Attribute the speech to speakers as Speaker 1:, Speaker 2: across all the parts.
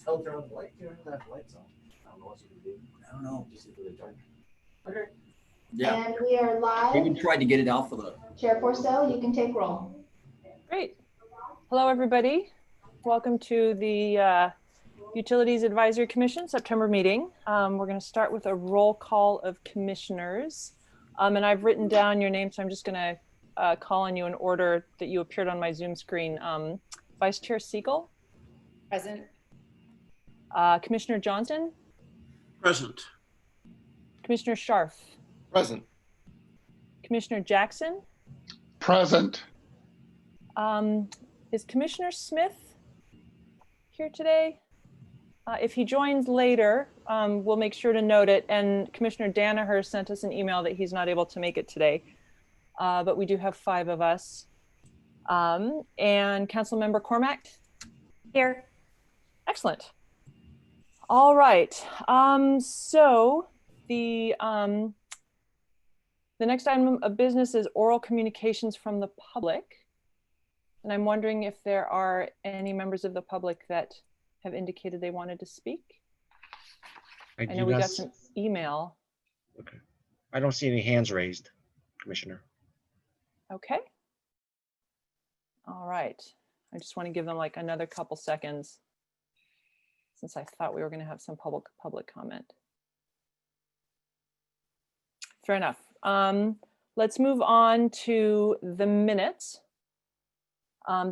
Speaker 1: Oh, they're on the light. You don't have lights on. I don't know what you can do. I don't know. Just leave it dark. Okay.
Speaker 2: Yeah. And we are live.
Speaker 3: We even tried to get it out for the
Speaker 2: Chair Porcel, you can take roll.
Speaker 4: Great. Hello, everybody. Welcome to the Utilities Advisory Commission September meeting. We're going to start with a roll call of commissioners. And I've written down your name, so I'm just going to call on you in order that you appeared on my Zoom screen. Vice Chair Siegel.
Speaker 5: Present.
Speaker 4: Commissioner Johnston.
Speaker 6: Present.
Speaker 4: Commissioner Scharf.
Speaker 6: Present.
Speaker 4: Commissioner Jackson.
Speaker 7: Present.
Speaker 4: Is Commissioner Smith here today? If he joins later, we'll make sure to note it. And Commissioner Danaher sent us an email that he's not able to make it today. But we do have 5 of us. And Councilmember Cormack?
Speaker 5: Here.
Speaker 4: Excellent. All right. So the next item of business is oral communications from the public. And I'm wondering if there are any members of the public that have indicated they wanted to speak. I know we got some email.
Speaker 8: Okay. I don't see any hands raised, Commissioner.
Speaker 4: Okay. All right. I just want to give them like another couple seconds since I thought we were going to have some public comment. Fair enough. Let's move on to the minutes.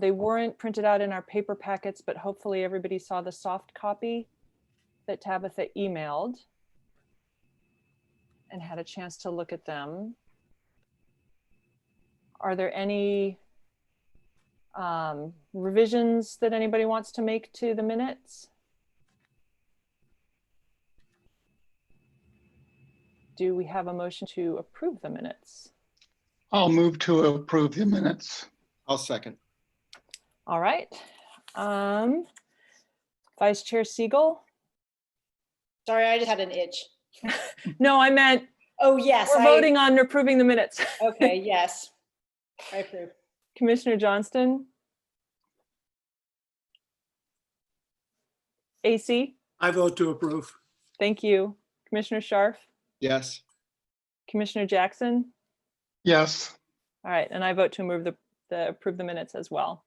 Speaker 4: They weren't printed out in our paper packets, but hopefully everybody saw the soft copy that Tabitha emailed and had a chance to look at them. Are there any revisions that anybody wants to make to the minutes? Do we have a motion to approve the minutes?
Speaker 7: I'll move to approve the minutes.
Speaker 6: I'll second.
Speaker 4: All right. Vice Chair Siegel?
Speaker 5: Sorry, I just had an itch.
Speaker 4: No, I meant,
Speaker 5: oh, yes.
Speaker 4: we're voting on approving the minutes.
Speaker 5: Okay, yes. I approve.
Speaker 4: Commissioner Johnston? AC?
Speaker 6: I vote to approve.
Speaker 4: Thank you. Commissioner Scharf?
Speaker 6: Yes.
Speaker 4: Commissioner Jackson?
Speaker 7: Yes.
Speaker 4: All right, and I vote to move approve the minutes as well.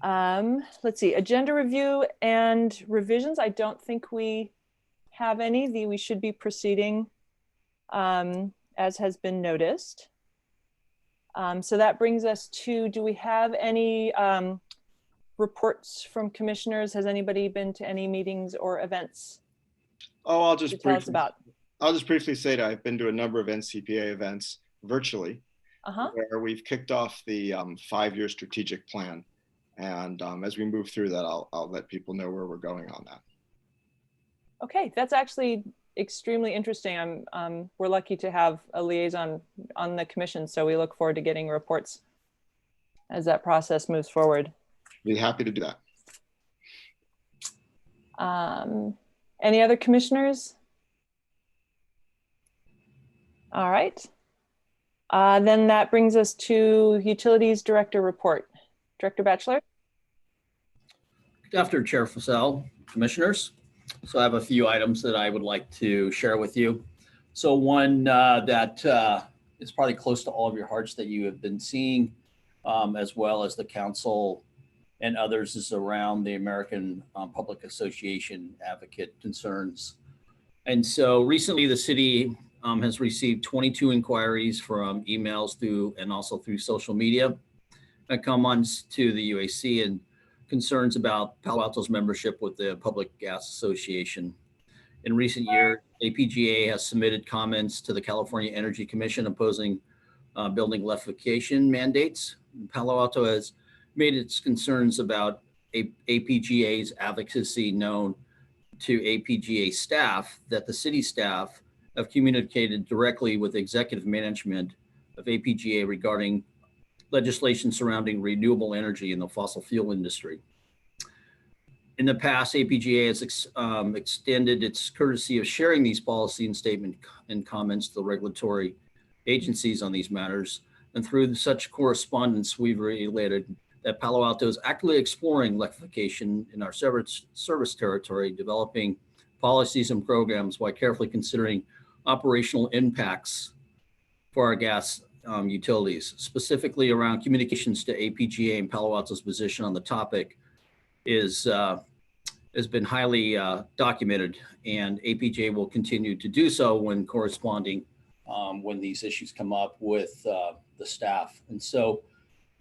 Speaker 4: Let's see, agenda review and revisions. I don't think we have any. We should be proceeding as has been noticed. So that brings us to, do we have any reports from commissioners? Has anybody been to any meetings or events?
Speaker 6: Oh, I'll just briefly say that I've been to a number of NCPA events virtually, where we've kicked off the 5-year strategic plan. And as we move through that, I'll let people know where we're going on that. Okay,
Speaker 4: that's actually extremely interesting. We're lucky to have a liaison on the commission, so we look forward to getting reports as that process moves forward.
Speaker 6: Be happy to do that.
Speaker 4: Any other commissioners? All right. Then that brings us to Utilities Director report. Director Batchelor.
Speaker 3: Good afternoon, Chair Fussell, commissioners. So I have a few items that I would like to share with you. So one that is probably close to all of your hearts that you have been seeing, as well as the council and others, is around the American Public Association advocate concerns. And so recently the city has received 22 inquiries from emails and also through social media that come on to the UAC and concerns about Palo Alto's membership with the Public Gas Association. In recent years, APGA has submitted comments to the California Energy Commission opposing building electrification mandates. Palo Alto has made its concerns about APGA's advocacy known to APGA staff, that the city staff have communicated directly with executive management of APGA regarding legislation surrounding renewable energy in the fossil fuel industry. In the past, APGA has extended its courtesy of sharing these policy and statement and comments to the regulatory agencies on these matters. And through such correspondence, we've related that Palo Alto is actively exploring electrification in our service territory, developing policies and programs while carefully considering operational impacts for our gas utilities. Specifically around communications to APGA and Palo Alto's position on the topic has been highly documented, and APGA will continue to do so when corresponding when these issues come up with the staff. And so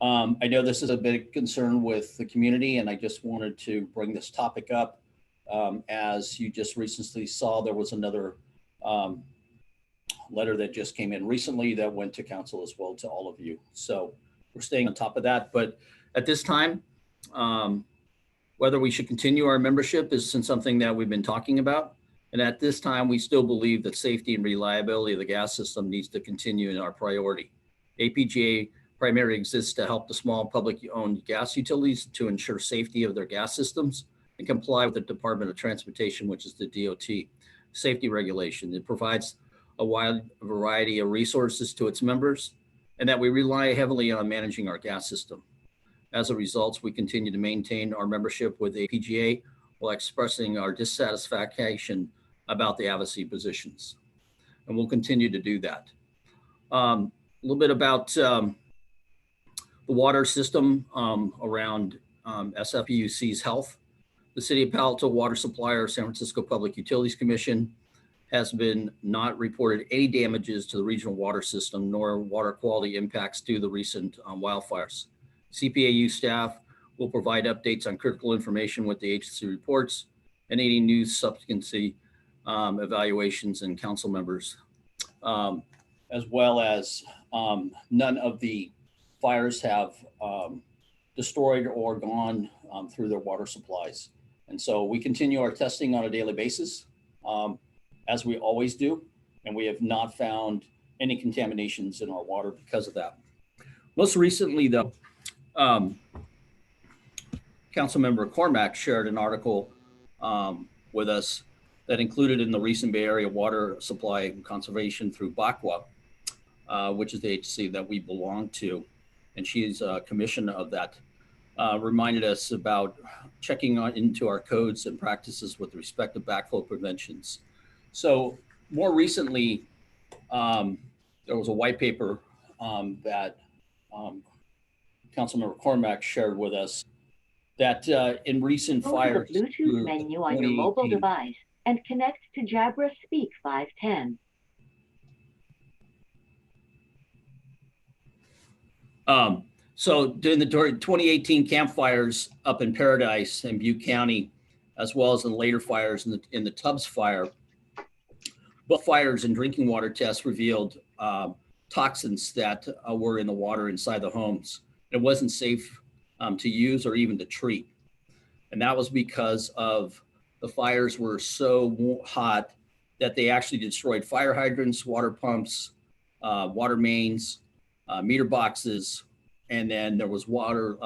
Speaker 3: I know this is a big concern with the community, and I just wanted to bring this topic up. As you just recently saw, there was another letter that just came in recently that went to council as well, to all of you. So we're staying on top of that. But at this time, whether we should continue our membership is something that we've been talking about. And at this time, we still believe that safety and reliability of the gas system needs to continue in our priority. APGA primarily exists to help the small publicly owned gas utilities to ensure safety of their gas systems and comply with the Department of Transportation, which is the DOT, safety regulation. It provides a wide variety of resources to its members, and that we rely heavily on managing our gas system. As a result, we continue to maintain our membership with APGA while expressing our dissatisfaction about the advocacy positions. And we'll continue to do that. A little bit about the water system around SFPUC's health. The City of Palo Alto water supplier, San Francisco Public Utilities Commission, has been not reported any damages to the regional water system nor water quality impacts due to the recent wildfires. CPAU staff will provide updates on critical information with the agency reports and any new subsequency evaluations and council members, as well as none of the fires have destroyed or gone through their water supplies. And so we continue our testing on a daily basis, as we always do, and we have not found any contaminations in our water because of that. Most recently, though, Councilmember Cormack shared an article with us that included in the recent Bay Area water supply and conservation through BACWA, which is the agency that we belong to, and she's a commissioner of that, reminded us about checking into our codes and practices with respect to backflow preventions. So more recently, there was a white paper that Councilmember Cormack shared with us that in recent fires.
Speaker 9: Go to the Bluetooth menu on your mobile device and connect to Jabra Speak 510.
Speaker 3: So during the 2018 campfires up in Paradise and Butte County, as well as in later fires in the Tubbs fire, both fires and drinking water tests revealed toxins that were in the water inside the homes. It wasn't safe to use or even to treat. And that was because of the fires were so hot that they actually destroyed fire hydrants, water pumps, water mains, meter boxes, and then there was water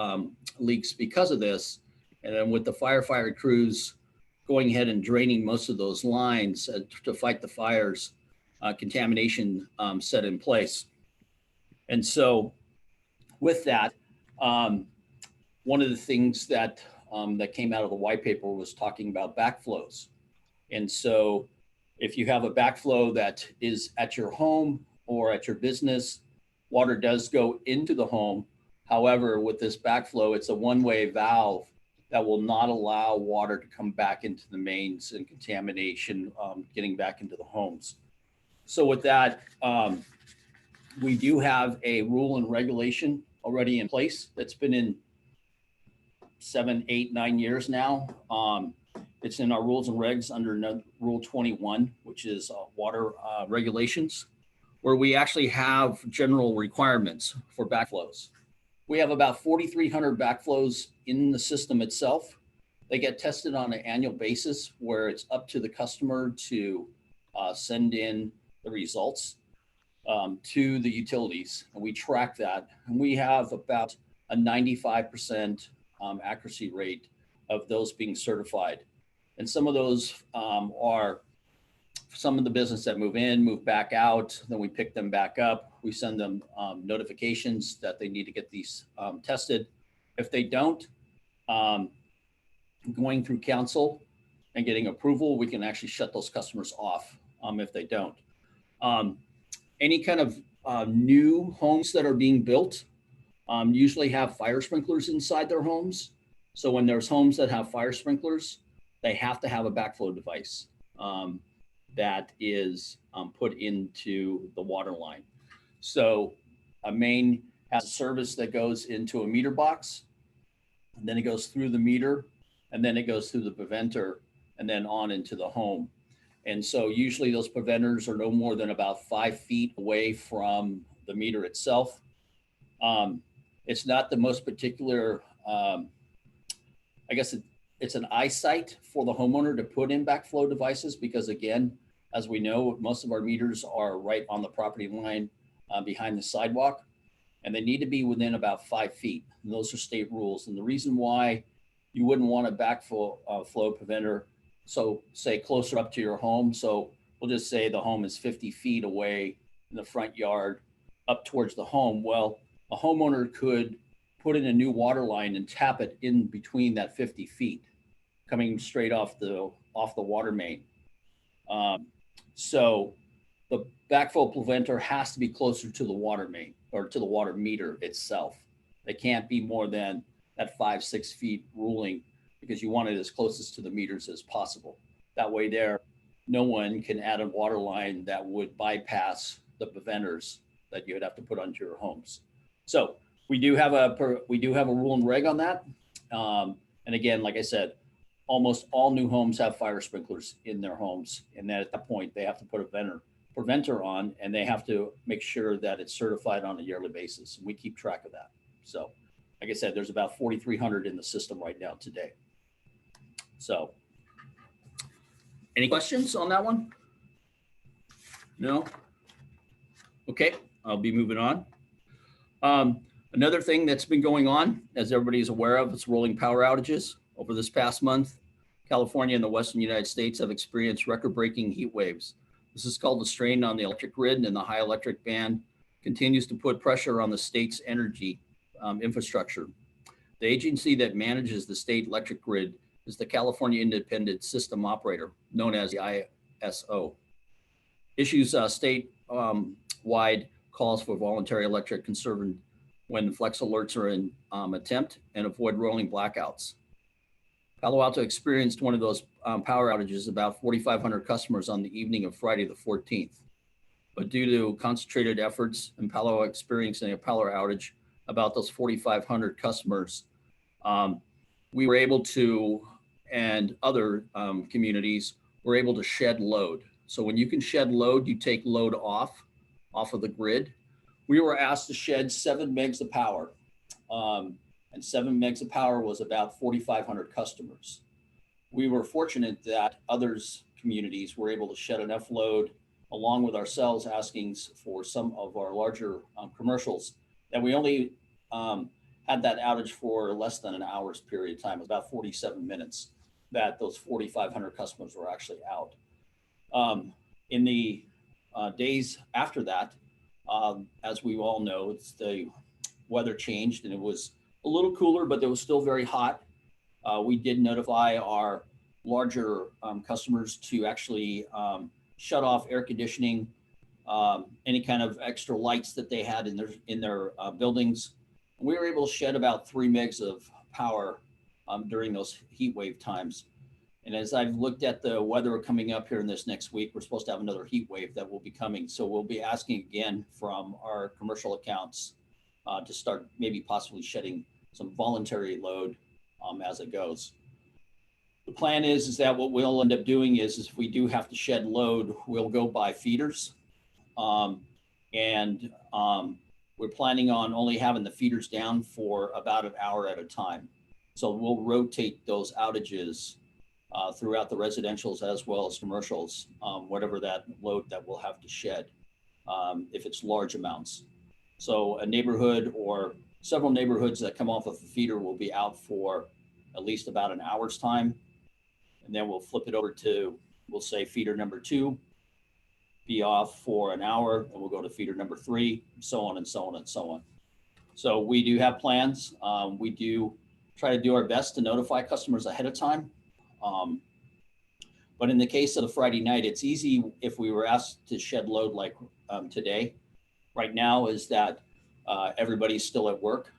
Speaker 3: leaks because of this. And then with the firefighter crews going ahead and draining most of those lines to fight the fires, contamination set in place. And so with that, one of the things that came out of the white paper was talking about backflows. And so if you have a backflow that is at your home or at your business, water does go into the home. However, with this backflow, it's a one-way valve that will not allow water to come back into the mains and contamination getting back into the homes. So with that, we do have a rule and regulation already in place that's been in 7, 8, 9 years now. It's in our rules and regs under Rule 21, which is water regulations, where we actually have general requirements for backflows. We have about 4,300 backflows in the system itself. They get tested on an annual basis where it's up to the customer to send in the results to the utilities, and we track that. And we have about a 95% accuracy rate of those being certified. And some of those are some of the business that move in, move back out, then we pick them back up. We send them notifications that they need to get these tested. If they don't, going through council and getting approval, we can actually shut those customers off if they don't. Any kind of new homes that are being built usually have fire sprinklers inside their homes. So when there's homes that have fire sprinklers, they have to have a backflow device that is put into the water line. So a main has a service that goes into a meter box, and then it goes through the meter, and then it goes through the preventer, and then on into the home. And so usually those preventers are no more than about 5 feet away from the meter itself. It's not the most particular, I guess it's an eyesight for the homeowner to put in backflow devices because, again, as we know, most of our meters are right on the property line behind the sidewalk, and they need to be within about 5 feet. And those are state rules. And the reason why you wouldn't want a backflow flow preventer, so say closer up to your home. So we'll just say the home is 50 feet away in the front yard up towards the home. Well, a homeowner could put in a new water line and tap it in between that 50 feet, coming straight off the water main. So the backflow preventer has to be closer to the water main or to the water meter itself. They can't be more than that 5-6 feet ruling because you want it as closest to the meters as possible. That way there, no one can add a water line that would bypass the preventers that you would have to put onto your homes. So we do have a rule and reg on that. And again, like I said, almost all new homes have fire sprinklers in their homes. And then at that point, they have to put a preventer on, and they have to make sure that it's certified on a yearly basis. And we keep track of that. So like I said, there's about 4,300 in the system right now today. So any questions on that one? No? Okay, I'll be moving on. Another thing that's been going on, as everybody's aware of, is rolling power outages. Over this past month, California and the Western United States have experienced record-breaking heat waves. This is called the strain on the electric grid, and the high electric band continues to put pressure on the state's energy infrastructure. The agency that manages the state electric grid is the California Independent System Operator, known as the ISO. Issues statewide calls for voluntary electric conservation when flex alerts are in attempt and avoid rolling blackouts. Palo Alto experienced one of those power outages, about 4,500 customers on the evening of Friday the 14th. But due to concentrated efforts and Palo Alto experiencing a power outage, about those 4,500 customers, we were able to, and other communities were able to shed load. So when you can shed load, you take load off of the grid. We were asked to shed 7 megs of power. And 7 megs of power was about 4,500 customers. We were fortunate that others communities were able to shed enough load, along with ourselves asking for some of our larger commercials, that we only had that outage for less than an hour's period of time, about 47 minutes, that those 4,500 customers were actually out. In the days after that, as we all know, the weather changed and it was a little cooler, but it was still very hot. We did notify our larger customers to actually shut off air conditioning, any kind of extra lights that they had in their buildings. We were able to shed about 3 megs of power during those heat wave times. And as I've looked at the weather coming up here in this next week, we're supposed to have another heat wave that will be coming. So we'll be asking again from our commercial accounts to start maybe possibly shedding some voluntary load as it goes. The plan is that what we'll end up doing is if we do have to shed load, we'll go by feeders. We're planning on only having the feeders down for about an hour at a time. So we'll rotate those outages throughout the residentials as well as commercials, whatever that load that we'll have to shed, if it's large amounts. So a neighborhood or several neighborhoods that come off of the feeder will be out for at least about an hour's time. And then we'll flip it over to, we'll say feeder number 2, be off for an hour, and we'll go to feeder number 3, so on and so on and so on. So we do have plans. We do try to do our best to notify customers ahead of time. But in the case of the Friday night, it's easy if we were asked to shed load like today. Right now is that everybody's still at work.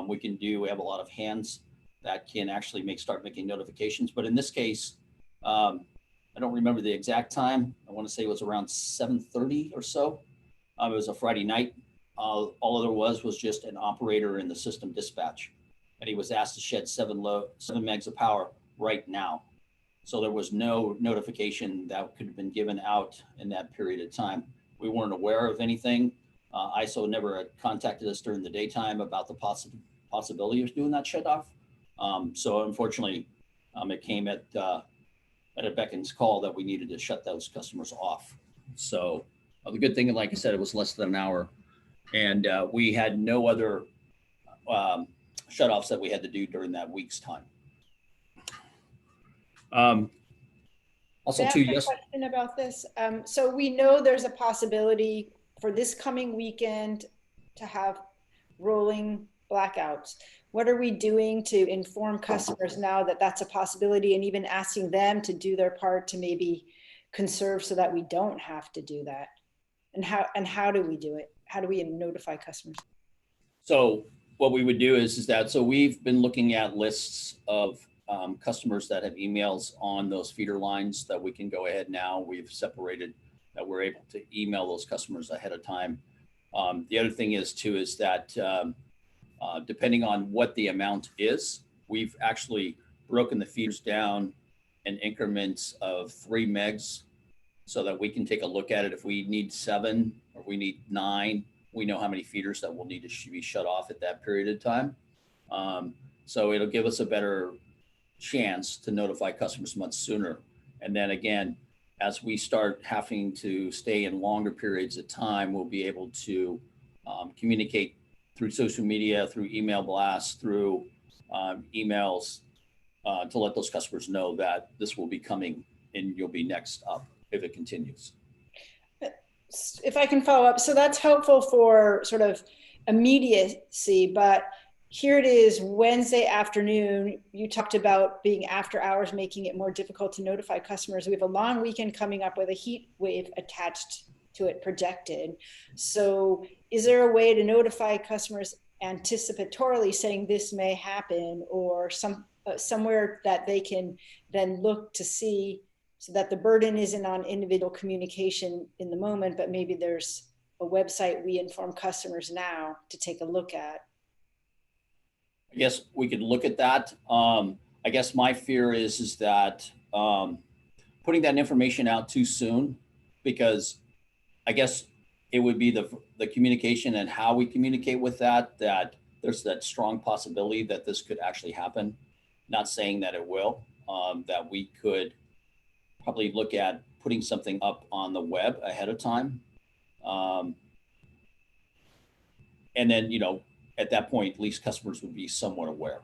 Speaker 3: We have a lot of hands that can actually start making notifications. But in this case, I don't remember the exact time. I want to say it was around 7:30 or so. It was a Friday night. All there was just an operator in the system dispatch, and he was asked to shed 7 megs of power right now. So there was no notification that could have been given out in that period of time. We weren't aware of anything. ISO never had contacted us during the daytime about the possibility of doing that shut off. So unfortunately, it came at a beckons call that we needed to shut those customers off. So the good thing, like I said, it was less than an hour, and we had no other shutoffs that we had to do during that week's time. Also,
Speaker 5: May I
Speaker 3: too,
Speaker 5: ask a
Speaker 3: yes.
Speaker 5: question about this? So we know there's a possibility for this coming weekend to have rolling blackouts. What are we doing to inform customers now that that's a possibility, and even asking them to do their part to maybe conserve so that we don't have to do that? And how do we do it? How do we notify customers?
Speaker 3: So what we would do is that, so we've been looking at lists of customers that have emails on those feeder lines that we can go ahead now. We've separated that we're able to email those customers ahead of time. The other thing is too, is that depending on what the amount is, we've actually broken the feeders down in increments of 3 megs so that we can take a look at it. If we need 7 or we need 9, we know how many feeders that will need to be shut off at that period of time. So it'll give us a better chance to notify customers much sooner. And then again, as we start having to stay in longer periods of time, we'll be able to communicate through social media, through email blasts, through emails to let those customers know that this will be coming and you'll be next up if it continues.
Speaker 5: If I can follow up, so that's helpful for sort of immediacy, but here it is Wednesday afternoon. You talked about being after hours, making it more difficult to notify customers. We have a long weekend coming up with a heat wave attached to it projected. So is there a way to notify customers anticipatorily saying this may happen, or somewhere that they can then look to see, so that the burden isn't on individual communication in the moment, but maybe there's a website we inform customers now to take a look at?
Speaker 3: I guess we could look at that. I guess my fear is that putting that information out too soon, because I guess it would be the communication and how we communicate with that there's that strong possibility that this could actually happen. Not saying that it will, that we could probably look at putting something up on the web ahead of time. And then, at that point, at least customers would be somewhat aware.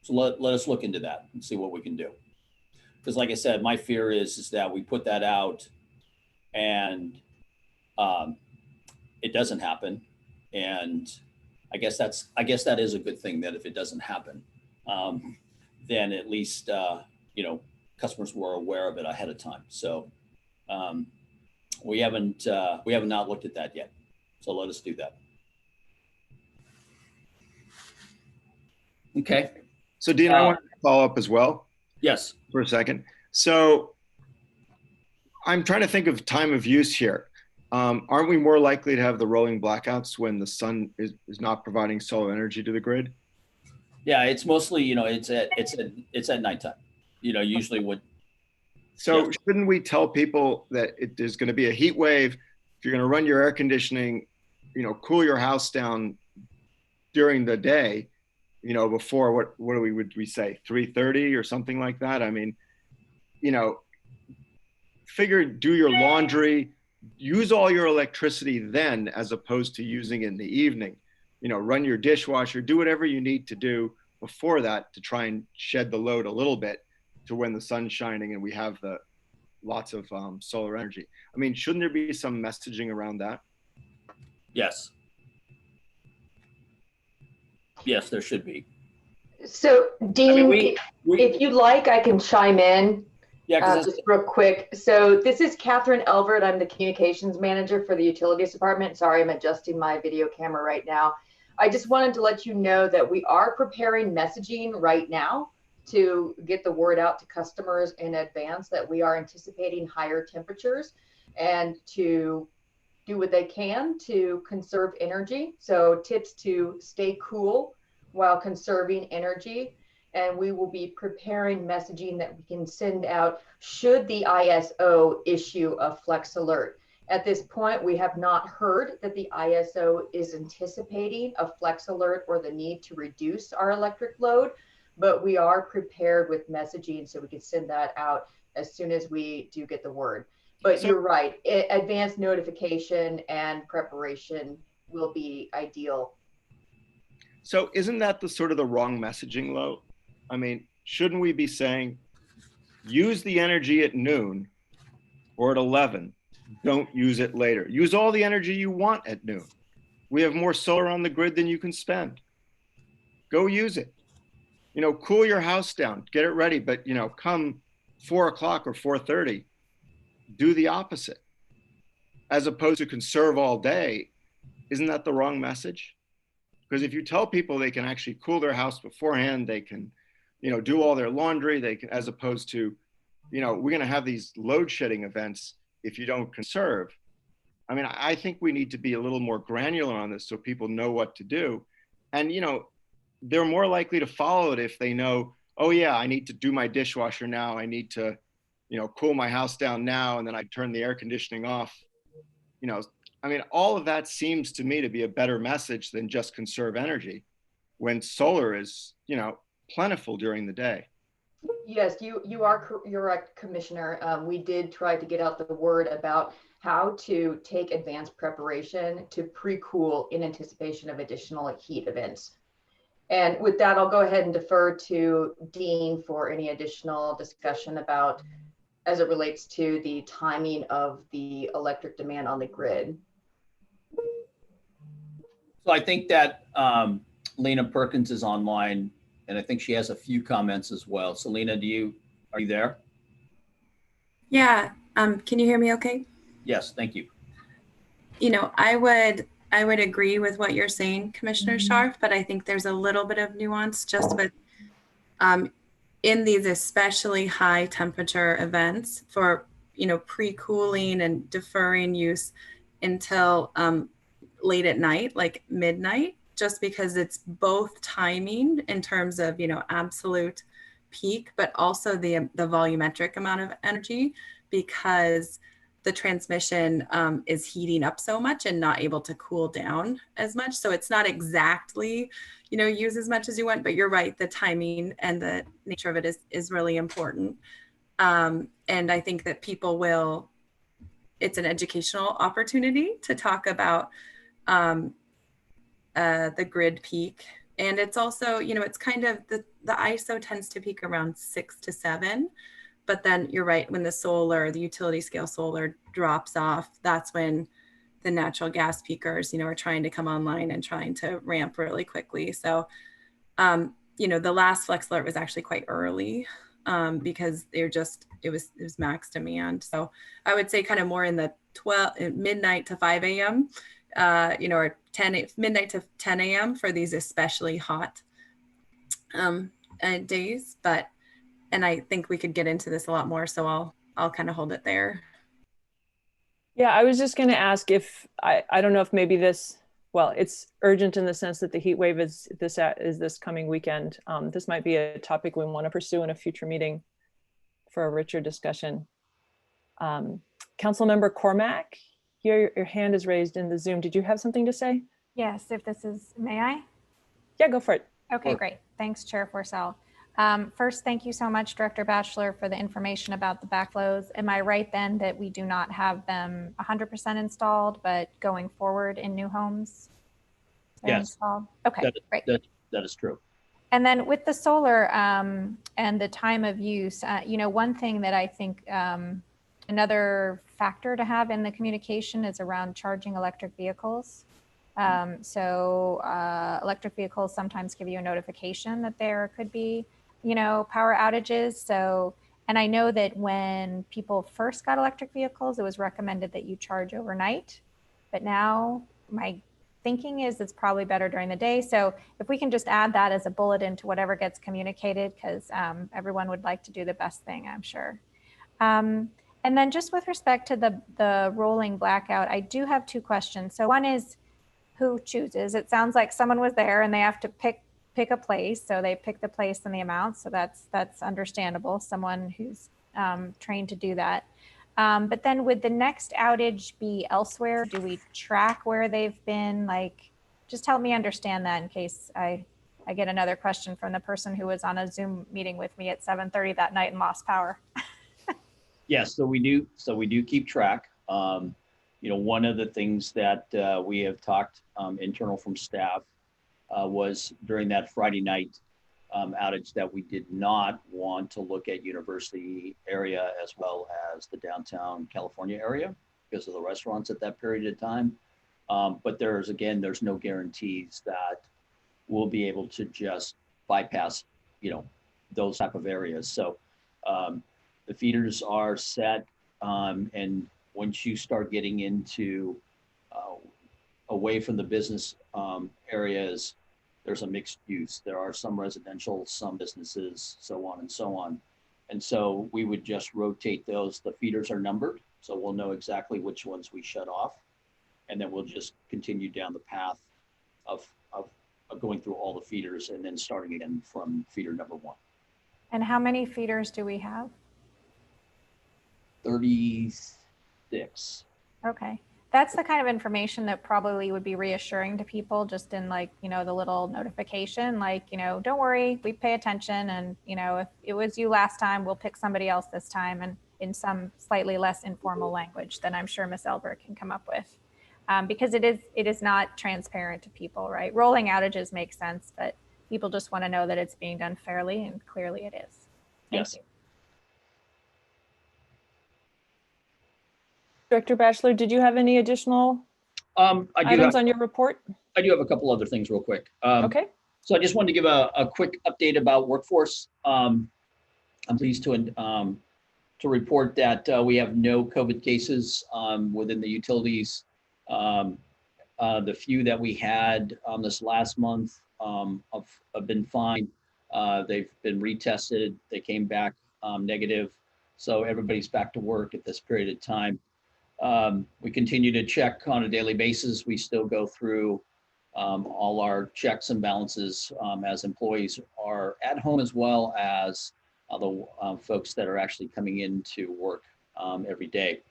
Speaker 3: So let us look into that and see what we can do. Because like I said, my fear is that we put that out and it doesn't happen. And I guess that is a good thing, that if it doesn't happen, then at least, customers were aware of it ahead of time. So we have not looked at that yet. So let us do that. Okay.
Speaker 6: So Dean, I want to follow up as well.
Speaker 3: Yes.
Speaker 6: For a second. So I'm trying to think of time of use here. Aren't we more likely to have the rolling blackouts when the sun is not providing solar energy to the grid?
Speaker 3: Yeah, it's mostly, it's at nighttime. Usually what.
Speaker 6: So shouldn't we tell people that there's going to be a heat wave? If you're going to run your air conditioning, cool your house down during the day. Before what would we say, 3:30 or something like that? I mean, do your laundry, use all your electricity then, as opposed to using it in the evening. Run your dishwasher, do whatever you need to do before that to try and shed the load a little bit to when the sun's shining and we have lots of solar energy. I mean, shouldn't there be some messaging around that?
Speaker 3: Yes. Yes, there should be.
Speaker 10: So Dean,
Speaker 3: we-
Speaker 10: if you'd like, I can chime in.
Speaker 3: Yeah,
Speaker 10: just real quick. So this is Catherine Elvert. I'm the communications manager for the utilities department. Sorry, I'm adjusting my video camera right now. I just wanted to let you know that we are preparing messaging right now to get the word out to customers in advance that we are anticipating higher temperatures and to do what they can to conserve energy. So tips to stay cool while conserving energy. And we will be preparing messaging that we can send out should the ISO issue a flex alert. At this point, we have not heard that the ISO is anticipating a flex alert or the need to reduce our electric load, but we are prepared with messaging so we can send that out as soon as we do get the word. But you're right, advanced notification and preparation will be ideal.
Speaker 6: So isn't that the sort of the wrong messaging, though? I mean, shouldn't we be saying, use the energy at noon or at 11, don't use it later. Use all the energy you want at noon. We have more solar on the grid than you can spend. Go use it. You know, cool your house down, get it ready, but you know, come 4 o'clock or 4:30, do the opposite. As opposed to conserve all day, isn't that the wrong message? Because if you tell people they can actually cool their house beforehand, they can, you know, do all their laundry, they can, as opposed to, you know, we're going to have these load shedding events if you don't conserve. I mean, I think we need to be a little more granular on this so people know what to do. And, you know, they're more likely to follow it if they know, oh yeah, I need to do my dishwasher now. I need to, you know, cool my house down now. And then I turn the air conditioning off. You know, I mean, all of that seems to me to be a better message than just conserve energy when solar is, you know, plentiful during the day.
Speaker 10: Yes, you're correct, Commissioner. We did try to get out the word about how to take advanced preparation to pre-cool in anticipation of additional heat events. And with that, I'll go ahead and defer to Dean for any additional discussion about as it relates to the timing of the electric demand on the grid.
Speaker 3: So I think that Lena Perkins is online, and I think she has a few comments as well. So Lena, are you there?
Speaker 11: Yeah. Can you hear me okay?
Speaker 3: Yes, thank you.
Speaker 11: You know, I would agree with what you're saying, Commissioner Scharf, but I think there's a little bit of nuance just with in these especially high temperature events for, you know, pre-cooling and deferring use until late at night, like midnight, just because it's both timing in terms of, you know, absolute peak, but also the volumetric amount of energy, because the transmission is heating up so much and not able to cool down as much. So it's not exactly, you know, use as much as you want, but you're right. The timing and the nature of it is really important. And I think that people will, it's an educational opportunity to talk about the grid peak. And it's also, you know, it's kind of the ISO tends to peak around 6 to 7. But then you're right, when the solar, the utility scale solar drops off, that's when the natural gas peakers, you know, are trying to come online and trying to ramp really quickly. So, you know, the last flex alert was actually quite early because they're just, it was max demand. So I would say kind of more in the midnight to 5 a.m., you know, or midnight to 10 a.m. for these especially hot days. But and I think we could get into this a lot more, so I'll kind of hold it there.
Speaker 4: Yeah, I was just going to ask if I don't know if maybe this, well, it's urgent in the sense that the heat wave is this coming weekend. This might be a topic we want to pursue in a future meeting for a richer discussion. Councilmember Cormack, here your hand is raised in the Zoom. Did you have something to say?
Speaker 12: Yes, if this is, may I?
Speaker 4: Yeah, go for it.
Speaker 12: Okay, great. Thanks, Chair Forcell. First, thank you so much, Director Batchelor, for the information about the backflows. Am I right then that we do not have them 100% installed, but going forward in new homes?
Speaker 3: Yes.
Speaker 12: Installed? Okay, great.
Speaker 3: That is true.
Speaker 12: And then with the solar and the time of use, you know, one thing that I think another factor to have in the communication is around charging electric vehicles. Electric vehicles sometimes give you a notification that there could be, power outages. So, and I know that when people first got electric vehicles, it was recommended that you charge overnight. But now my thinking is it's probably better during the day. So if we can just add that as a bullet into whatever gets communicated, because everyone would like to do the best thing, I'm sure. And then just with respect to the rolling blackout, I do have two questions. So one is, who chooses? It sounds like someone was there and they have to pick a place. So they pick the place and the amount. So that's understandable. Someone who's trained to do that. But then would the next outage be elsewhere? Do we track where they've been? Like, just help me understand that in case I get another question from the person who was on a Zoom meeting with me at 7:30 that night and lost power.
Speaker 3: Yes, so we do keep track. One of the things that we have talked internal from staff was during that Friday night outage that we did not want to look at University area as well as the downtown California area because of the restaurants at that period of time. But there's no guarantees that we'll be able to just bypass, those type of areas. So the feeders are set, and once you start getting into away from the business areas, there's a mixed use. There are some residential, some businesses, so on and so on. And so we would just rotate those. The feeders are numbered, so we'll know exactly which ones we shut off. And then we'll just continue down the path of going through all the feeders and then starting again from feeder number 1.
Speaker 12: And how many feeders do we have?
Speaker 3: 36.
Speaker 12: Okay. That's the kind of information that probably would be reassuring to people, just in the little notification, don't worry, we pay attention. And, if it was you last time, we'll pick somebody else this time, and in some slightly less informal language than I'm sure Ms. Elbert can come up with. Because it is not transparent to people, right? Rolling outages make sense, but people just want to know that it's being done fairly, and clearly it is. Thank you.
Speaker 4: Director Batchelor, did you have any additional items on your report?
Speaker 3: I do have a couple other things real quick.
Speaker 4: Okay.
Speaker 3: So I just wanted to give a quick update about workforce. I'm pleased to report that we have no COVID cases within the utilities. The few that we had this last month have been fine. They've been retested. They came back negative. So everybody's back to work at this period of time. We continue to check on a daily basis. We still go through all our checks and balances as employees are at home, as well as the folks that are actually coming into work every day.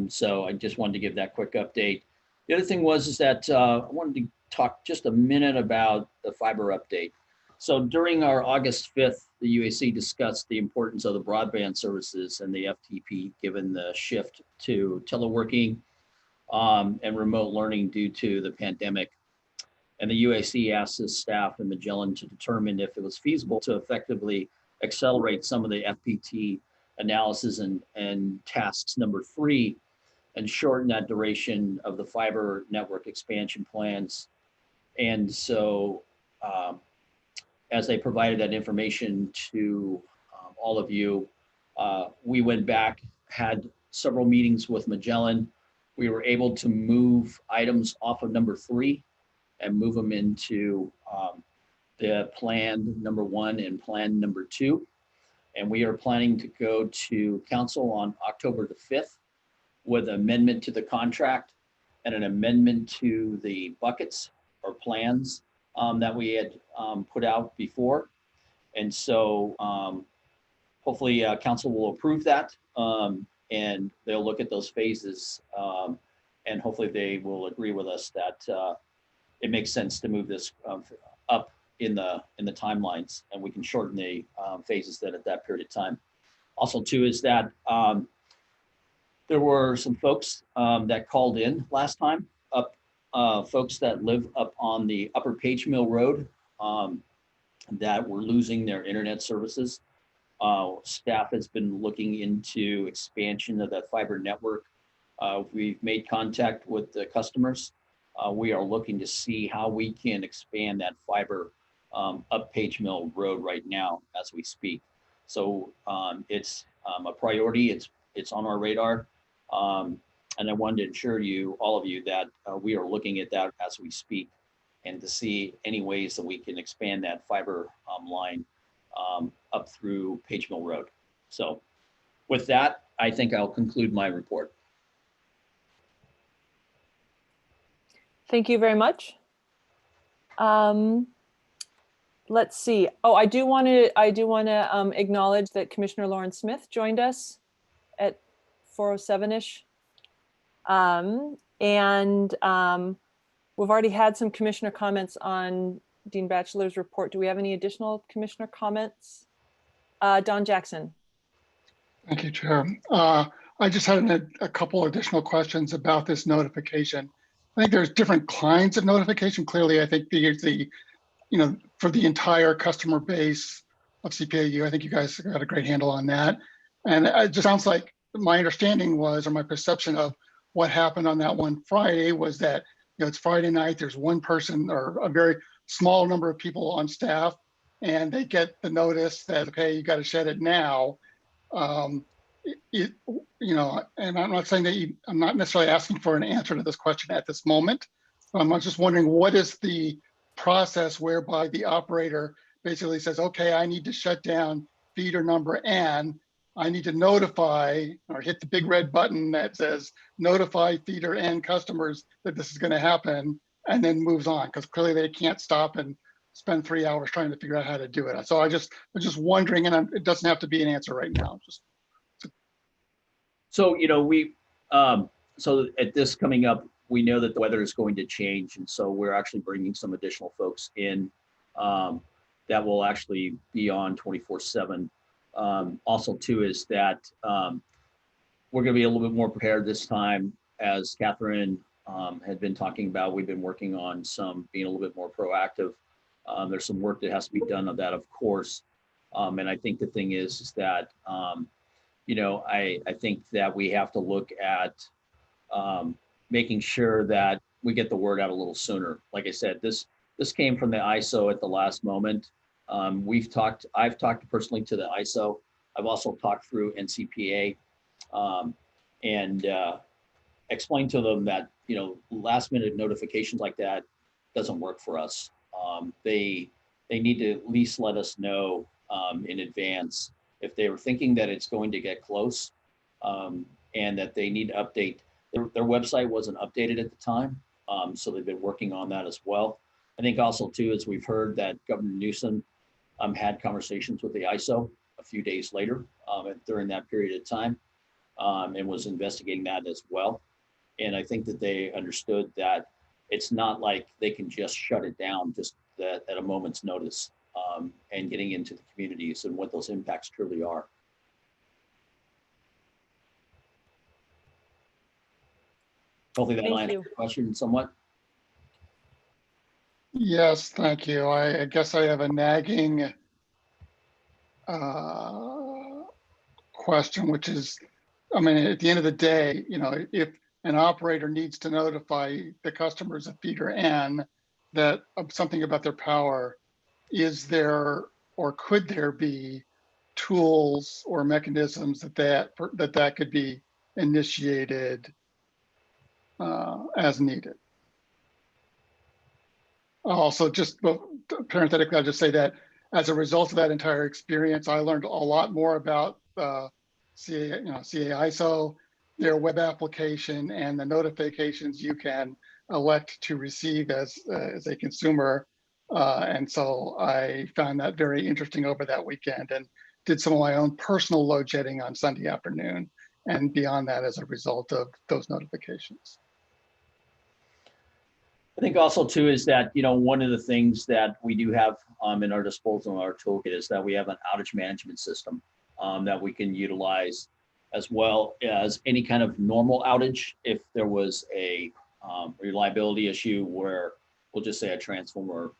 Speaker 3: So I just wanted to give that quick update. The other thing is that I wanted to talk just a minute about the fiber update. So during our August 5th, the UAC discussed the importance of the broadband services and the FTP, given the shift to teleworking and remote learning due to the pandemic. And the UAC asked its staff in Magellan to determine if it was feasible to effectively accelerate some of the FPT analysis and tasks number 3 and shorten that duration of the fiber network expansion plans. And so as they provided that information to all of you, we went back, had several meetings with Magellan. We were able to move items off of number 3 and move them into the plan number 1 and plan number 2. And we are planning to go to council on October the 5th with an amendment to the contract and an amendment to the buckets or plans that we had put out before. And so hopefully council will approve that and they'll look at those phases and hopefully they will agree with us that it makes sense to move this up in the timelines, and we can shorten the phases then at that period of time. Also too is that there were some folks that called in last time, folks that live up on the Upper Page Mill Road that were losing their internet services. Staff has been looking into expansion of that fiber network. We've made contact with the customers we are looking to see how we can expand that fiber up Page Mill Road right now as we speak. So it's a priority. It's on our radar. And I wanted to assure you, all of you, that we are looking at that as we speak and to see any ways that we can expand that fiber line up through Page Mill Road. So with that, I think I'll conclude my report.
Speaker 4: Thank you very much. Let's see. Oh, I do want to acknowledge that Commissioner Lauren Smith joined us at 4:07-ish. We've already had some commissioner comments on Dean Batchelor's report. Do we have any additional commissioner comments? Don Jackson.
Speaker 7: Thank you, Chair. I just had a couple additional questions about this notification. I think there's different kinds of notification. Clearly, I think for the entire customer base of CPAU, I think you guys got a great handle on that. And it just sounds like my understanding was, or my perception of what happened on that one Friday was that, it's Friday night, there's one person or a very small number of people on staff, and they get the notice that, okay, you got to shed it now. And I'm not saying that I'm not necessarily asking for an answer to this question at this moment. I'm just wondering, what is the process whereby the operator basically says, okay, I need to shut down feeder number N. I need to notify or hit the big red button that says notify feeder N customers that this is going to happen, and then moves on, because clearly they can't stop and spend 3 hours trying to figure out how to do it. So I'm just wondering, and it doesn't have to be an answer right now.
Speaker 3: So, so at this coming up, we know that the weather is going to change. And so we're actually bringing some additional folks in that will actually be on 24/7. Also too, is that we're going to be a little bit more prepared this time. As Catherine had been talking about, we've been working on being a little bit more proactive. There's some work that has to be done on that, of course. And I think the thing is that, I think that we have to look at making sure that we get the word out a little sooner. Like I said, this came from the ISO at the last moment. I've talked personally to the ISO. I've also talked through NCPA and explained to them that, last minute notifications like that doesn't work for us. They need to at least let us know in advance if they were thinking that it's going to get close and that they need to update. Their website wasn't updated at the time, so they've been working on that as well. I think also too, as we've heard that Governor Newsom had conversations with the ISO a few days later during that period of time and was investigating that as well. And I think that they understood that it's not like they can just shut it down just at a moment's notice and getting into the communities and what those impacts truly are. Hopefully that answers your question somewhat.
Speaker 7: Yes, thank you. I guess I have a nagging question, which is, at the end of the day, if an operator needs to notify the customers of feeder N that something about their power, is there or could there be tools or mechanisms that could be initiated as needed? Also, just parenthetically, I'll just say that as a result of that entire experience, I learned a lot more about CA ISO, their web application, and the notifications you can elect to receive as a consumer. And so I found that very interesting over that weekend and did some of my own personal load shedding on Sunday afternoon and beyond that as a result of those notifications.
Speaker 3: I think also too is that, one of the things that we do have in our disposal in our toolkit is that we have an outage management system that we can utilize, as well as any kind of normal outage. If there was a reliability issue where, we'll just say a transformer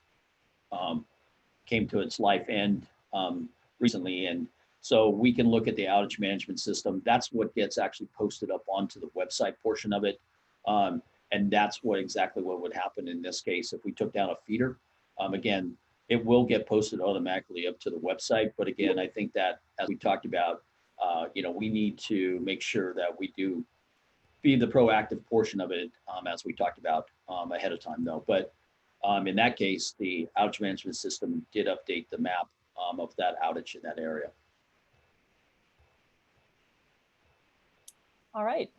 Speaker 3: came to its life end recently. And so we can look at the outage management system. That's what gets actually posted up onto the website portion of it. And that's exactly what would happen in this case if we took down a feeder. Again, it will get posted automatically up to the website. But again, I think that as we talked about, we need to make sure that we do be the proactive portion of it, as we talked about ahead of time though. But in that case, the outage management system did update the map of that outage in that area.
Speaker 4: All right.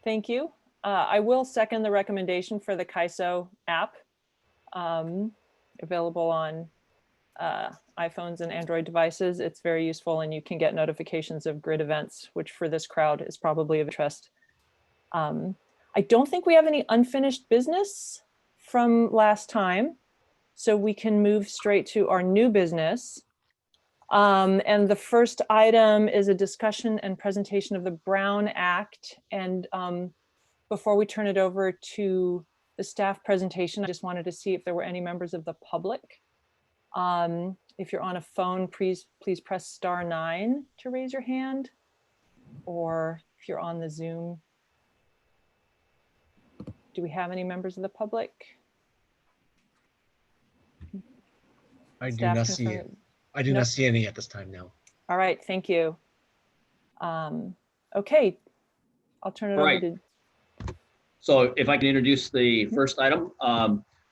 Speaker 4: Thank you. I will second the recommendation for the KAISO app, available on iPhones and Android devices. It's very useful, and you can get notifications of grid events, which for this crowd is probably of interest. I don't think we have any unfinished business from last time, so we can move straight to our new business. And the first item is a discussion and presentation of the Brown Act. And before we turn it over to the staff presentation, I just wanted to see if there were any members of the public. If you're on a phone, please press *9 to raise your hand. Or if you're on the Zoom, do we have any members of the public?
Speaker 8: I do not see it. I do not see any at this time now.
Speaker 4: All right, thank you. Okay, I'll turn it over to.
Speaker 3: So if I can introduce the first item.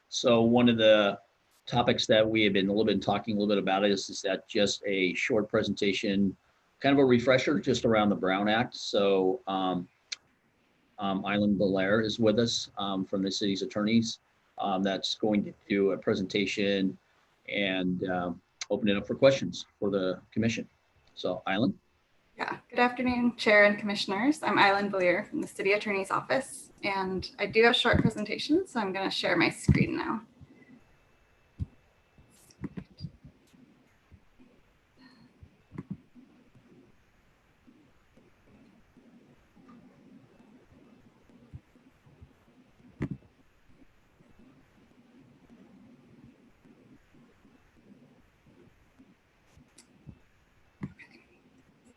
Speaker 3: So one of the topics that we have been talking a little bit about is that just a short presentation, kind of a refresher just around the Brown Act. So Eileen Belair is with us from the city's attorneys. That's going to do a presentation and open it up for questions for the commission. So Eileen.
Speaker 13: Yeah, good afternoon, Chair and Commissioners. I'm Eileen Belair from the City Attorney's Office, and I do have a short presentation, so I'm going to share my screen now.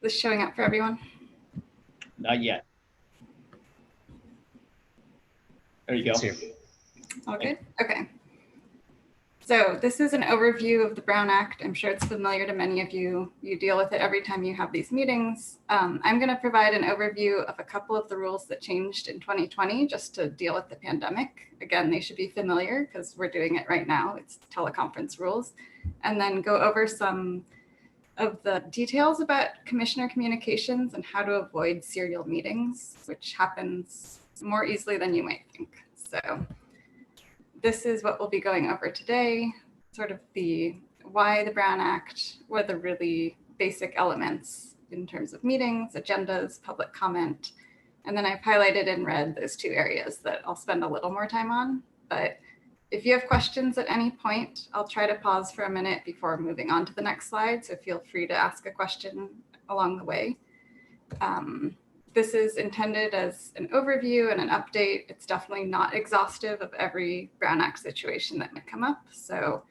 Speaker 13: Is this showing up for everyone?
Speaker 3: Not yet. There you go.
Speaker 13: All good? Okay. So this is an overview of the Brown Act. I'm sure it's familiar to many of you. You deal with it every time you have these meetings. I'm going to provide an overview of a couple of the rules that changed in 2020 just to deal with the pandemic. Again, they should be familiar because we're doing it right now. It's teleconference rules. And then go over some of the details about commissioner communications and how to avoid serial meetings, which happens more easily than you might think. So this is what we'll be going over today, sort of why the Brown Act, what are the really basic elements in terms of meetings, agendas, public comment. And then I've highlighted in red those two areas that I'll spend a little more time on. But if you have questions at any point, I'll try to pause for a minute before moving on to the next slide. So feel free to ask a question along the way. This is intended as an overview and an update. It's definitely not exhaustive of every Brown Act situation that might come up. So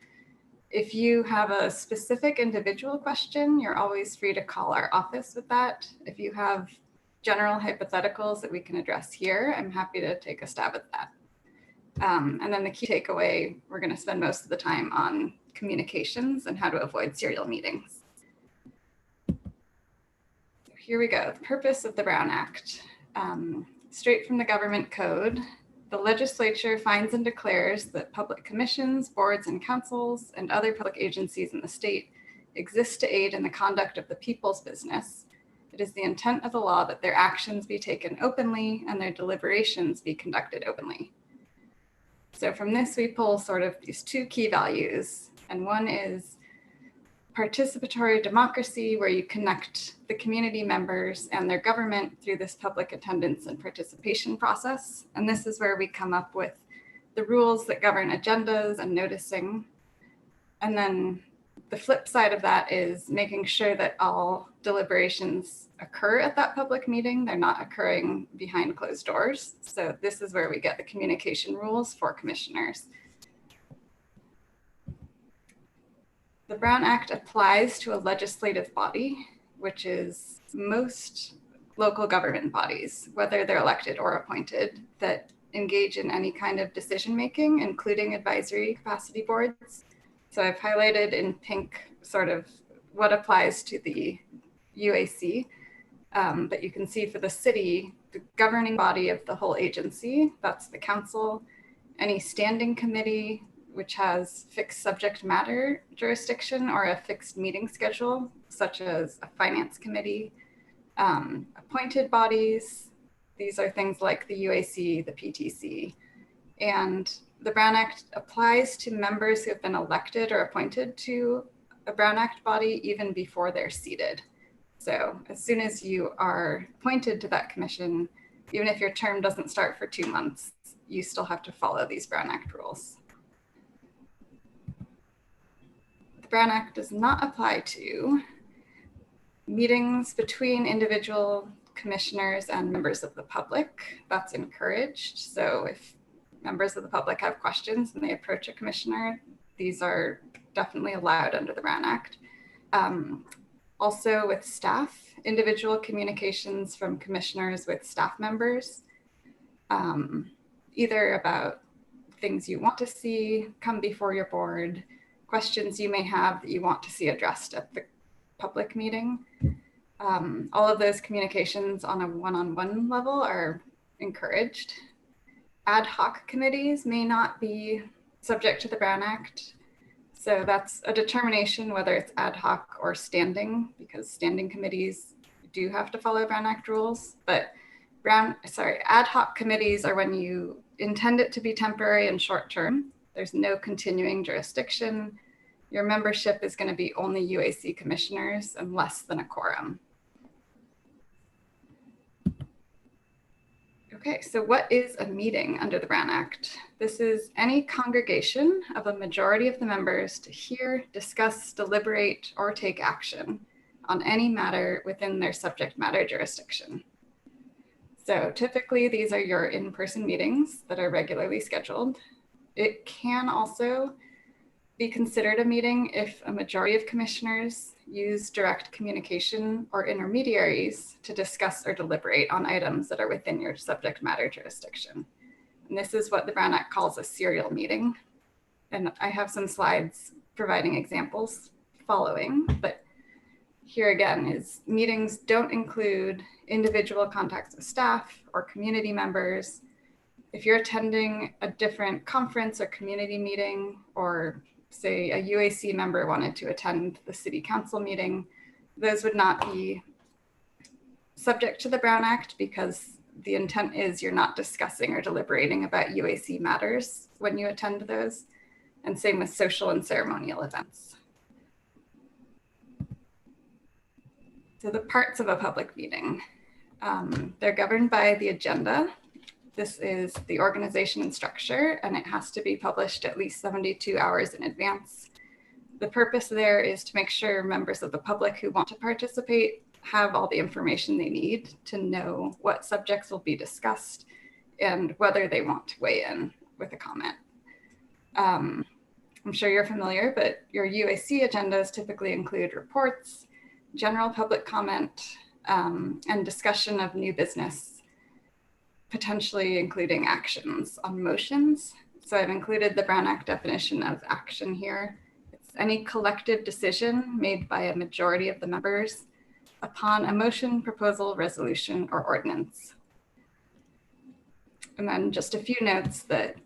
Speaker 13: if you have a specific individual question, you're always free to call our office with that. If you have general hypotheticals that we can address here, I'm happy to take a stab at that. And then the key takeaway, we're going to spend most of the time on communications and how to avoid serial meetings. Here we go. The purpose of the Brown Act. Straight from the government code, the legislature finds and declares that public commissions, boards, and councils, and other public agencies in the state exist to aid in the conduct of the people's business. It is the intent of the law that their actions be taken openly and their deliberations be conducted openly. So from this, we pull sort of these two key values. And one is participatory democracy, where you connect the community members and their government through this public attendance and participation process. And this is where we come up with the rules that govern agendas and noticing. And then the flip side of that is making sure that all deliberations occur at that public meeting. They're not occurring behind closed doors. So this is where we get the communication rules for commissioners. The Brown Act applies to a legislative body, which is most local government bodies, whether they're elected or appointed, that engage in any kind of decision-making, including advisory capacity boards. So I've highlighted in pink sort of what applies to the UAC, but you can see for the city, the governing body of the whole agency, that's the council, any standing committee, which has fixed subject matter jurisdiction or a fixed meeting schedule, such as a finance committee, appointed bodies. These are things like the UAC, the PTC. And the Brown Act applies to members who have been elected or appointed to a Brown Act body even before they're seated. So as soon as you are appointed to that commission, even if your term doesn't start for 2 months, you still have to follow these Brown Act rules. The Brown Act does not apply to meetings between individual commissioners and members of the public. That's encouraged. So if members of the public have questions and they approach a commissioner, these are definitely allowed under the Brown Act. Also with staff, individual communications from commissioners with staff members, either about things you want to see come before your board, questions you may have that you want to see addressed at the public meeting. All of those communications on a one-on-one level are encouraged. Ad hoc committees may not be subject to the Brown Act. So that's a determination whether it's ad hoc or standing, because standing committees do have to follow Brown Act rules. But ad hoc committees are when you intend it to be temporary and short term. There's no continuing jurisdiction. Your membership is going to be only UAC commissioners and less than a quorum. Okay, so what is a meeting under the Brown Act? This is any congregation of a majority of the members to hear, discuss, deliberate, or take action on any matter within their subject matter jurisdiction. So typically these are your in-person meetings that are regularly scheduled. It can also be considered a meeting if a majority of commissioners use direct communication or intermediaries to discuss or deliberate on items that are within your subject matter jurisdiction. And this is what the Brown Act calls a serial meeting. And I have some slides providing examples following, but here again is meetings don't include individual contacts with staff or community members. If you're attending a different conference or community meeting, or say a UAC member wanted to attend the city council meeting, those would not be subject to the Brown Act because the intent is you're not discussing or deliberating about UAC matters when you attend those. And same with social and ceremonial events. So the parts of a public meeting, they're governed by the agenda. This is the organization and structure, and it has to be published at least 72 hours in advance. The purpose there is to make sure members of the public who want to participate have all the information they need to know what subjects will be discussed and whether they want to weigh in with a comment. I'm sure you're familiar, but your UAC agendas typically include reports, general public comment, and discussion of new business, potentially including actions on motions. So I've included the Brown Act definition of action here. It's any collective decision made by a majority of the members upon a motion, proposal, resolution, or ordinance. And then just a few notes that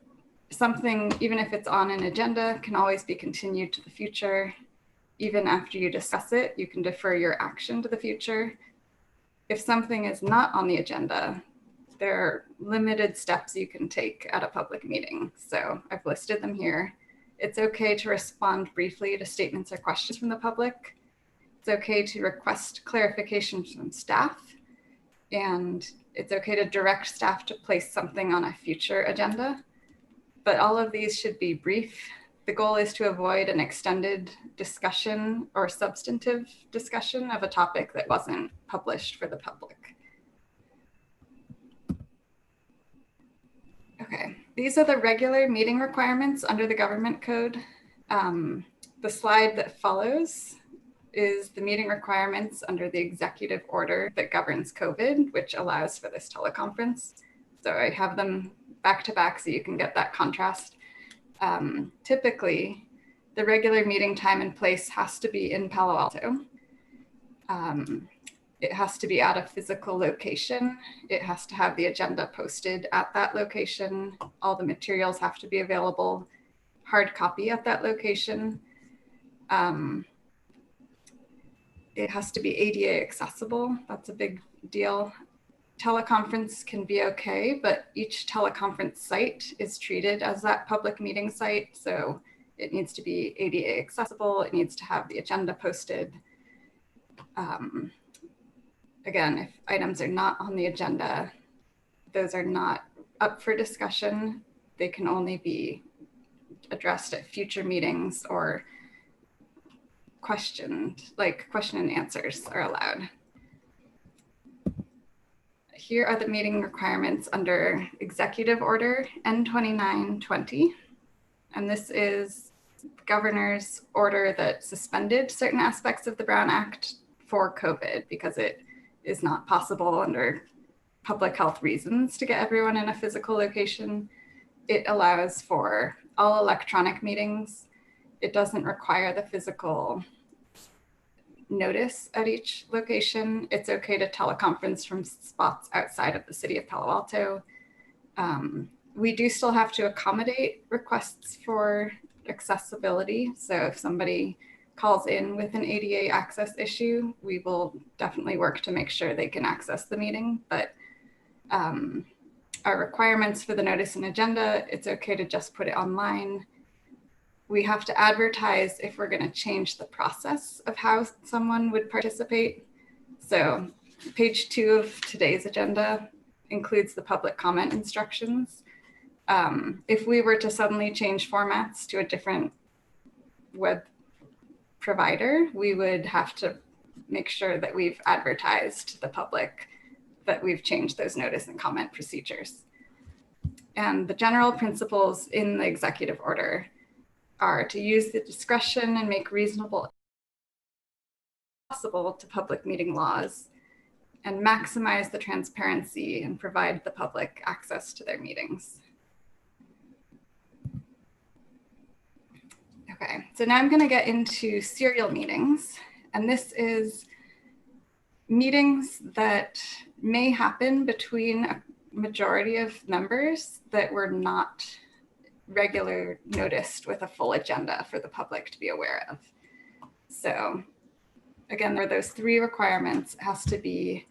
Speaker 13: something, even if it's on an agenda, can always be continued to the future. Even after you discuss it, you can defer your action to the future. If something is not on the agenda, there are limited steps you can take at a public meeting. So I've listed them here. It's okay to respond briefly to statements or questions from the public. It's okay to request clarification from staff. And it's okay to direct staff to place something on a future agenda. But all of these should be brief. The goal is to avoid an extended discussion or substantive discussion of a topic that wasn't published for the public. Okay, these are the regular meeting requirements under the government code. The slide that follows is the meeting requirements under the executive order that governs COVID, which allows for this teleconference. So I have them back to back so you can get that contrast. Typically, the regular meeting time and place has to be in Palo Alto. It has to be at a physical location. It has to have the agenda posted at that location. All the materials have to be available, hard copy at that location. It has to be ADA accessible. That's a big deal. Teleconference can be okay, but each teleconference site is treated as that public meeting site. So it needs to be ADA accessible. It needs to have the agenda posted. Again, if items are not on the agenda, those are not up for discussion. They can only be addressed at future meetings or questioned, like question and answers are allowed. Here are the meeting requirements under Executive Order N2920. And this is the governor's order that suspended certain aspects of the Brown Act for COVID because it is not possible under public health reasons to get everyone in a physical location. It allows for all electronic meetings. It doesn't require the physical notice at each location. It's okay to teleconference from spots outside of the city of Palo Alto. We do still have to accommodate requests for accessibility. So if somebody calls in with an ADA access issue, we will definitely work to make sure they can access the meeting. But our requirements for the notice and agenda, it's okay to just put it online. We have to advertise if we're going to change the process of how someone would participate. So page 2 of today's agenda includes the public comment instructions. If we were to suddenly change formats to a different web provider, we would have to make sure that we've advertised to the public that we've changed those notice and comment procedures. And the general principles in the executive order are to use the discretion and make reasonable possible to public meeting laws and maximize the transparency and provide the public access to their meetings. Okay, so now I'm going to get into serial meetings, and this is meetings that may happen between a majority of members that were not regular noticed with a full agenda for the public to be aware of. So again, there are those 3 requirements. It has to be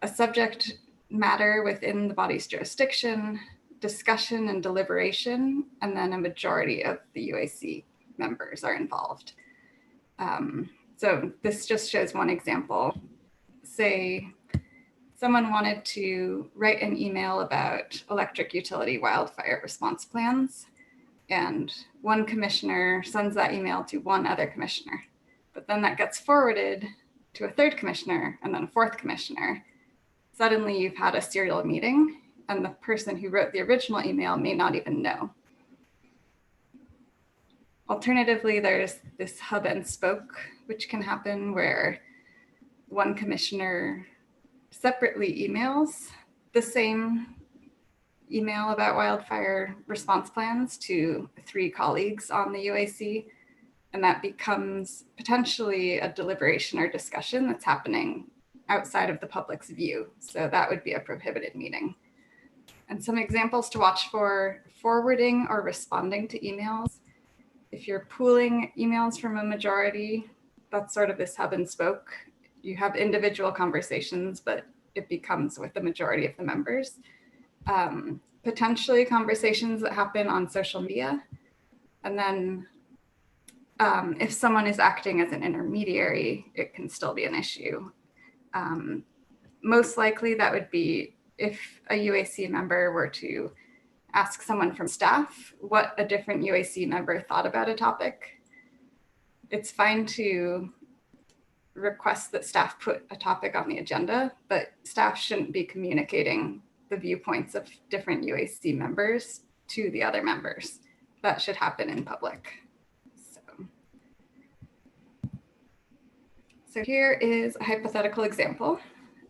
Speaker 13: a subject matter within the body's jurisdiction, discussion and deliberation, and then a majority of the UAC members are involved. So this just shows one example. Say someone wanted to write an email about electric utility wildfire response plans, and one commissioner sends that email to one other commissioner, but then that gets forwarded to a 3rd commissioner and then a 4th commissioner. Suddenly you've had a serial meeting and the person who wrote the original email may not even know. Alternatively, there's this hub and spoke, which can happen where one commissioner separately emails the same email about wildfire response plans to 3 colleagues on the UAC, and that becomes potentially a deliberation or discussion that's happening outside of the public's view. So that would be a prohibited meeting. And some examples to watch for: forwarding or responding to emails. If you're pooling emails from a majority, that's sort of this hub and spoke. You have individual conversations, but it becomes with the majority of the members. Potentially conversations that happen on social media. And then if someone is acting as an intermediary, it can still be an issue. Most likely that would be if a UAC member were to ask someone from staff what a different UAC member thought about a topic. It's fine to request that staff put a topic on the agenda, but staff shouldn't be communicating the viewpoints of different UAC members to the other members. That should happen in public. So here is a hypothetical example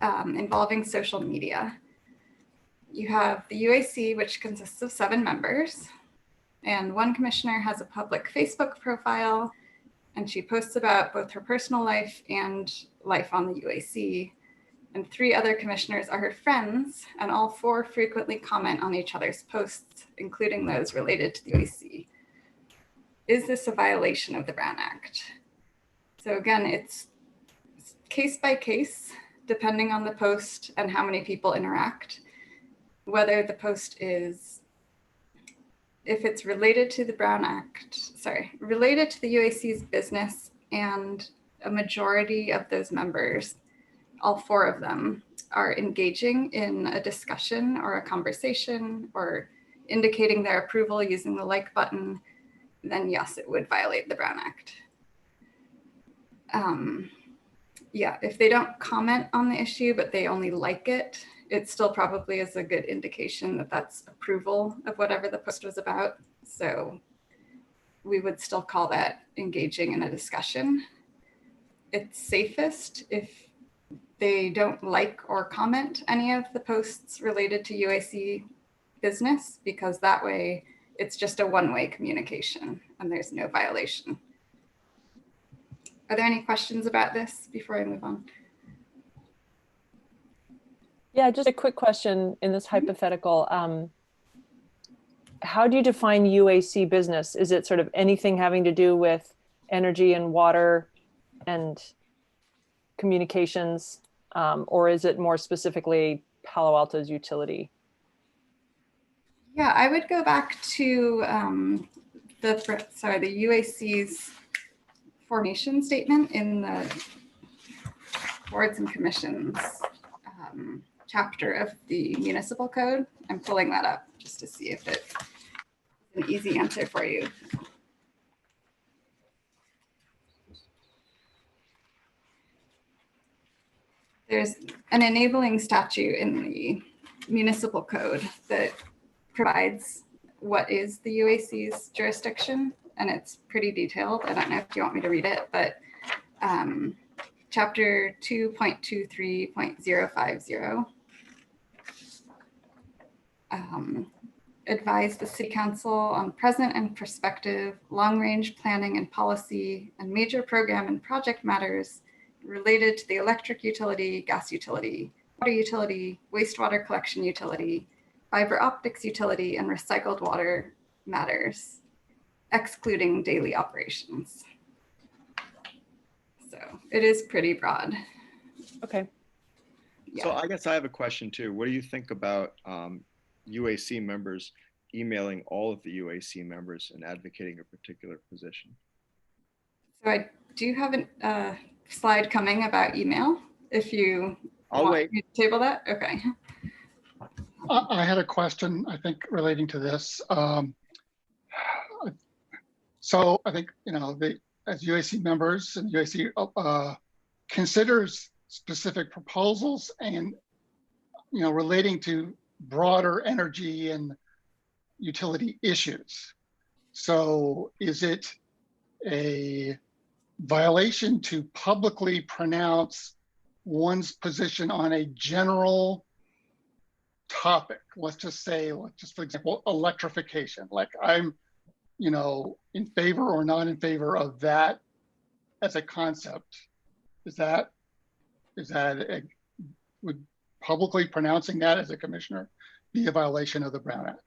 Speaker 13: involving social media. You have the UAC, which consists of 7 members, and one commissioner has a public Facebook profile, and she posts about both her personal life and life on the UAC. And 3 other commissioners are her friends, and all 4 frequently comment on each other's posts, including those related to the UAC. Is this a violation of the Brown Act? So again, it's case by case, depending on the post and how many people interact, whether the post is, if it's related to the Brown Act, related to the UAC's business, and a majority of those members, all 4 of them, are engaging in a discussion or a conversation or indicating their approval using the like button, then yes, it would violate the Brown Act. Yeah, if they don't comment on the issue, but they only like it, it still probably is a good indication that that's approval of whatever the post was about. So we would still call that engaging in a discussion. It's safest if they don't like or comment any of the posts related to UAC business, because that way it's just a one-way communication and there's no violation. Are there any questions about this before I move on?
Speaker 4: Yeah, just a quick question in this hypothetical. How do you define UAC business? Is it sort of anything having to do with energy and water and communications, or is it more specifically Palo Alto's utility?
Speaker 13: Yeah, I would go back to the UAC's formation statement in the boards and commissions chapter of the municipal code. I'm pulling that up just to see if it's an easy answer for you. There's an enabling statute in the municipal code that provides what is the UAC's jurisdiction, and it's pretty detailed. I don't know if you want me to read it, but chapter 2.23.050 advise the city council on present and prospective long-range planning and policy and major program and project matters related to the electric utility, gas utility, water utility, wastewater collection utility, fiber optics utility, and recycled water matters, excluding daily operations. So it is pretty broad.
Speaker 4: Okay.
Speaker 13: Yeah.
Speaker 6: So I guess I have a question too. What do you think about UAC members emailing all of the UAC members and advocating a particular position?
Speaker 13: So I do have a slide coming about email. If you want me to table that, okay.
Speaker 7: I had a question, I think, relating to this. So I think, as UAC members and UAC considers specific proposals and, relating to broader energy and utility issues. So is it a violation to publicly pronounce one's position on a general topic? Let's just say, for example, electrification. Like I'm, in favor or not in favor of that as a concept. Would publicly pronouncing that as a commissioner be a violation of the Brown Act?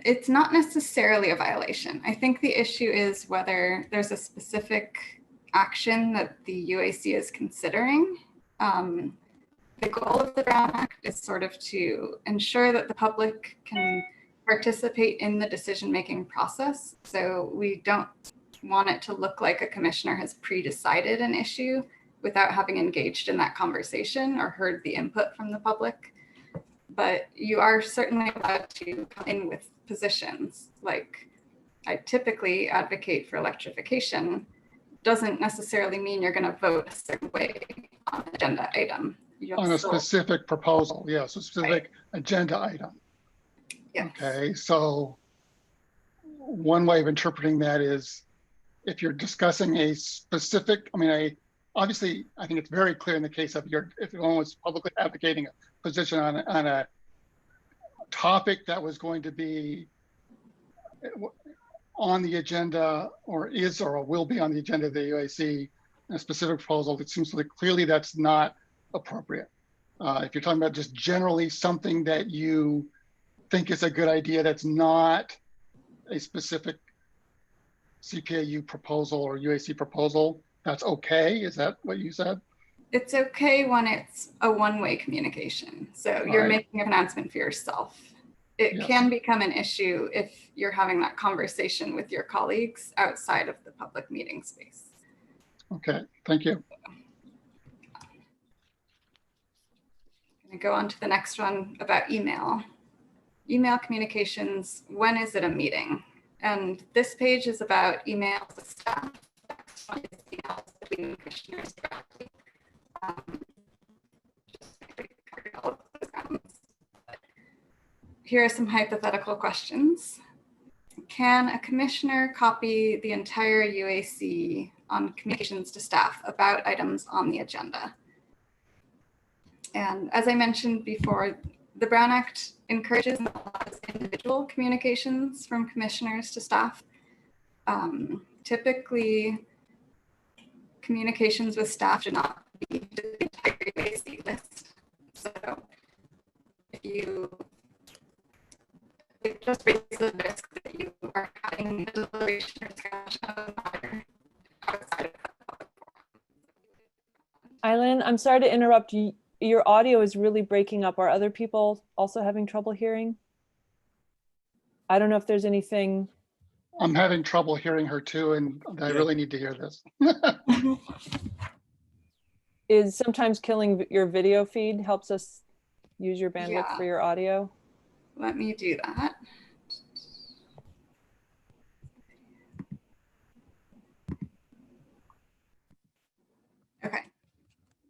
Speaker 13: It's not necessarily a violation. I think the issue is whether there's a specific action that the UAC is considering. The goal of the Brown Act is sort of to ensure that the public can participate in the decision-making process. So we don't want it to look like a commissioner has pre-decided an issue without having engaged in that conversation or heard the input from the public. But you are certainly allowed to come in with positions. Like I typically advocate for electrification. Doesn't necessarily mean you're going to vote a certain way on an agenda item.
Speaker 7: On a specific proposal, yes, a specific agenda item.
Speaker 13: Yes.
Speaker 7: Okay, so one way of interpreting that is if you're discussing a specific, a obviously, I think it's very clear in the case of if one was publicly advocating a position on a topic that was going to be on the agenda, or is or will be on the agenda of the UAC, a specific proposal, it seems like clearly that's not appropriate. If you're talking about just generally something that you think is a good idea that's not a specific CPAU proposal or UAC proposal, that's okay? Is that what you said?
Speaker 13: It's okay when it's a one-way communication. So you're making an announcement for yourself. It can become an issue if you're having that conversation with your colleagues outside of the public meeting space.
Speaker 7: Okay, thank you.
Speaker 13: I'm gonna go on to the next one about email. Email communications, when is it a meeting? And this page is about emails with staff. The next one is emails between commissioners directly. Here are some hypothetical questions. Can a commissioner copy the entire UAC on communications to staff about items on the agenda? And as I mentioned before, the Brown Act encourages and allows individual communications from commissioners to staff. Typically, communications with staff should not be the entire UAC list. So it just raises the risk that you are having a deliberation or discussion of a matter outside of that public forum.
Speaker 4: Eileen, I'm sorry to interrupt you. Your audio is really breaking up. Are other people also having trouble hearing? I don't know if there's anything.
Speaker 7: I'm having trouble hearing her too, and I really need to hear this.
Speaker 4: Is sometimes killing your video feed helps us use your bandwidth for your audio?
Speaker 13: Let me do that. Okay.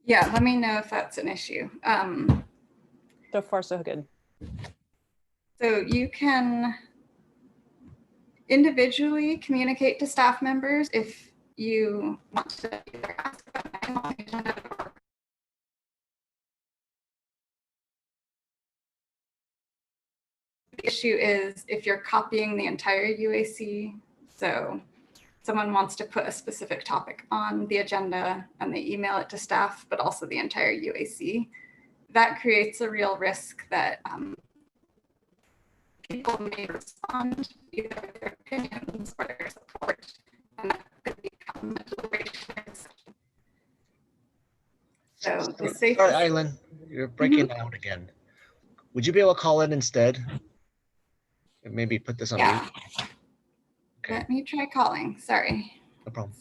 Speaker 13: Yeah, let me know if that's an issue.
Speaker 4: So far, so good.
Speaker 13: So you can individually communicate to staff members if you want to either ask about an item on the agenda or the issue is if you're copying the entire UAC. So someone wants to put a specific topic on the agenda and they email it to staff, but also the entire UAC. That creates a real risk that people may respond either with their opinions or their support, and that could become a deliberation session. So the safest...
Speaker 8: Sorry, Eileen, you're breaking out again. Would you be able to call in instead? And maybe put this on mute?
Speaker 13: Okay. Let me try calling. Sorry.
Speaker 8: No problem.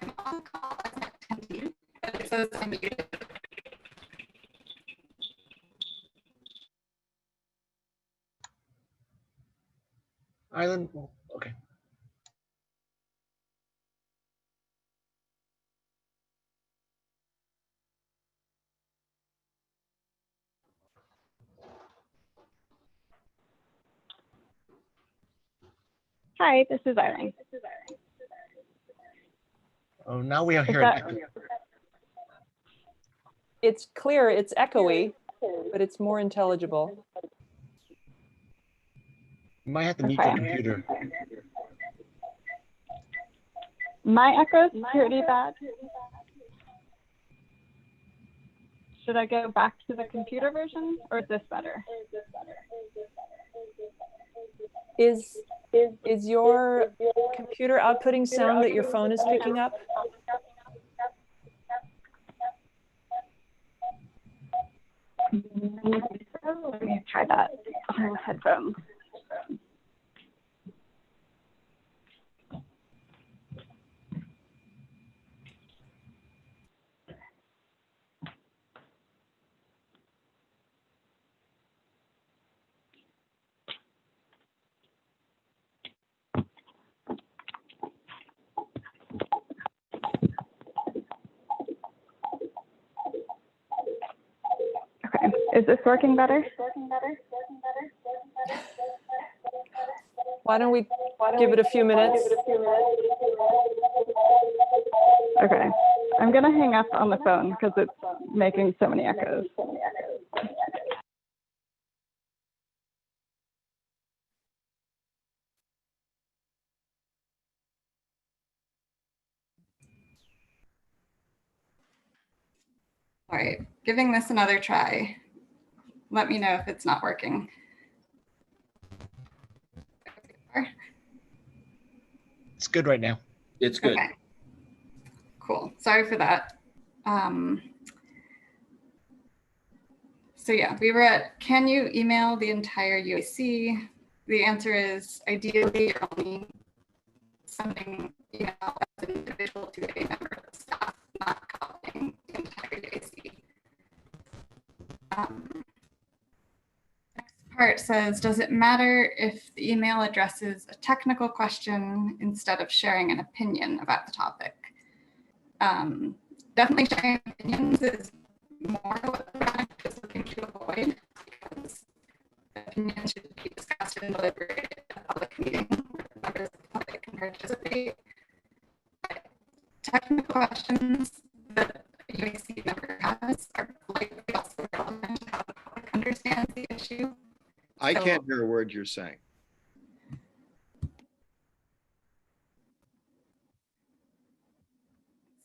Speaker 13: I'm on call as an attendee, but it says I'm muted.
Speaker 8: Eileen, okay.
Speaker 14: Hi, this is Eileen.
Speaker 8: Oh, now we are hearing.
Speaker 4: It's clear, it's echoey, but it's more intelligible.
Speaker 8: You might have to mute your computer.
Speaker 14: My echo's pretty bad. Should I go back to the computer version, or is this better?
Speaker 4: Is your computer outputting sound that your phone is picking up?
Speaker 14: Let me try that on headphones. Is this working better?
Speaker 4: Why don't we give it a few minutes?
Speaker 14: Okay, I'm gonna hang up on the phone because it's making so many echoes.
Speaker 13: All right, giving this another try. Let me know if it's not working.
Speaker 8: It's good right now.
Speaker 3: It's good.
Speaker 13: Okay. Cool. Sorry for that. So yeah, we were at, can you email the entire UAC? The answer is ideally you're only sending email as an individual to a member of the staff, not copying the entire UAC. Next part says, does it matter if the email addresses a technical question instead of sharing an opinion about the topic? Definitely sharing opinions is more what the project is looking to avoid, because opinions should be discussed and deliberated at a public meeting where members of the public can participate. Technical questions that a UAC member has are likely also relevant to how the public understands the issue.
Speaker 6: I can't hear a word you're saying.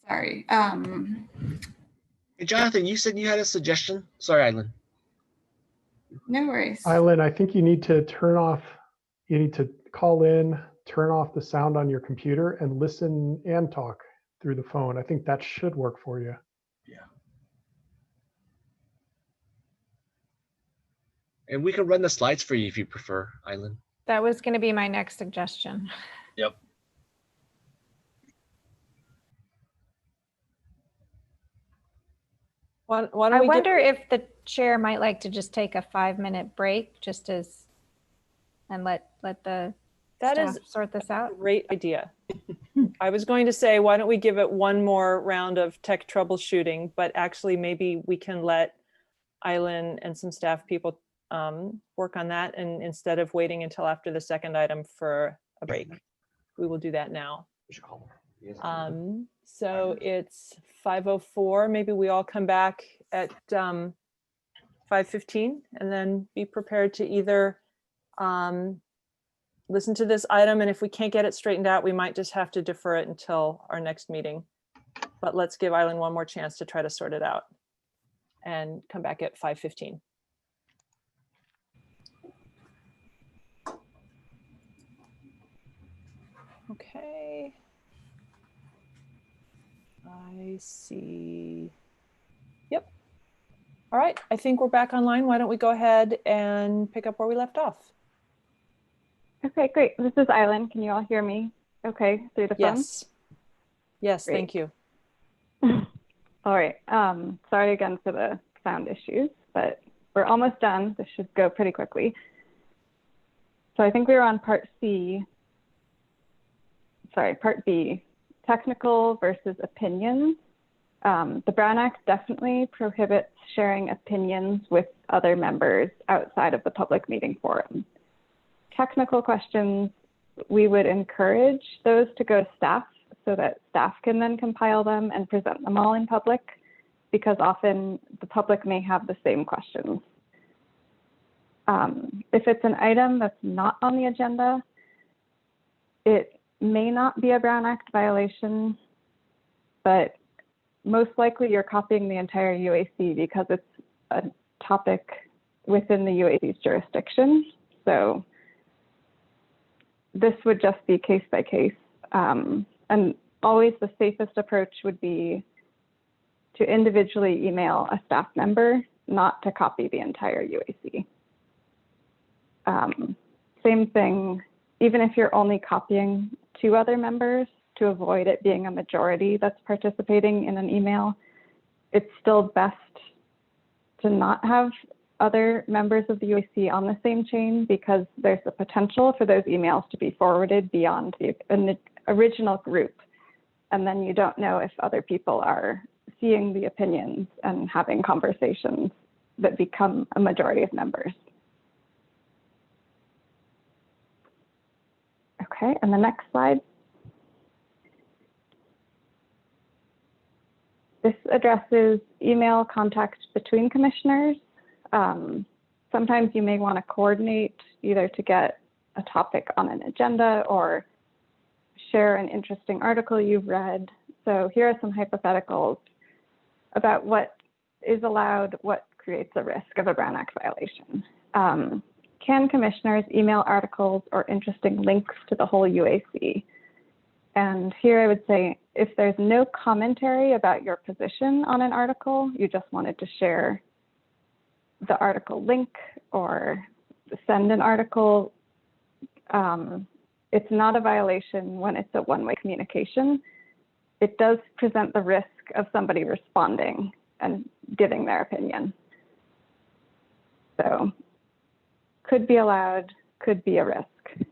Speaker 13: Sorry.
Speaker 8: Hey, Jonathan, you said you had a suggestion. Sorry, Eileen.
Speaker 13: No worries.
Speaker 15: Eileen, I think you need to call in, turn off the sound on your computer and listen and talk through the phone. I think that should work for you.
Speaker 3: Yeah.
Speaker 8: And we can run the slides for you if you prefer, Eileen.
Speaker 12: That was going to be my next suggestion.
Speaker 3: Yep.
Speaker 12: I wonder if the chair might like to just take a 5-minute break, just as, and let the staff sort this out.
Speaker 4: Great idea. I was going to say, why don't we give it one more round of tech troubleshooting, but actually maybe we can let Eileen and some staff people work on that, and instead of waiting until after the second item for a break, we will do that now. So it's 5:04. Maybe we all come back at 5:15 and then be prepared to either listen to this item, and if we can't get it straightened out, we might just have to defer it until our next meeting. But let's give Eileen one more chance to try to sort it out and come back at 5:15. Okay. I see. Yep. All right. I think we're back online. Why don't we go ahead and pick up where we left off?
Speaker 14: Okay, great. This is Eileen. Can you all hear me okay through the phone?
Speaker 4: Yes. Yes, great. Thank you.
Speaker 14: All right. Sorry again for the sound issues, but we're almost done. This should go pretty quickly. So I think we were on part B, technical versus opinions. The Brown Act definitely prohibits sharing opinions with other members outside of the public meeting forum. Technical questions, we would encourage those to go to staff so that staff can then compile them and present them all in public. because often the public may have the same questions. If it's an item that's not on the agenda, it may not be a Brown Act violation, but most likely you're copying the entire UAC because it's a topic within the UAC's jurisdiction. So this would just be case by case. And always the safest approach would be to individually email a staff member, not to copy the entire UAC. Same thing, even if you're only copying 2 other members to avoid it being a majority that's participating in an email, it's still best to not have other members of the UAC on the same chain because there's the potential for those emails to be forwarded beyond the original group. And then you don't know if other people are seeing the opinions and having conversations that become a majority of members. Okay, and the next slide. This addresses email contact between commissioners. Sometimes you may want to coordinate either to get a topic on an agenda or share an interesting article you've read. So here are some hypotheticals about what is allowed, what creates a risk of a Brown Act violation. Can commissioners email articles or interesting links to the whole UAC? And here I would say, if there's no commentary about your position on an article, you just wanted to share the article link or send an article, it's not a violation when it's a one-way communication. It does present the risk of somebody responding and giving their opinion. So could be allowed, could be a risk.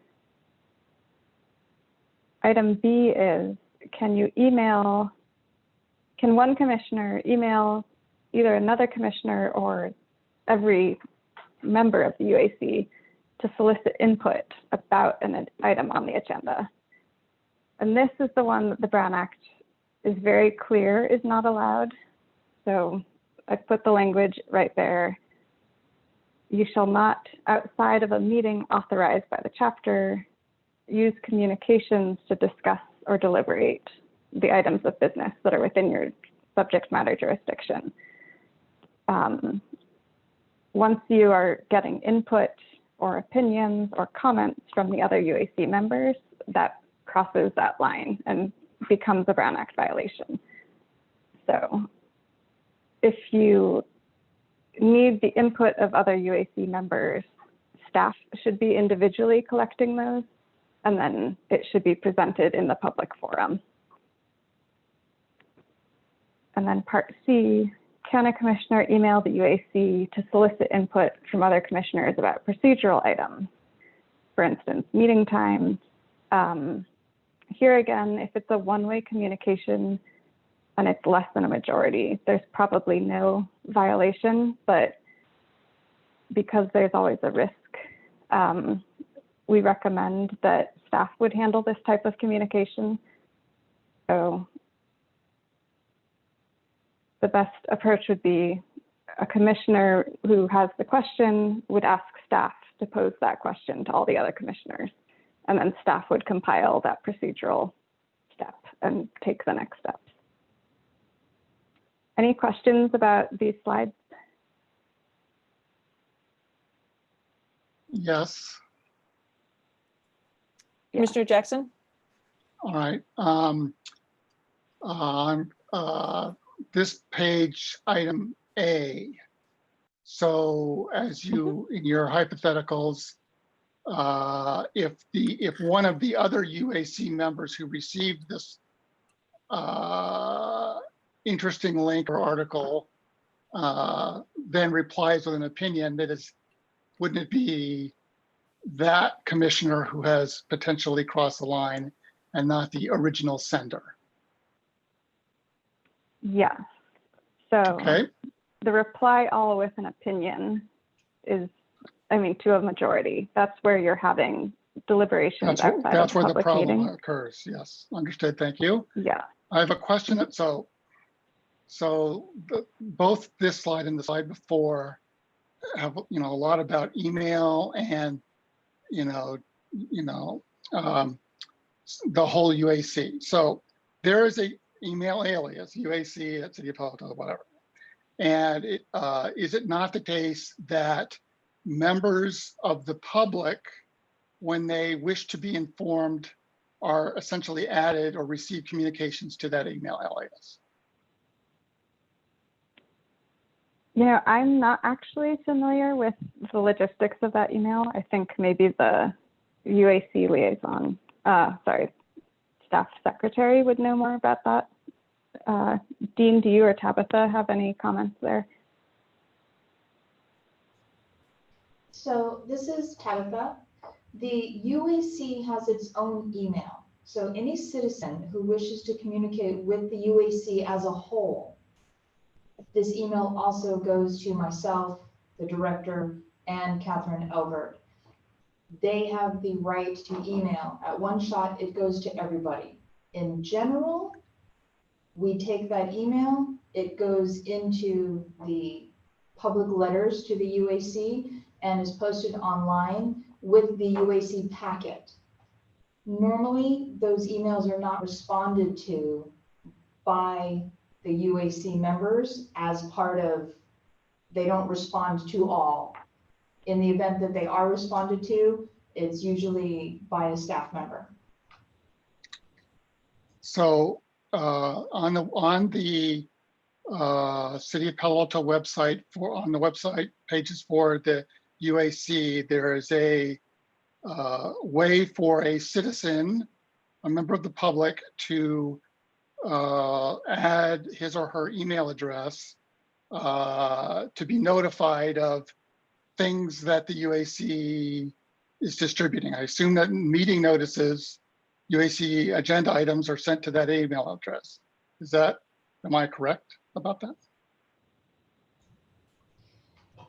Speaker 14: Item B is, can one commissioner email either another commissioner or every member of the UAC to solicit input about an item on the agenda? And this is the one that the Brown Act is very clear is not allowed. So I put the language right there. You shall not, outside of a meeting authorized by the chapter, use communications to discuss or deliberate the items of business that are within your subject matter jurisdiction. Once you are getting input or opinions or comments from the other UAC members, that crosses that line and becomes a Brown Act violation. So if you need the input of other UAC members, staff should be individually collecting those, and then it should be presented in the public forum. And then part C, can a commissioner email the UAC to solicit input from other commissioners about procedural items? For instance, meeting times. Here again, if it's a one-way communication and it's less than a majority, there's probably no violation, but because there's always a risk, we recommend that staff would handle this type of communication. So the best approach would be a commissioner who has the question would ask staff to pose that question to all the other commissioners, and then staff would compile that procedural step and take the next steps. Any questions about these slides?
Speaker 7: Yes.
Speaker 4: Commissioner Jackson?
Speaker 7: All right. This page, item A. So as you, in your hypotheticals, if one of the other UAC members who received this interesting link or article then replies with an opinion, that is, wouldn't it be that commissioner who has potentially crossed the line and not the original sender?
Speaker 14: Yes. So
Speaker 7: okay.
Speaker 14: The reply all with an opinion is, I mean, to a majority. That's where you're having deliberations outside
Speaker 7: that's
Speaker 14: of
Speaker 7: where
Speaker 14: public
Speaker 7: the problem
Speaker 14: meeting
Speaker 7: occurs. Yes, understood. Thank you.
Speaker 14: Yeah.
Speaker 7: I have a question. So So both this slide and the slide before have, a lot about email and, the whole UAC. So there is a email alias, UAC at City of Palo Alto, whatever. And is it not the case that members of the public, when they wish to be informed, are essentially added or receive communications to that email alias?
Speaker 14: I'm not actually familiar with the logistics of that email. I think maybe the UAC liaison, staff secretary would know more about that. Dean, do you or Tabitha have any comments there?
Speaker 2: So this is Tabitha. The UAC has its own email. So any citizen who wishes to communicate with the UAC as a whole, this email also goes to myself, the director, and Catherine Elbert. They have the right to email. At one shot, it goes to everybody. In general, we take that email, it goes into the public letters to the UAC and is posted online with the UAC packet. Normally, those emails are not responded to by the UAC members as part of, they don't respond to all. In the event that they are responded to, it's usually by a staff member.
Speaker 7: So on the City of Palo Alto website, on the website pages for the UAC, there is a way for a citizen, a member of the public, to add his or her email address to be notified of things that the UAC is distributing. I assume that meeting notices, UAC agenda items are sent to that email address. Am I correct about that?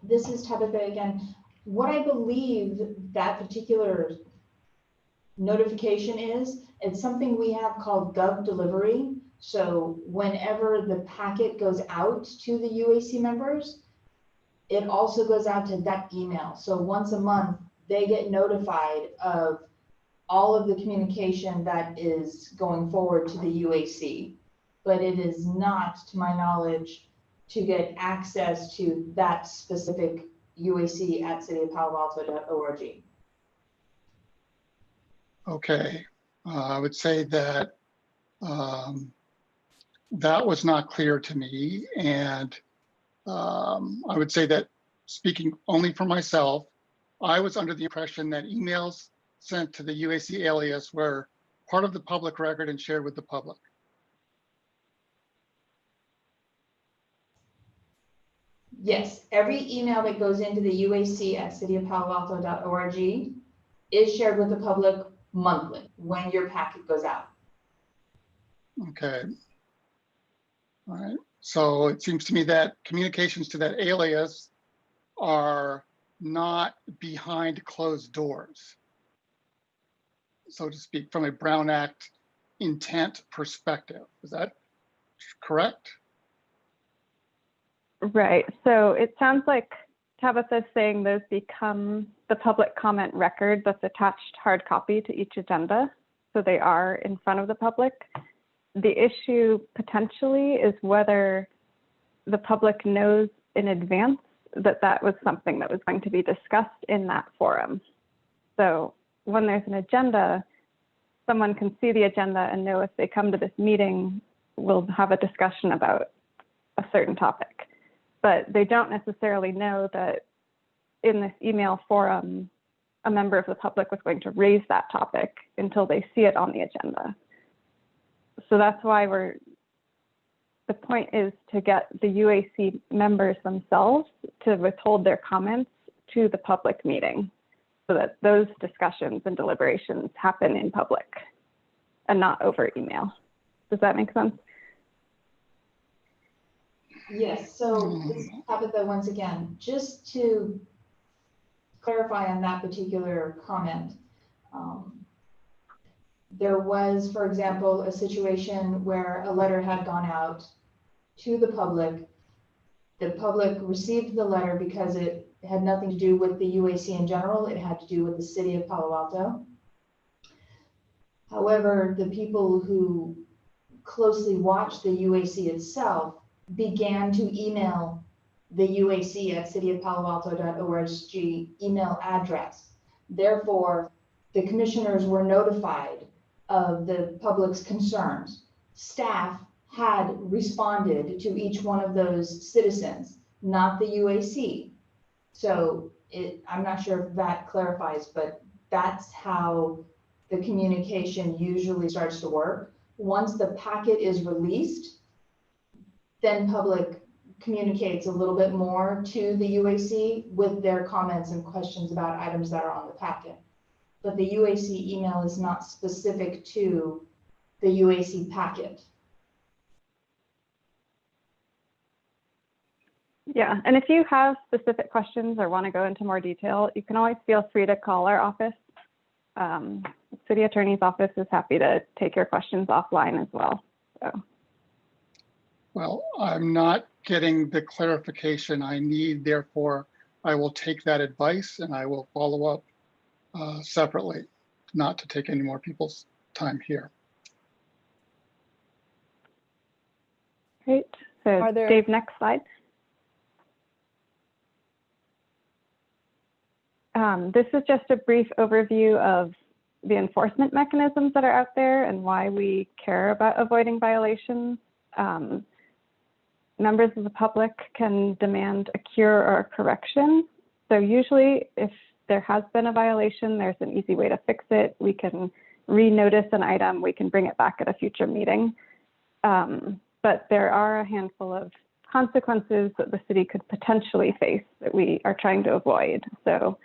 Speaker 2: This is Tabitha again. What I believe that particular notification is, it's something we have called Gov Delivery. So whenever the packet goes out to the UAC members, it also goes out to that email. So once a month, they get notified of all of the communication that is going forward to the UAC. But it is not, to my knowledge, to get access to that specific UAC at cityofpaloalto.org.
Speaker 7: Okay, I would say that that was not clear to me. And I would say that, speaking only for myself, I was under the impression that emails sent to the UAC alias were part of the public record and shared with the public.
Speaker 2: Yes, every email that goes into the UAC at cityofpaloalto.org is shared with the public monthly when your packet goes out.
Speaker 7: Okay. All right. So it seems to me that communications to that alias are not behind closed doors, so to speak, from a Brown Act intent perspective. Is that correct?
Speaker 14: Right. So it sounds like Tabitha's saying those become the public comment record that's attached hard copy to each agenda. So they are in front of the public. The issue potentially is whether the public knows in advance that that was something that was going to be discussed in that forum. So when there's an agenda, someone can see the agenda and know if they come to this meeting, we'll have a discussion about a certain topic. But they don't necessarily know that in this email forum, a member of the public was going to raise that topic until they see it on the agenda. So that's why the point is to get the UAC members themselves to withhold their comments to the public meeting so that those discussions and deliberations happen in public and not over email. Does that make sense?
Speaker 2: Yes, so this is Tabitha once again, just to clarify on that particular comment. There was, for example, a situation where a letter had gone out to the public. The public received the letter because it had nothing to do with the UAC in general. It had to do with the city of Palo Alto. However, the people who closely watched the UAC itself began to email the UAC at cityofpaloalto.org email address. Therefore, the commissioners were notified of the public's concerns. Staff had responded to each one of those citizens, not the UAC. So I'm not sure if that clarifies, but that's how the communication usually starts to work. Once the packet is released, then public communicates a little bit more to the UAC with their comments and questions about items that are on the packet. But the UAC email is not specific to the UAC packet.
Speaker 14: Yeah, and if you have specific questions or want to go into more detail, you can always feel free to call our office. City Attorney's Office is happy to take your questions offline as well. So.
Speaker 7: Well, I'm not getting the clarification I need, therefore I will take that advice and I will follow up separately, not to take any more people's time here.
Speaker 14: Great, so Dave, next slide. This is just a brief overview of the enforcement mechanisms that are out there and why we care about avoiding violations. Members of the public can demand a cure or a correction. So usually if there has been a violation, there's an easy way to fix it. We can re-notice an item, we can bring it back at a future meeting. But there are a handful of consequences that the city could potentially face that we are trying to avoid. So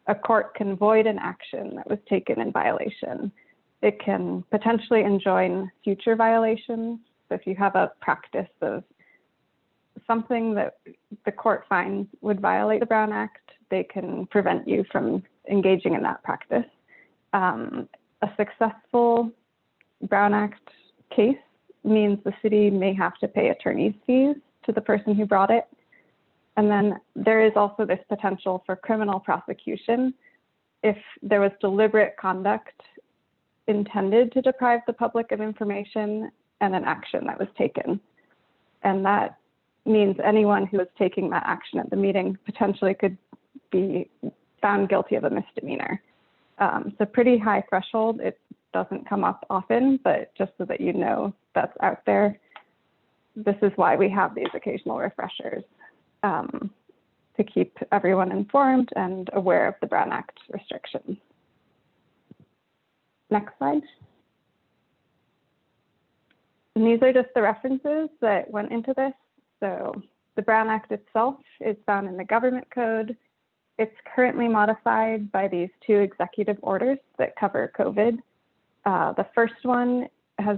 Speaker 14: a court can void an action that was taken in violation. It can potentially enjoin future violations. So if you have a practice of something that the court finds would violate the Brown Act, they can prevent you from engaging in that practice. A successful Brown Act case means the city may have to pay attorney's fees to the person who brought it. And then there is also this potential for criminal prosecution if there was deliberate conduct intended to deprive the public of information and an action that was taken. And that means anyone who was taking that action at the meeting potentially could be found guilty of a misdemeanor. So pretty high threshold. It doesn't come up often, but just so that you know that's out there, this is why we have these occasional refreshers. To keep everyone informed and aware of the Brown Act restrictions. Next slide. And these are just the references that went into this. So the Brown Act itself is found in the government code. It's currently modified by these two executive orders that cover COVID. The first one has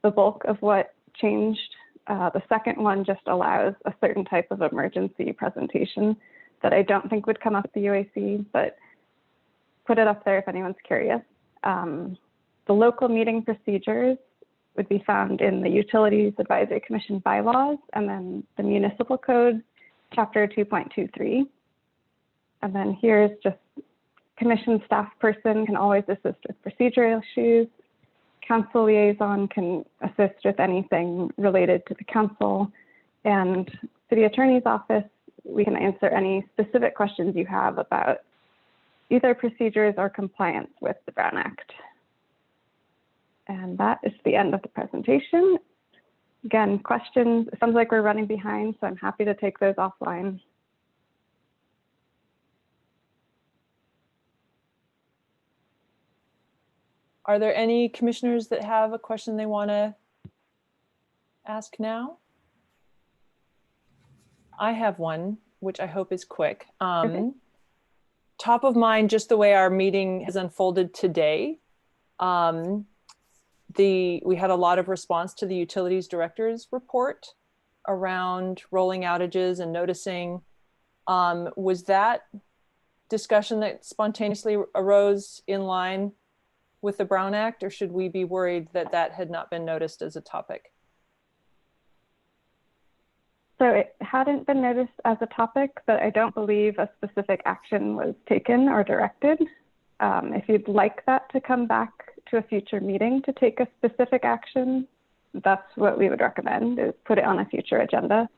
Speaker 14: the bulk of what changed. The second one just allows a certain type of emergency presentation that I don't think would come up at the UAC, but put it up there if anyone's curious. The local meeting procedures would be found in the Utilities Advisory Commission bylaws and then the Municipal Code, Chapter 2.23. And then here's just commission staff person can always assist with procedural issues. Council liaison can assist with anything related to the council, and city attorney's office, we can answer any specific questions you have about either procedures or compliance with the Brown Act. And that is the end of the presentation. Again, questions, it sounds like we're running behind, so I'm happy to take those offline.
Speaker 4: Are there any commissioners that have a question they want to ask now? I have one, which I hope is quick. Okay. Top of mind, just the way our meeting has unfolded today. We had a lot of response to the utilities director's report around rolling outages and noticing. Was that discussion that spontaneously arose in line with the Brown Act, or should we be worried that that had not been noticed as a topic?
Speaker 14: So it hadn't been noticed as a topic, but I don't believe a specific action was taken or directed. If you'd like that to come back to a future meeting to take a specific action, that's what we would recommend, is put it on a future agenda.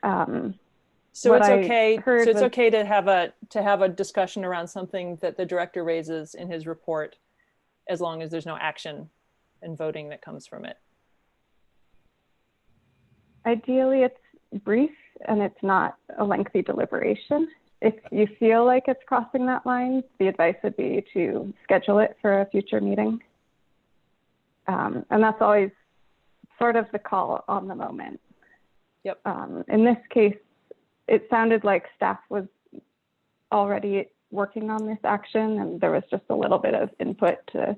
Speaker 4: So it's okay. So it's okay to have a discussion around something that the director raises in his report, as long as there's no action and voting that comes from it.
Speaker 14: Ideally, it's brief and it's not a lengthy deliberation. If you feel like it's crossing that line, the advice would be to schedule it for a future meeting. And that's always sort of the call on the moment.
Speaker 4: Yep.
Speaker 14: In this case, it sounded like staff was already working on this action and there was just a little bit of input to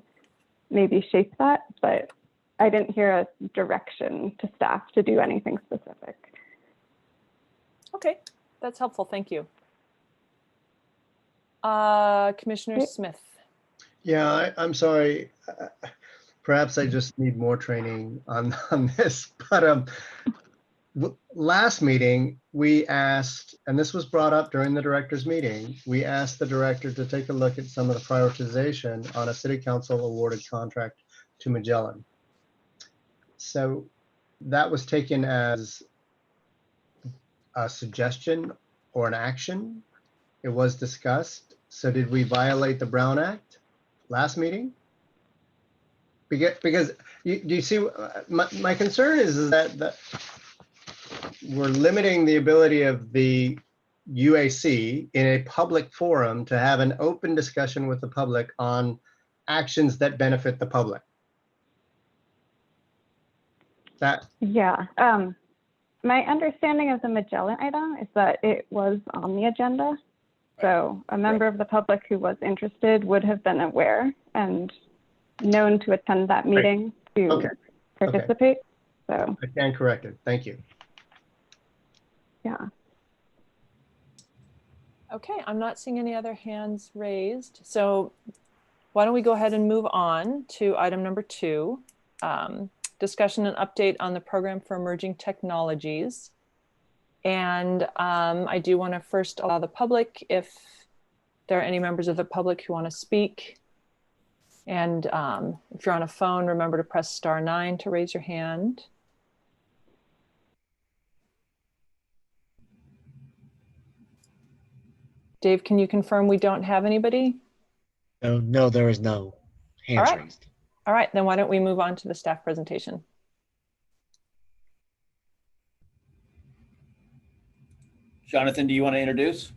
Speaker 14: maybe shape that, but I didn't hear a direction to staff to do anything specific.
Speaker 4: Okay, that's helpful. Thank you. Commissioner Smith.
Speaker 16: Yeah, I'm sorry. Perhaps I just need more training on this, but last meeting we asked, and this was brought up during the director's meeting, we asked the director to take a look at some of the prioritization on a city council awarded contract to Magellan. So that was taken as a suggestion or an action. It was discussed. So did we violate the Brown Act last meeting? Because do you see, my concern is that we're limiting the ability of the UAC in a public forum to have an open discussion with the public on actions that benefit the public.
Speaker 14: Yeah, my understanding of the Magellan item is that it was on the agenda. So a member of the public who was interested would have been aware and known to attend that meeting to participate. So
Speaker 16: I stand corrected. Thank you.
Speaker 14: Yeah.
Speaker 4: Okay, I'm not seeing any other hands raised. So why don't we go ahead and move on to item number 2, discussion and update on the program for emerging technologies. And I do want to first allow the public, if there are any members of the public who want to speak. And if you're on a phone, remember to press *9 to raise your hand. Dave, can you confirm we don't have anybody?
Speaker 8: No, there is no hands raised.
Speaker 4: All right, then why don't we move on to the staff presentation?
Speaker 3: Jonathan, do you want to introduce?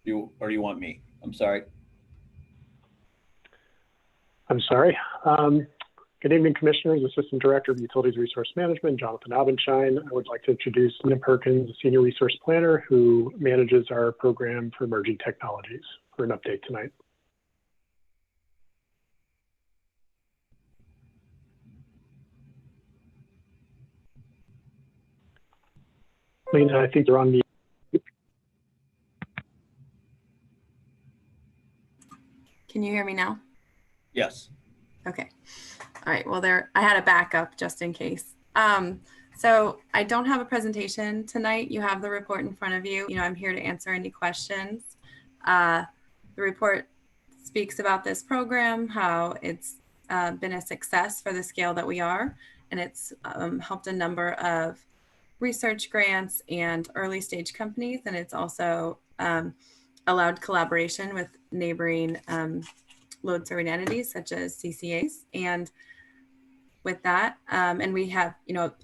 Speaker 3: Or do you want me? I'm sorry.
Speaker 15: I'm sorry. Good evening, Commissioners. Assistant Director of Utilities Resource Management, Jonathan Abendschein. I would like to introduce Nim Perkins, Senior Resource Planner, who manages our program for emerging technologies, for an update tonight. Lena, I think you're on mute.
Speaker 11: Can you hear me now?
Speaker 3: Yes.
Speaker 11: Okay. All right. Well, I had a backup just in case. So I don't have a presentation tonight. You have the report in front of you. I'm here to answer any questions. The report speaks about this program, how it's been a success for the scale that we are, and it's helped a number of research grants and early stage companies, and it's also allowed collaboration with neighboring load serving entities such as CCAs. And with that, and we have,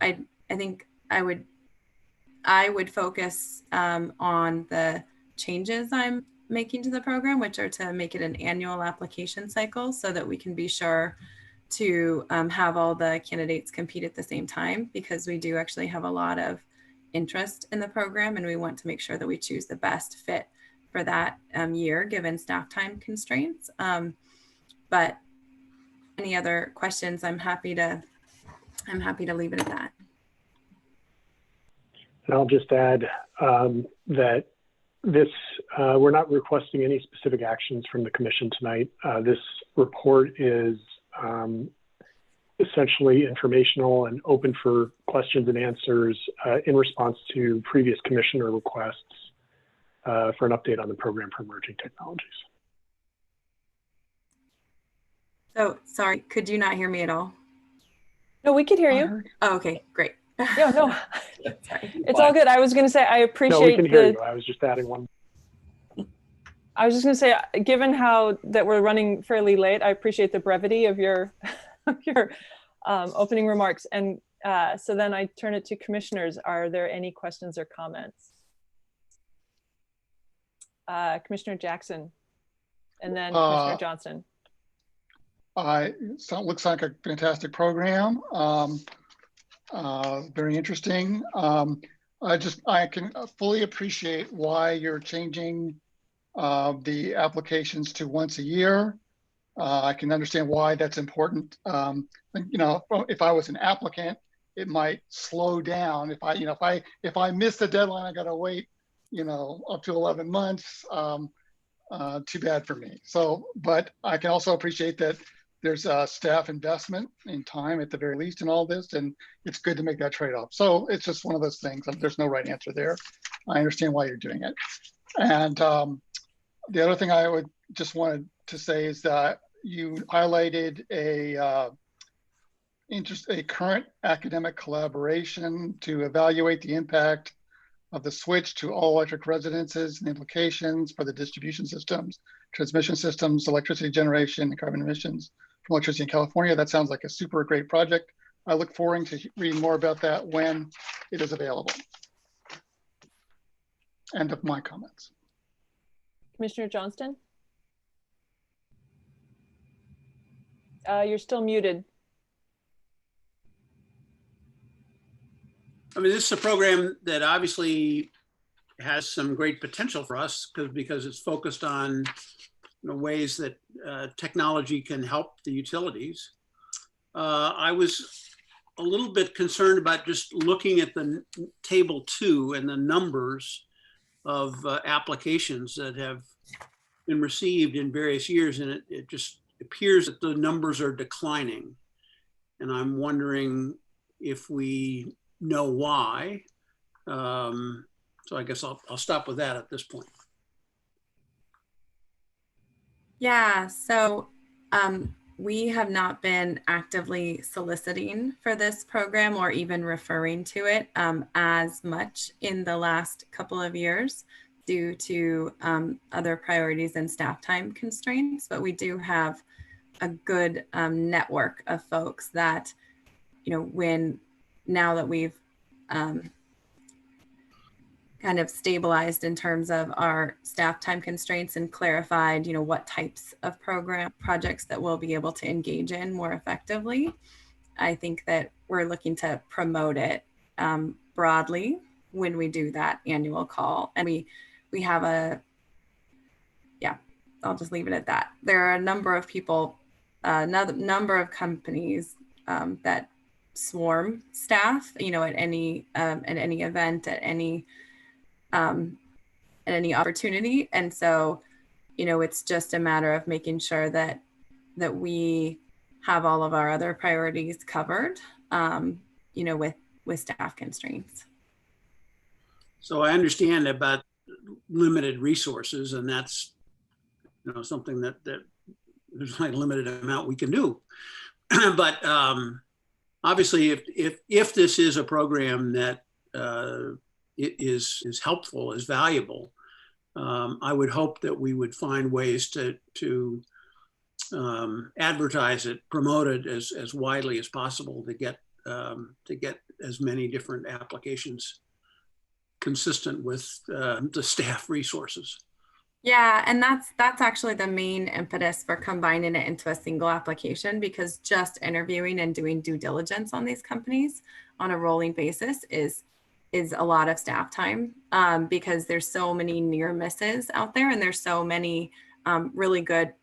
Speaker 11: I think I would focus on the changes I'm making to the program, which are to make it an annual application cycle so that we can be sure to have all the candidates compete at the same time, because we do actually have a lot of interest in the program and we want to make sure that we choose the best fit for that year given staff time constraints. But any other questions, I'm happy to leave it at that.
Speaker 15: And I'll just add that this, we're not requesting any specific actions from the Commission tonight. This report is essentially informational and open for questions and answers in response to previous commissioner requests for an update on the program for emerging technologies.
Speaker 11: So sorry, could you not hear me at all?
Speaker 4: No, we could hear you.
Speaker 11: Oh, okay, great.
Speaker 4: Yeah, no, it's all good. I was going to say, I appreciate
Speaker 15: No, we can hear you. I was just adding one.
Speaker 4: I was just going to say, given how that we're running fairly late, I appreciate the brevity of your opening remarks. And so then I turn it to commissioners. Are there any questions or comments? Commissioner Jackson, and then Commissioner Johnston.
Speaker 7: So it looks like a fantastic program. Very interesting. I can fully appreciate why you're changing the applications to once a year. I can understand why that's important. You know, if I was an applicant, it might slow down. If I miss the deadline, I got to wait, you know, up to 11 months. Too bad for me. So, but I can also appreciate that there's a staff investment in time at the very least in all this, and it's good to make that trade-off. So it's just one of those things. There's no right answer there. I understand why you're doing it. And the other thing I would just wanted to say is that you highlighted a current academic collaboration to evaluate the impact of the switch to all-electric residences and implications for the distribution systems, transmission systems, electricity generation, and carbon emissions from electricity in California. That sounds like a super great project. I look forward to reading more about that when it is available. End of my comments.
Speaker 4: Commissioner Johnston? You're still muted.
Speaker 17: I mean, this is a program that obviously has some great potential for us because it's focused on ways that technology can help the utilities. I was a little bit concerned about just looking at the table 2 and the numbers of applications that have been received in various years, and it just appears that the numbers are declining. And I'm wondering if we know why. So I guess I'll stop with that at this point.
Speaker 11: Yeah, so we have not been actively soliciting for this program or even referring to it as much in the last couple of years due to other priorities and staff time constraints. But we do have a good network of folks that, now that we've kind of stabilized in terms of our staff time constraints and clarified, what types of projects that we'll be able to engage in more effectively. I think that we're looking to promote it broadly when we do that annual call. And we have I'll just leave it at that. There are a number of people, another number of companies that swarm staff, at any event, at any opportunity. And so, it's just a matter of making sure that we have all of our other priorities covered, with staff constraints.
Speaker 17: So I understand about limited resources, and that's, something that there's only a limited amount we can do. But obviously, if this is a program that it is helpful, is valuable, I would hope that we would find ways to advertise it, promote it as widely as possible to get as many different applications consistent with the staff resources.
Speaker 11: Yeah, and that's actually the main impetus for combining it into a single application, because just interviewing and doing due diligence on these companies on a rolling basis is a lot of staff time, because there's so many near misses out there, and there's so many really good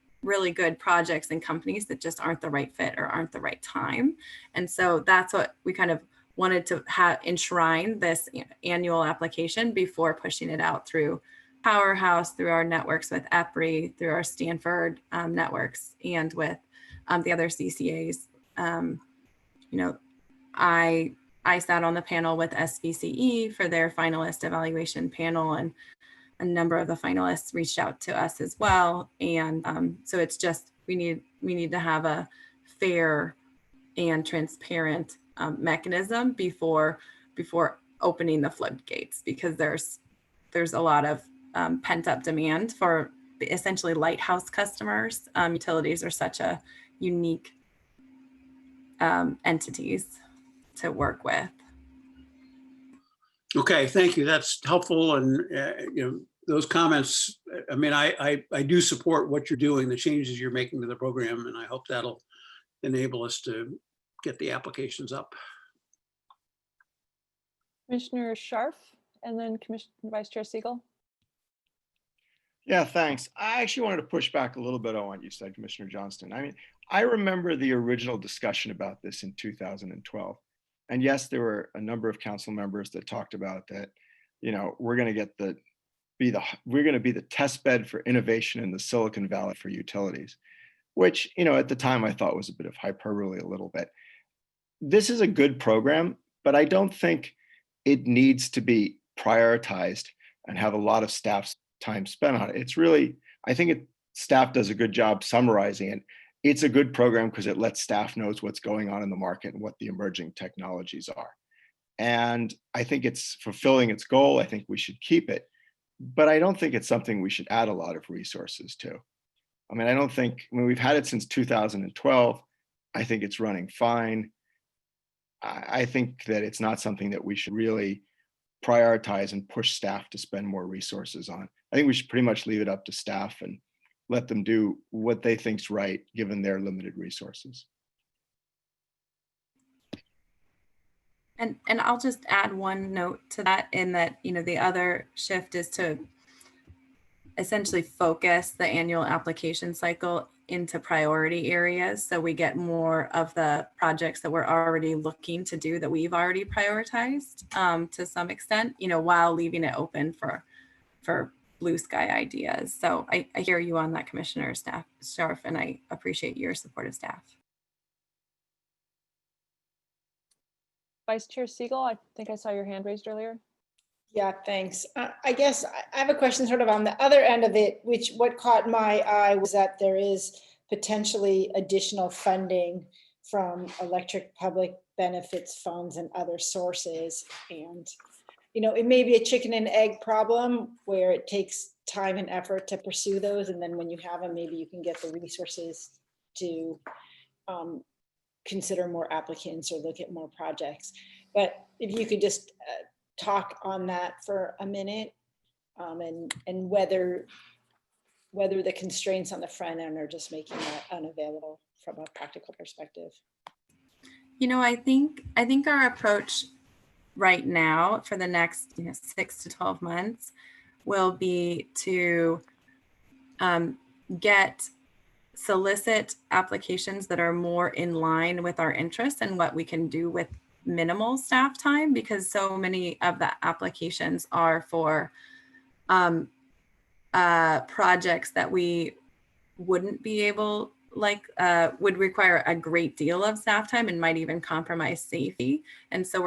Speaker 11: projects and companies that just aren't the right fit or aren't the right time. And so that's what we kind of wanted to enshrine this annual application before pushing it out through Powerhouse, through our networks with EPRI, through our Stanford networks, and with the other CCAs you know, I sat on the panel with SVCE for their finalist evaluation panel, and a number of the finalists reached out to us as well. And so it's just, we need to have a fair and transparent mechanism before opening the floodgates, because there's a lot of pent up demand for essentially lighthouse customers. Utilities are such a unique entities to work with.
Speaker 17: Okay, thank you. That's helpful. And you know, those comments, I mean, I do support what you're doing, the changes you're making to the program, and I hope that'll enable us to get the applications up.
Speaker 4: Commissioner Scharf, and then Vice Chair Siegel.
Speaker 6: Yeah, thanks. I actually wanted to push back a little bit on what you said, Commissioner Johnston. I mean, I remember the original discussion about this in 2012. And yes, there were a number of council members that talked about that, you know, we're going to be the test bed for innovation in the Silicon Valley for utilities, which, you know, at the time I thought was a bit of hyperbole a little bit. This is a good program, but I don't think it needs to be prioritized and have a lot of staff's time spent on it. It's really, I think staff does a good job summarizing it. It's a good program because it lets staff knows what's going on in the market and what the emerging technologies are. And I think it's fulfilling its goal. I think we should keep it, but I don't think it's something we should add a lot of resources to. I mean, we've had it since 2012. I think it's running fine. I think that it's not something that we should really prioritize and push staff to spend more resources on. I think we should pretty much leave it up to staff and let them do what they think's right, given their limited resources.
Speaker 11: And I'll just add one note to that, in that, you know, the other shift is to essentially focus the annual application cycle into priority areas. So we get more of the projects that we're already looking to do that we've already prioritized to some extent, you know, while leaving it open for blue sky ideas. So I hear you on that, Commissioner Scharf, and I appreciate your support of staff.
Speaker 4: Vice Chair Siegel, I think I saw your hand raised earlier.
Speaker 5: Yeah, thanks. I guess I have a question sort of on the other end of it, which what caught my eye was that there is potentially additional funding from electric public benefits funds and other sources. And, you know, it may be a chicken and egg problem where it takes time and effort to pursue those. And then when you have them, maybe you can get the resources to consider more applicants or look at more projects. But if you could just talk on that for a minute, and whether the constraints on the front end are just making that unavailable from a practical perspective.
Speaker 11: You know, I think our approach right now for the next 6 to 12 months will be to solicit applications that are more in line with our interests and what we can do with minimal staff time, because so many of the applications are for projects that we wouldn't be able, would require a great deal of staff time and might even compromise safety. And so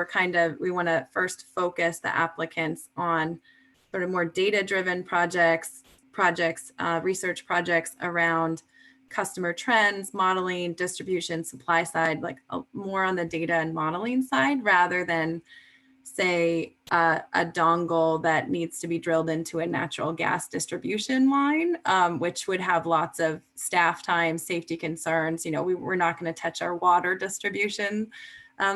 Speaker 11: we want to first focus the applicants on sort of more data-driven projects, research projects around customer trends, modeling, distribution, supply side, like more on the data and modeling side, rather than say a dongle that needs to be drilled into a natural gas distribution line, which would have lots of staff time, safety concerns. You know, we're not going to touch our water distribution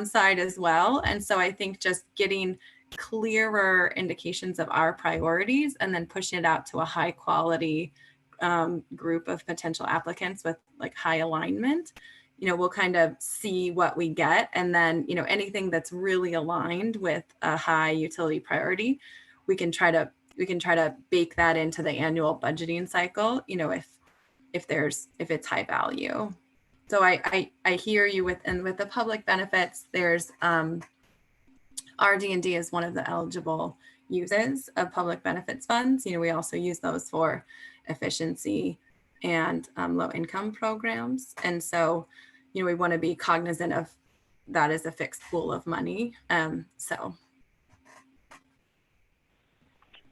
Speaker 11: side as well. And so I think just getting clearer indications of our priorities and then pushing it out to a high quality group of potential applicants with like high alignment, you know, we'll kind of see what we get. And then, you know, anything that's really aligned with a high utility priority, we can try to bake that into the annual budgeting cycle, you know, if it's high value. So I hear you with the public benefits, there's RD&D is one of the eligible uses of public benefits funds. You know, we also use those for efficiency and low income programs. And so, you know, we want to be cognizant of that is a fixed pool of money. So.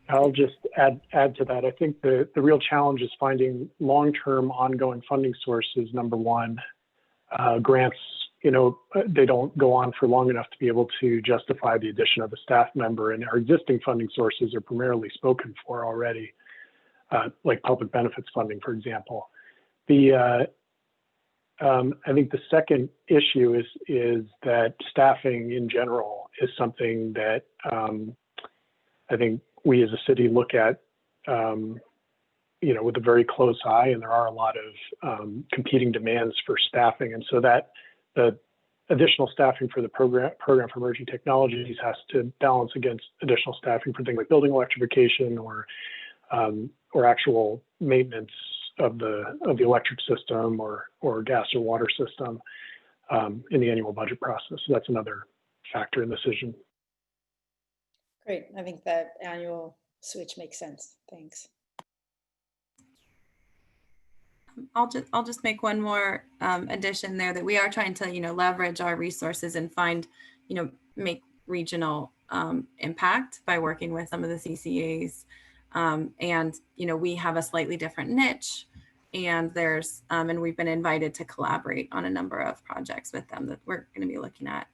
Speaker 15: I'll just add to that. I think the real challenge is finding long-term ongoing funding sources, number one. Grants, they don't go on for long enough to be able to justify the addition of a staff member, and our existing funding sources are primarily spoken for already, like public benefits funding, for example. I think the second issue is that staffing in general is something that I think we as a city look at, with a very close eye, and there are a lot of competing demands for staffing. And so that the additional staffing for the program for emerging technologies has to balance against additional staffing for things like building electrification or actual maintenance of the electric system or gas or water system in the annual budget process. So that's another factor in the decision.
Speaker 5: Great. I think that annual switch makes sense. Thanks.
Speaker 11: I'll just make one more addition there, that we are trying to, leverage our resources and find, make regional impact by working with some of the CCAs. And, we have a slightly different niche, and and we've been invited to collaborate on a number of projects with them that we're going to be looking at.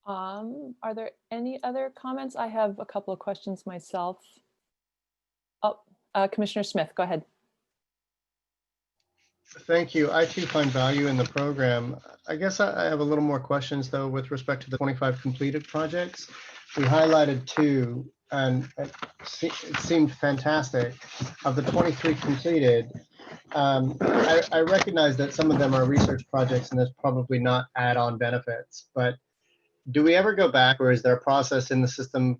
Speaker 4: Are there any other comments? I have a couple of questions myself. Oh, Commissioner Smith, go ahead.
Speaker 16: Thank you. I too find value in the program. I guess I have a little more questions though with respect to the 25 completed projects. We highlighted 2, and it seemed fantastic. Of the 23 completed, I recognize that some of them are research projects and there's probably not add-on benefits, but do we ever go back, or is there a process in the system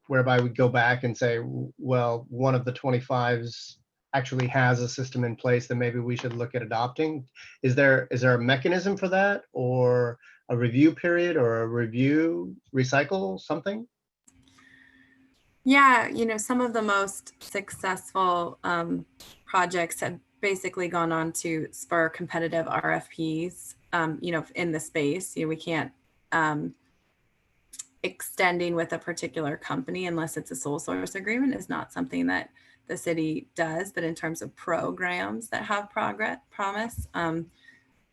Speaker 16: whereby we go back and say, well, one of the 25s actually has a system in place that maybe we should look at adopting? Is there a mechanism for that, or a review period, or a review recycle something?
Speaker 11: Yeah, some of the most successful projects have basically gone on to spur competitive RFPs, in the space. We can't extending with a particular company unless it's a sole source agreement is not something that the city does. But in terms of programs that have promise,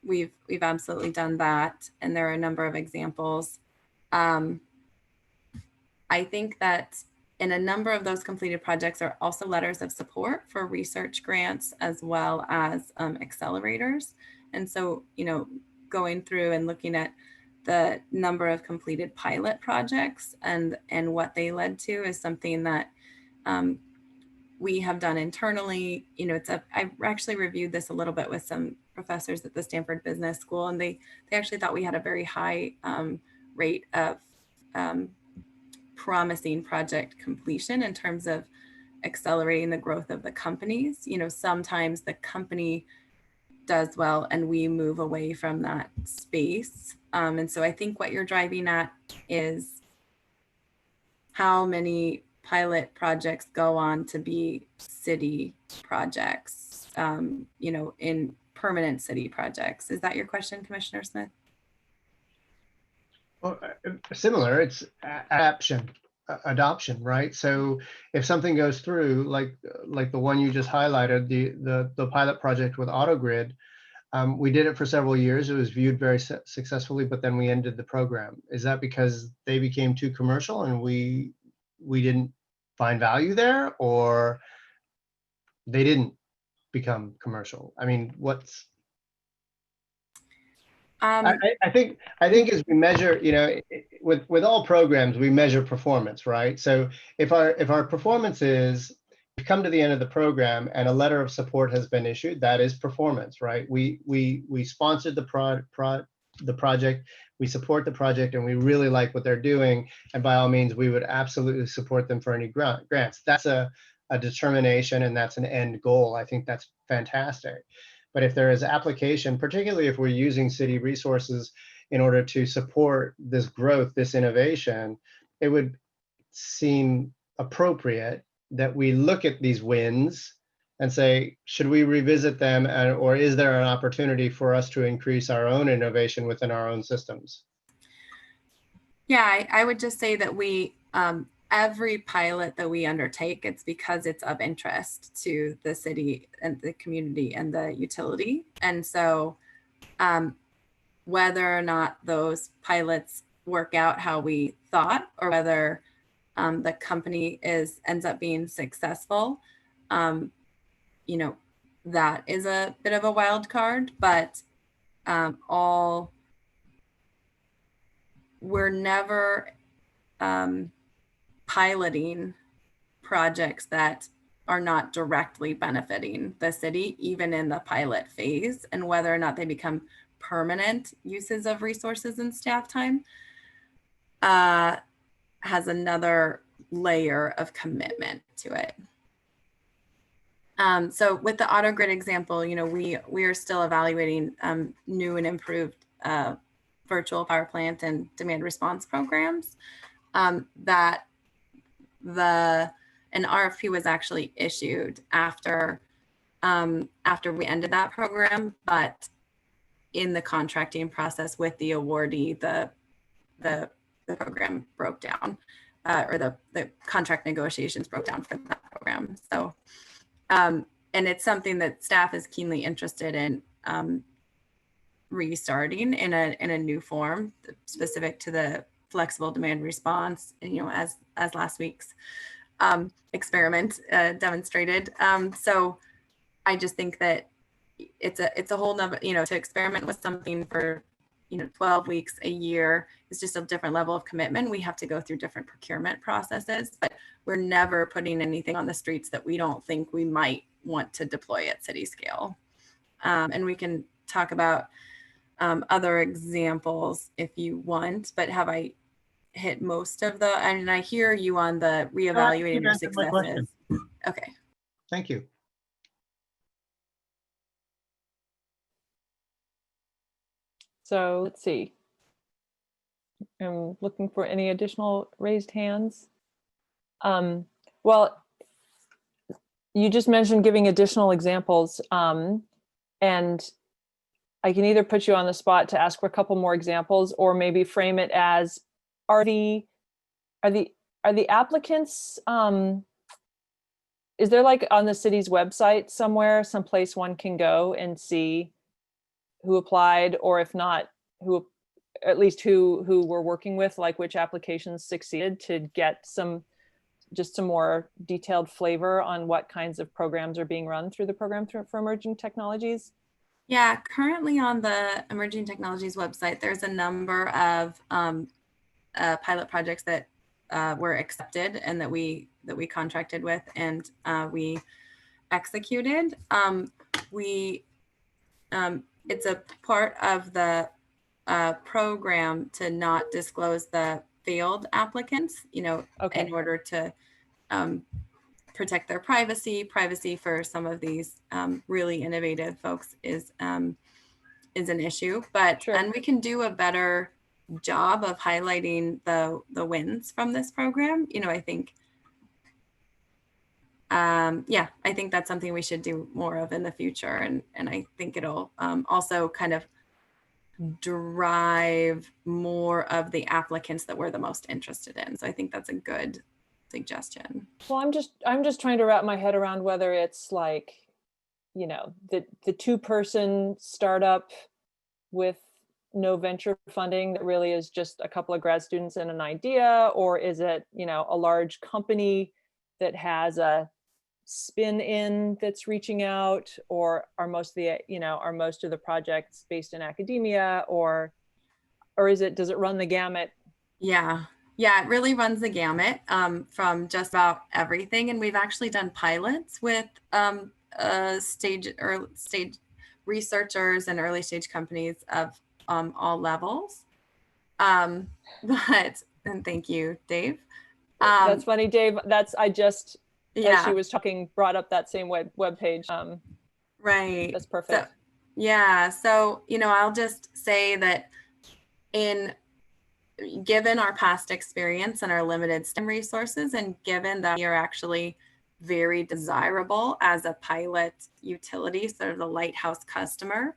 Speaker 11: we've absolutely done that, and there are a number of examples. I think that in a number of those completed projects are also letters of support for research grants as well as accelerators. And so, going through and looking at the number of completed pilot projects and what they led to is something that we have done internally. I've actually reviewed this a little bit with some professors at the Stanford Business School, and they actually thought we had a very high rate of promising project completion in terms of accelerating the growth of the companies. Sometimes the company does well and we move away from that space. And so I think what you're driving at is how many pilot projects go on to be city projects, in permanent city projects. Is that your question, Commissioner Smith?
Speaker 16: Well, similar, it's adoption, right? So if something goes through, like the one you just highlighted, the pilot project with AutoGrid, we did it for several years. It was viewed very successfully, but then we ended the program. Is that because they became too commercial and we didn't find value there, or they didn't become commercial? I mean, what's I think as we measure, with all programs, we measure performance, right? So if our performance is, we've come to the end of the program and a letter of support has been issued, that is performance, right? We sponsored the project, we support the project, and we really like what they're doing, and by all means, we would absolutely support them for any grants. That's a determination, and that's an end goal. I think that's fantastic. But if there is application, particularly if we're using city resources in order to support this growth, this innovation, it would seem appropriate that we look at these wins and say, should we revisit them, or is there an opportunity for us to increase our own innovation within our own systems?
Speaker 11: Yeah, I would just say that we, every pilot that we undertake, it's because it's of interest to the city and the community and the utility. And so whether or not those pilots work out how we thought, or whether the company ends up being successful, you know, that is a bit of a wild card, but we're never piloting projects that are not directly benefiting the city, even in the pilot phase, and whether or not they become permanent uses of resources and staff time has another layer of commitment to it. So with the AutoGrid example, you know, we are still evaluating new and improved virtual power plant and demand response programs. That an RFP was actually issued after we ended that program, but in the contracting process with the awardee, the program broke down, or the contract negotiations broke down for that program. So, and it's something that staff is keenly interested in restarting in a new form specific to the flexible demand response, you know, as last week's experiment demonstrated. So I just think that it's a whole nother, you know, to experiment with something for, you know, 12 weeks, a year is just a different level of commitment. We have to go through different procurement processes, but we're never putting anything on the streets that we don't think we might want to deploy at city scale. And we can talk about other examples if you want, but have I hit most of the, and I hear you on the reevaluating your successes. Okay.
Speaker 16: Thank you.
Speaker 4: So let's see. I'm looking for any additional raised hands. Well, you just mentioned giving additional examples, and I can either put you on the spot to ask for a couple more examples, or maybe frame it as, are the applicants, is there like on the city's website somewhere, someplace one can go and see who applied, or if not, who, at least who we're working with, like which applications succeeded, to get just some more detailed flavor on what kinds of programs are being run through the program for emerging technologies?
Speaker 11: Yeah, currently on the Emerging Technologies website, there's a number of pilot projects that were accepted and that we contracted with and we executed. It's a part of the program to not disclose the failed applicants, you know, in order to protect their privacy. Privacy for some of these really innovative folks is an issue, but and we can do a better job of highlighting the wins from this program. You know, I think yeah, I think that's something we should do more of in the future, and I think it'll also kind of drive more of the applicants that we're the most interested in. So I think that's a good suggestion.
Speaker 4: Well, I'm just trying to wrap my head around whether it's like, you know, the 2-person startup with no venture funding that really is just a couple of grad students and an idea, or is it, you know, a large company that has a spin in that's reaching out, or are most of the projects based in academia, or does it run the gamut?
Speaker 11: Yeah, it really runs the gamut from just about everything. And we've actually done pilots with stage researchers and early stage companies of all levels. And thank you, Dave.
Speaker 4: That's funny, Dave. As she was talking, brought up that same web page.
Speaker 11: Right.
Speaker 4: That's perfect.
Speaker 11: So, you know, I'll just say that given our past experience and our limited STEM resources, and given that we are actually very desirable as a pilot utility, sort of the lighthouse customer.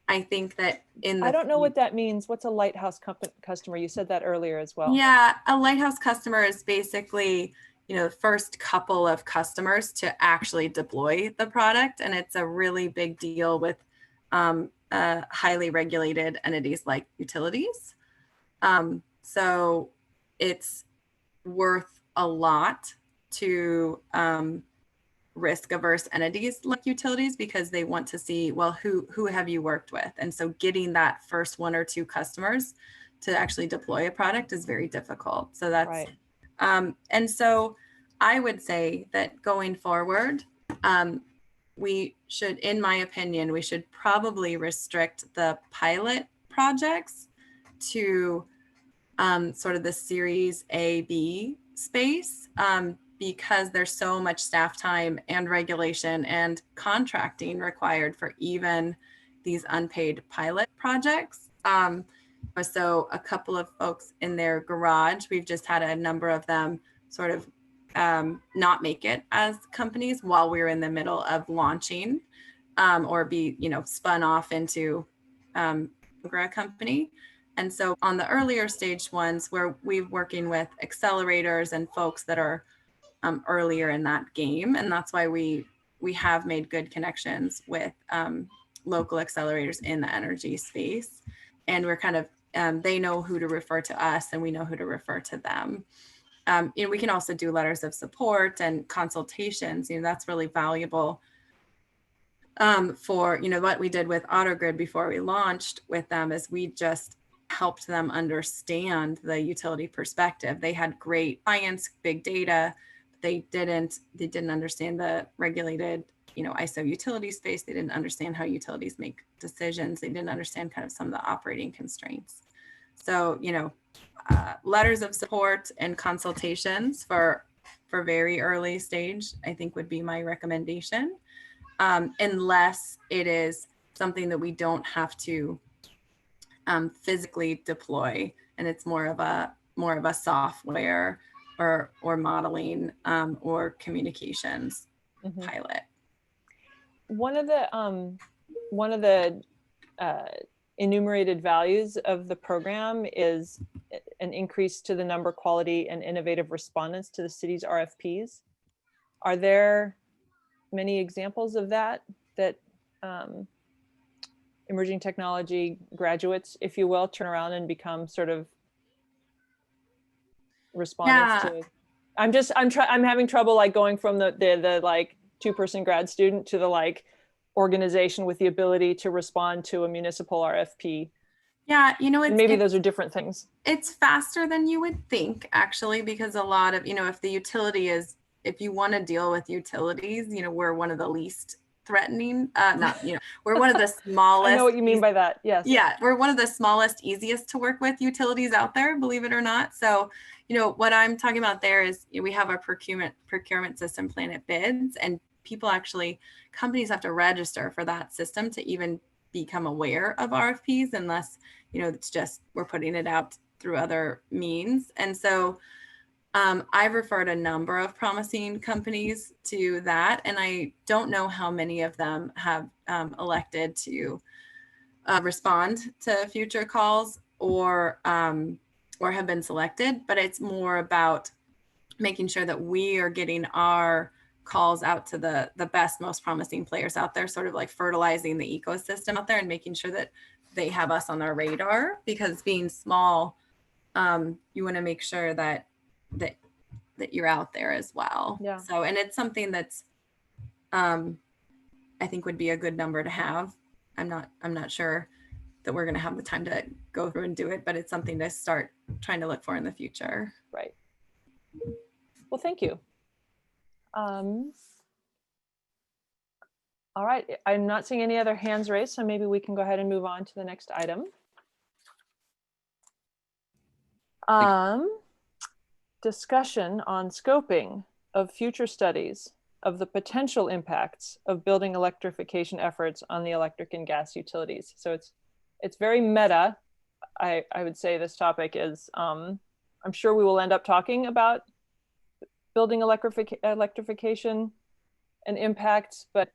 Speaker 11: I think that
Speaker 4: I don't know what that means. What's a lighthouse customer? You said that earlier as well.
Speaker 11: Yeah, a lighthouse customer is basically, the first couple of customers to actually deploy the product. And it's a really big deal with highly regulated entities like utilities. So it's worth a lot to risk-averse entities like utilities, because they want to see, well, who have you worked with? And so getting that first 1 or 2 customers to actually deploy a product is very difficult. So that's right. And so I would say that going forward, we should, in my opinion, we should probably restrict the pilot projects to sort of the Series A, B space, because there's so much staff time and regulation and contracting required for even these unpaid pilot projects. So a couple of folks in their garage, we've just had a number of them sort of not make it as companies while we're in the middle of launching, or be, spun off into a company. And so on the earlier stage ones, where we're working with accelerators and folks that are earlier in that game, and that's why we have made good connections with local accelerators in the energy space, and we're kind of they know who to refer to us, and we know who to refer to them. We can also do letters of support and consultations. That's really valuable for what we did with AutoGrid before we launched with them, is we just helped them understand the utility perspective. They had great science, big data. They didn't understand the regulated, ISO utility space. They didn't understand how utilities make decisions. They didn't understand kind of some of the operating constraints. So, letters of support and consultations for very early stage, I think would be my recommendation, unless it is something that we don't have to physically deploy, and it's more of a software or modeling or communications pilot.
Speaker 4: One of the enumerated values of the program is an increase to the number, quality, and innovative respondents to the city's RFPs. Are there many examples of that emerging technology graduates, if you will, turn around and become sort of respondents to? I'm having trouble like going from the like 2-person grad student to the like organization with the ability to respond to a municipal RFP.
Speaker 11: Yeah,
Speaker 4: maybe those are different things.
Speaker 11: It's faster than you would think, actually, because a lot of, if the utility is, if you want to deal with utilities, we're one of the least threatening, we're one of the smallest.
Speaker 4: I know what you mean by that. Yes.
Speaker 11: Yeah, we're one of the smallest, easiest to work with utilities out there, believe it or not. So, what I'm talking about there is we have our procurement system, Planet Bids, and companies have to register for that system to even become aware of RFPs, unless, it's just, we're putting it out through other means. And so I've referred a number of promising companies to that, and I don't know how many of them have elected to respond to future calls or have been selected, but it's more about making sure that we are getting our calls out to the best, most promising players out there, sort of like fertilizing the ecosystem out there and making sure that they have us on their radar, because being small, you want to make sure that you're out there as well.
Speaker 4: Yeah.
Speaker 11: So, and it's something that's, I think would be a good number to have. I'm not sure that we're going to have the time to go through and do it, but it's something to start trying to look for in the future.
Speaker 4: Right. Well, thank you. All right, I'm not seeing any other hands raised, so maybe we can go ahead and move on to the next item. Discussion on scoping of future studies of the potential impacts of building electrification efforts on the electric and gas utilities. So it's very meta. I would say this topic is, I'm sure we will end up talking about building electrification and impact, but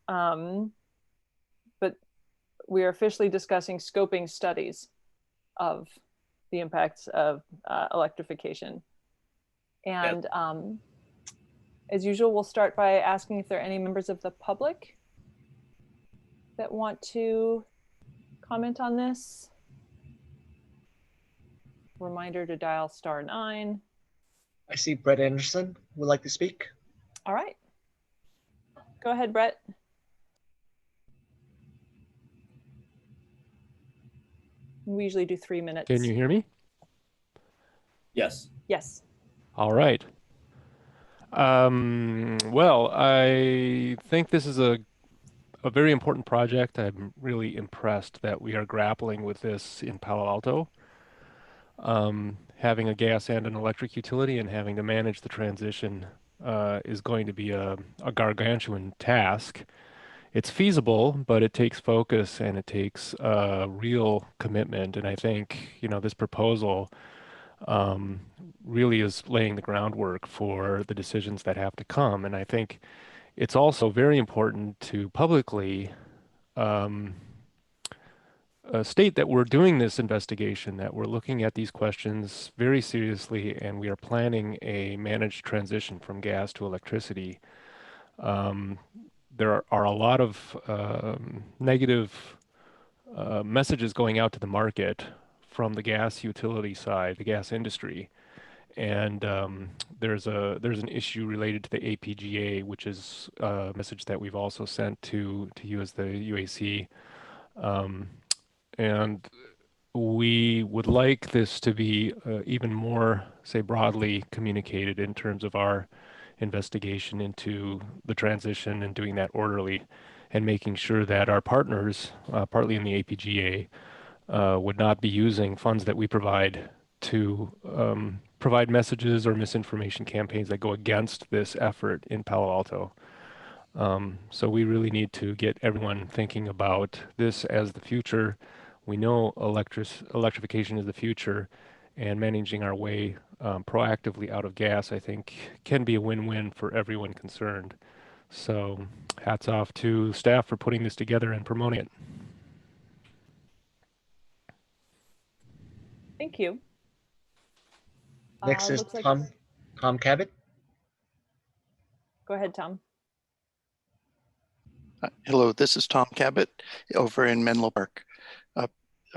Speaker 4: we are officially discussing scoping studies of the impacts of electrification. And as usual, we'll start by asking if there are any members of the public that want to comment on this. Reminder to dial *9.
Speaker 8: I see Brett Anderson would like to speak.
Speaker 4: All right. Go ahead, Brett. We usually do 3 minutes.
Speaker 18: Can you hear me?
Speaker 3: Yes.
Speaker 4: Yes.
Speaker 18: All right. Well, I think this is a very important project. I'm really impressed that we are grappling with this in Palo Alto. Having a gas and an electric utility and having to manage the transition is going to be a gargantuan task. It's feasible, but it takes focus and it takes real commitment. And I think, this proposal really is laying the groundwork for the decisions that have to come. And I think it's also very important to publicly state that we're doing this investigation, that we're looking at these questions very seriously, and we are planning a managed transition from gas to electricity. There are a lot of negative messages going out to the market from the gas utility side, the gas industry. And there's an issue related to the APGA, which is a message that we've also sent to you as the UAC. And we would like this to be even more, say, broadly communicated in terms of our investigation into the transition and doing that orderly and making sure that our partners, partly in the APGA, would not be using funds that we provide to provide messages or misinformation campaigns that go against this effort in Palo Alto. So we really need to get everyone thinking about this as the future. We know electrification is the future, and managing our way proactively out of gas, I think, can be a win-win for everyone concerned. So hats off to staff for putting this together and promoting it.
Speaker 4: Thank you.
Speaker 8: Next is
Speaker 4: Looks like
Speaker 8: Tom Cabot.
Speaker 4: Go ahead, Tom.
Speaker 19: Hello, this is Tom Cabot over in Menlo Park.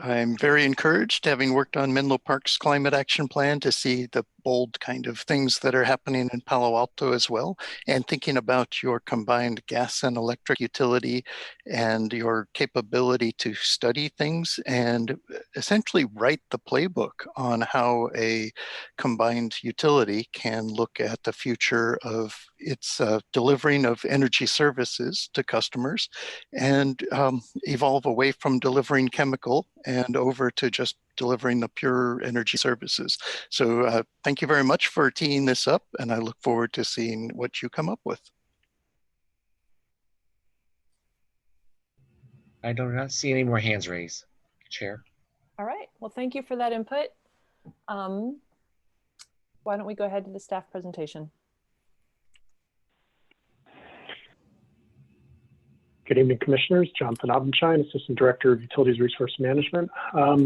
Speaker 19: I'm very encouraged, having worked on Menlo Park's climate action plan, to see the bold kind of things that are happening in Palo Alto as well, and thinking about your combined gas and electric utility and your capability to study things and essentially write the playbook on how a combined utility can look at the future of its delivering of energy services to customers and evolve away from delivering chemical and over to just delivering the pure energy services. So thank you very much for teeing this up, and I look forward to seeing what you come up with.
Speaker 8: I do not see any more hands raised, Chair.
Speaker 4: All right. Well, thank you for that input. Why don't we go ahead to the staff presentation?
Speaker 15: Good evening, Commissioners. Jonathan Abendschein, Assistant Director of Utilities Resource Management. As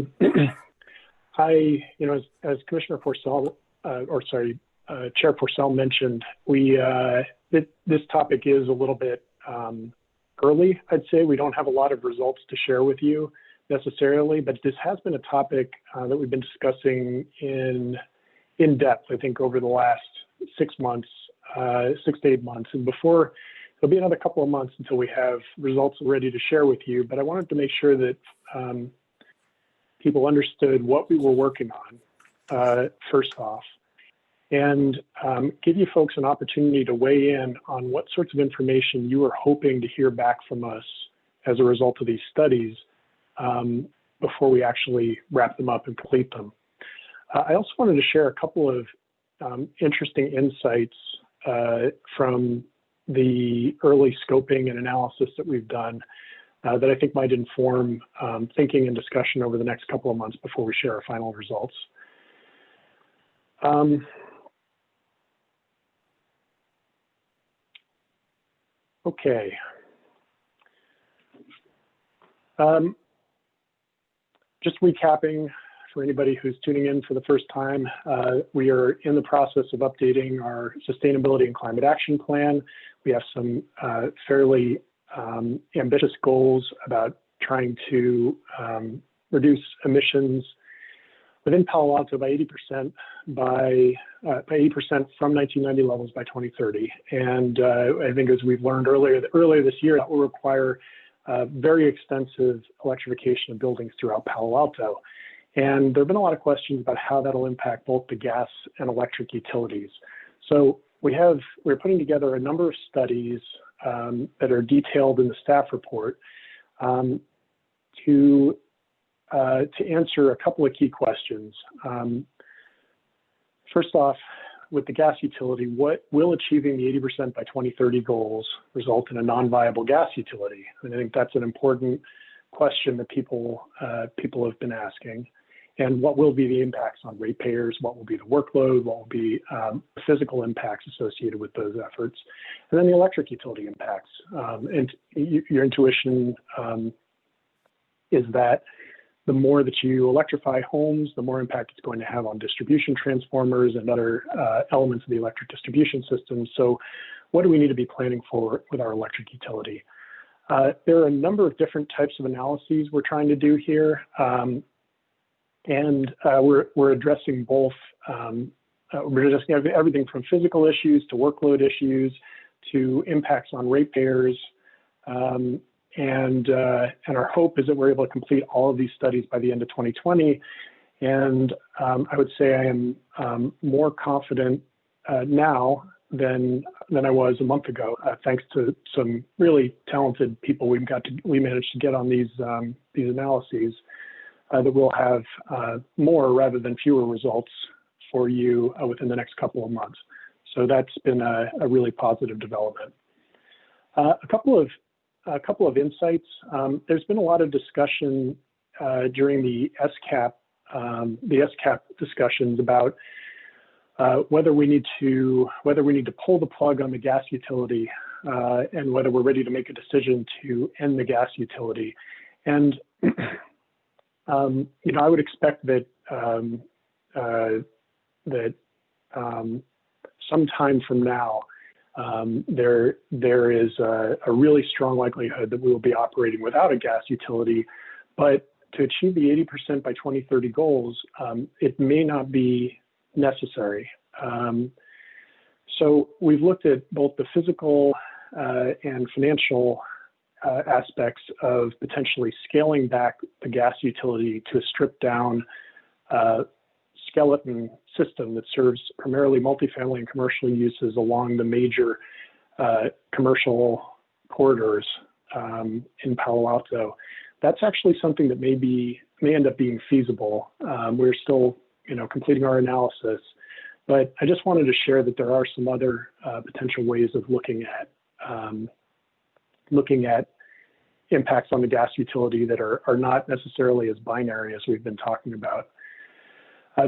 Speaker 15: Commissioner Forcell, Chair Forcell mentioned, this topic is a little bit early, I'd say. We don't have a lot of results to share with you necessarily, but this has been a topic that we've been discussing in depth, I think, over the last 6 months, 6 to 8 months. And before, there'll be another couple of months until we have results ready to share with you, but I wanted to make sure that people understood what we were working on, first off, and give you folks an opportunity to weigh in on what sorts of information you are hoping to hear back from us as a result of these studies before we actually wrap them up and complete them. I also wanted to share a couple of interesting insights from the early scoping and analysis that we've done that I think might inform thinking and discussion over the next couple of months before we share our final results. Okay. Just recapping for anybody who's tuning in for the first time, we are in the process of updating our sustainability and climate action plan. We have some fairly ambitious goals about trying to reduce emissions within Palo Alto by 80% by 80% from 1990 levels by 2030. And I think as we've learned earlier this year, that will require very extensive electrification of buildings throughout Palo Alto. And there have been a lot of questions about how that'll impact both the gas and electric utilities. So we're putting together a number of studies that are detailed in the staff report to answer a couple of key questions. First off, with the gas utility, what will achieving the 80% by 2030 goals result in a non-viable gas utility? And I think that's an important question that people have been asking. And what will be the impacts on ratepayers? What will be the workload? What will be the physical impacts associated with those efforts? And then the electric utility impacts. And your intuition is that the more that you electrify homes, the more impact it's going to have on distribution transformers and other elements of the electric distribution system. So what do we need to be planning for with our electric utility? There are a number of different types of analyses we're trying to do here. And we're addressing both, we're addressing everything from physical issues to workload issues to impacts on ratepayers. And our hope is that we're able to complete all of these studies by the end of 2020. And I would say I am more confident now than I was a month ago, thanks to some really talented people we managed to get on these analyses, that we'll have more rather than fewer results for you within the next couple of months. So that's been a really positive development. A couple of insights. There's been a lot of discussion during the SCAP discussions about whether we need to pull the plug on the gas utility and whether we're ready to make a decision to end the gas utility. And I would expect that sometime from now, there is a really strong likelihood that we will be operating without a gas utility. But to achieve the 80% by 2030 goals, it may not be necessary. So we've looked at both the physical and financial aspects of potentially scaling back the gas utility to a stripped down skeleton system that serves primarily multifamily and commercial uses along the major commercial corridors in Palo Alto. That's actually something that may end up being feasible. We're still, completing our analysis, but I just wanted to share that there are some other potential ways of looking at impacts on the gas utility that are not necessarily as binary as we've been talking about.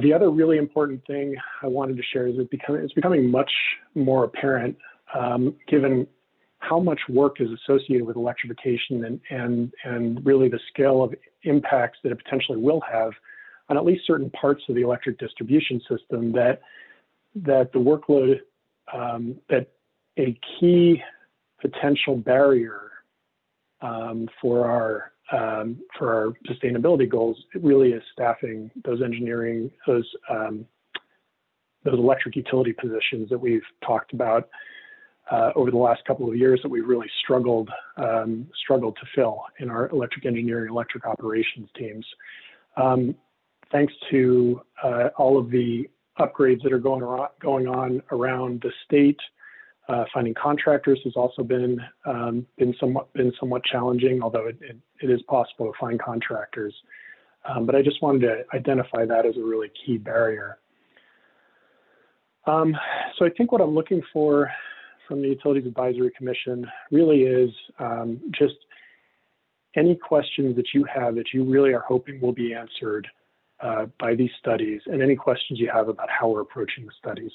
Speaker 15: The other really important thing I wanted to share is it's becoming much more apparent, given how much work is associated with electrification and really the scale of impacts that it potentially will have on at least certain parts of the electric distribution system, that the workload, that a key potential barrier for our sustainability goals, it really is staffing those electric utility positions that we've talked about over the last couple of years, that we've really struggled to fill in our electric engineering, electric operations teams. Thanks to all of the upgrades that are going on around the state, finding contractors has also been somewhat challenging, although it is possible to find contractors. But I just wanted to identify that as a really key barrier. So I think what I'm looking for from the Utilities Advisory Commission really is just any questions that you have that you really are hoping will be answered by these studies, and any questions you have about how we're approaching the studies.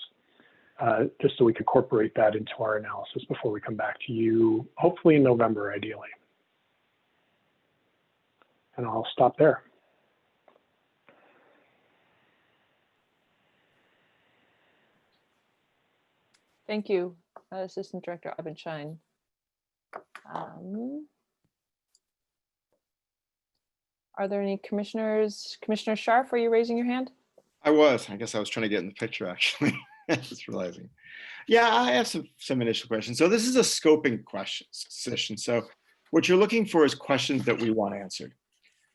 Speaker 15: just so we could incorporate that into our analysis before we come back to you, hopefully in November, ideally. And I'll stop there.
Speaker 4: Thank you, Assistant Director Abenshine. Are there any commissioners? Commissioner Scharf, are you raising your hand?
Speaker 6: I guess I was trying to get in the picture, actually. Just realizing. Yeah, I have some initial questions. So this is a scoping session. So what you're looking for is questions that we want answered.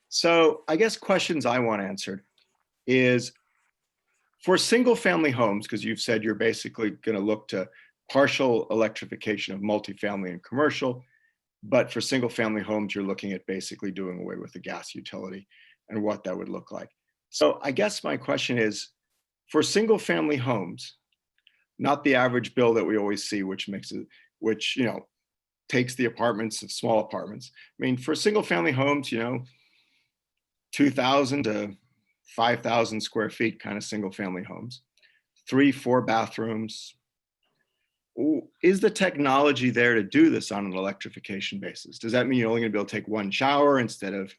Speaker 6: So I guess questions I want answered is for single family homes, because you've said you're basically going to look to partial electrification of multifamily and commercial, but for single family homes, you're looking at basically doing away with the gas utility and what that would look like. So I guess my question is, for single family homes, not the average bill that we always see, which takes the apartments of small apartments. I mean, for single family homes, 2,000 to 5,000 square feet kind of single family homes, 3-4 bathrooms. Is the technology there to do this on an electrification basis? Does that mean you're only going to be able to take one shower instead of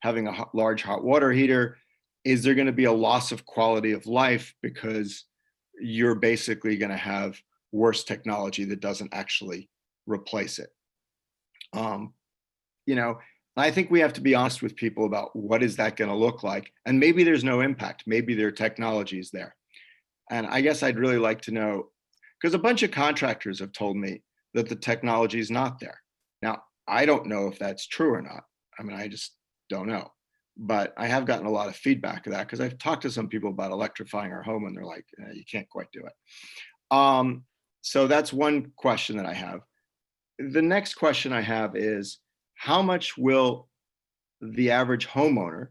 Speaker 6: having a large hot water heater? Is there going to be a loss of quality of life because you're basically going to have worse technology that doesn't actually replace it? I think we have to be honest with people about what is that going to look like. And maybe there's no impact. Maybe their technology is there. And I guess I'd really like to know, because a bunch of contractors have told me that the technology is not there. Now, I don't know if that's true or not. I mean, I just don't know. But I have gotten a lot of feedback of that because I've talked to some people about electrifying our home and they're like, you can't quite do it. So that's one question that I have. The next question I have is, how much will the average homeowner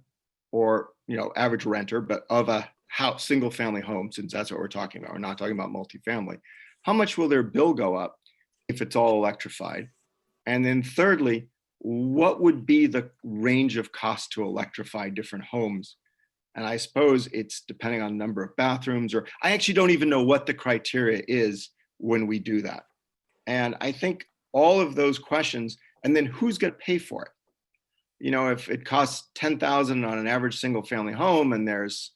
Speaker 6: or average renter, but of a house, single family home, since that's what we're talking about, we're not talking about multifamily, how much will their bill go up if it's all electrified? And then thirdly, what would be the range of cost to electrify different homes? And I suppose it's depending on the number of bathrooms, or I actually don't even know what the criteria is when we do that. And I think all of those questions, and then who's going to pay for it? If it costs $10,000 on an average single family home, and there's,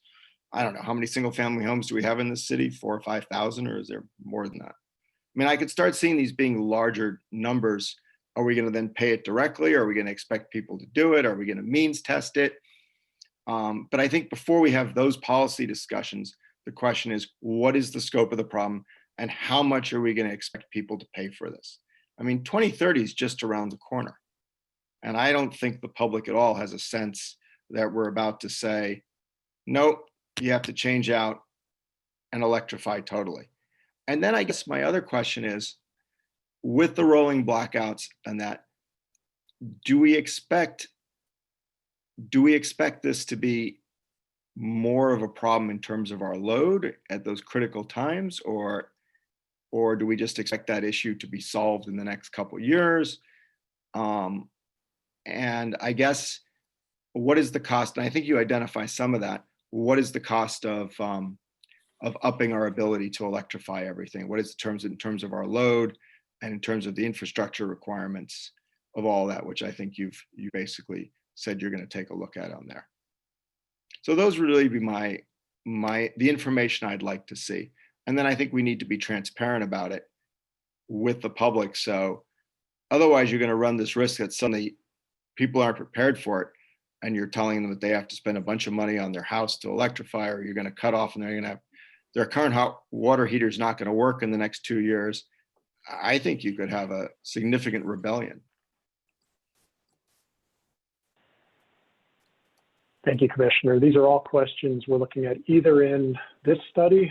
Speaker 6: I don't know, how many single family homes do we have in this city? 4,000 or 5,000, or is there more than that? I mean, I could start seeing these being larger numbers. Are we going to then pay it directly? Are we going to expect people to do it? Are we going to means test it? But I think before we have those policy discussions, the question is, what is the scope of the problem and how much are we going to expect people to pay for this? I mean, 2030 is just around the corner. And I don't think the public at all has a sense that we're about to say, nope, you have to change out and electrify totally. And then I guess my other question is, with the rolling blackouts and that, do we expect this to be more of a problem in terms of our load at those critical times, or do we just expect that issue to be solved in the next couple of years? And I guess, what is the cost? And I think you identify some of that. What is the cost of upping our ability to electrify everything? What is the in terms of our load and in terms of the infrastructure requirements of all that, which I think you basically said you're going to take a look at on there. So those would really be the information I'd like to see. And then I think we need to be transparent about it with the public. So otherwise you're going to run this risk that suddenly people aren't prepared for it, and you're telling them that they have to spend a bunch of money on their house to electrify, or you're going to cut off and they're going to have their current hot water heater is not going to work in the next 2 years. I think you could have a significant rebellion.
Speaker 15: Thank you, Commissioner. These are all questions we're looking at either in this study.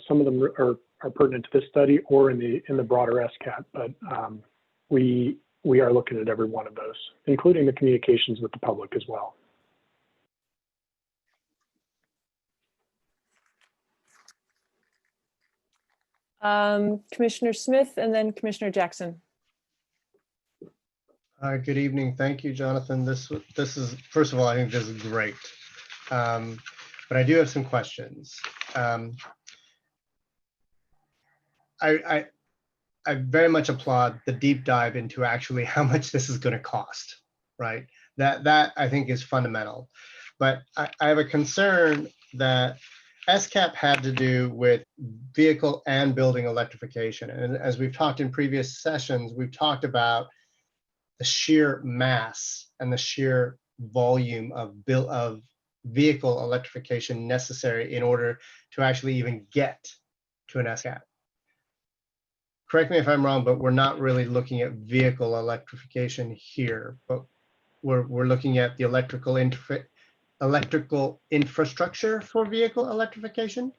Speaker 15: Some of them are pertinent to this study, or in the broader SCAT, but we are looking at every one of those, including the communications with the public as well.
Speaker 4: Commissioner Smith and then Commissioner Jackson.
Speaker 16: Good evening. Thank you, Jonathan. This is, first of all, I think this is great. But I do have some questions. I very much applaud the deep dive into actually how much this is going to cost, right? That I think is fundamental. But I have a concern that SCAP had to do with vehicle and building electrification. And as we've talked in previous sessions, we've talked about the sheer mass and the sheer volume of vehicle electrification necessary in order to actually even get to an SCAP. Correct me if I'm wrong, but we're not really looking at vehicle electrification here, but we're looking at the electrical infrastructure for vehicle electrification.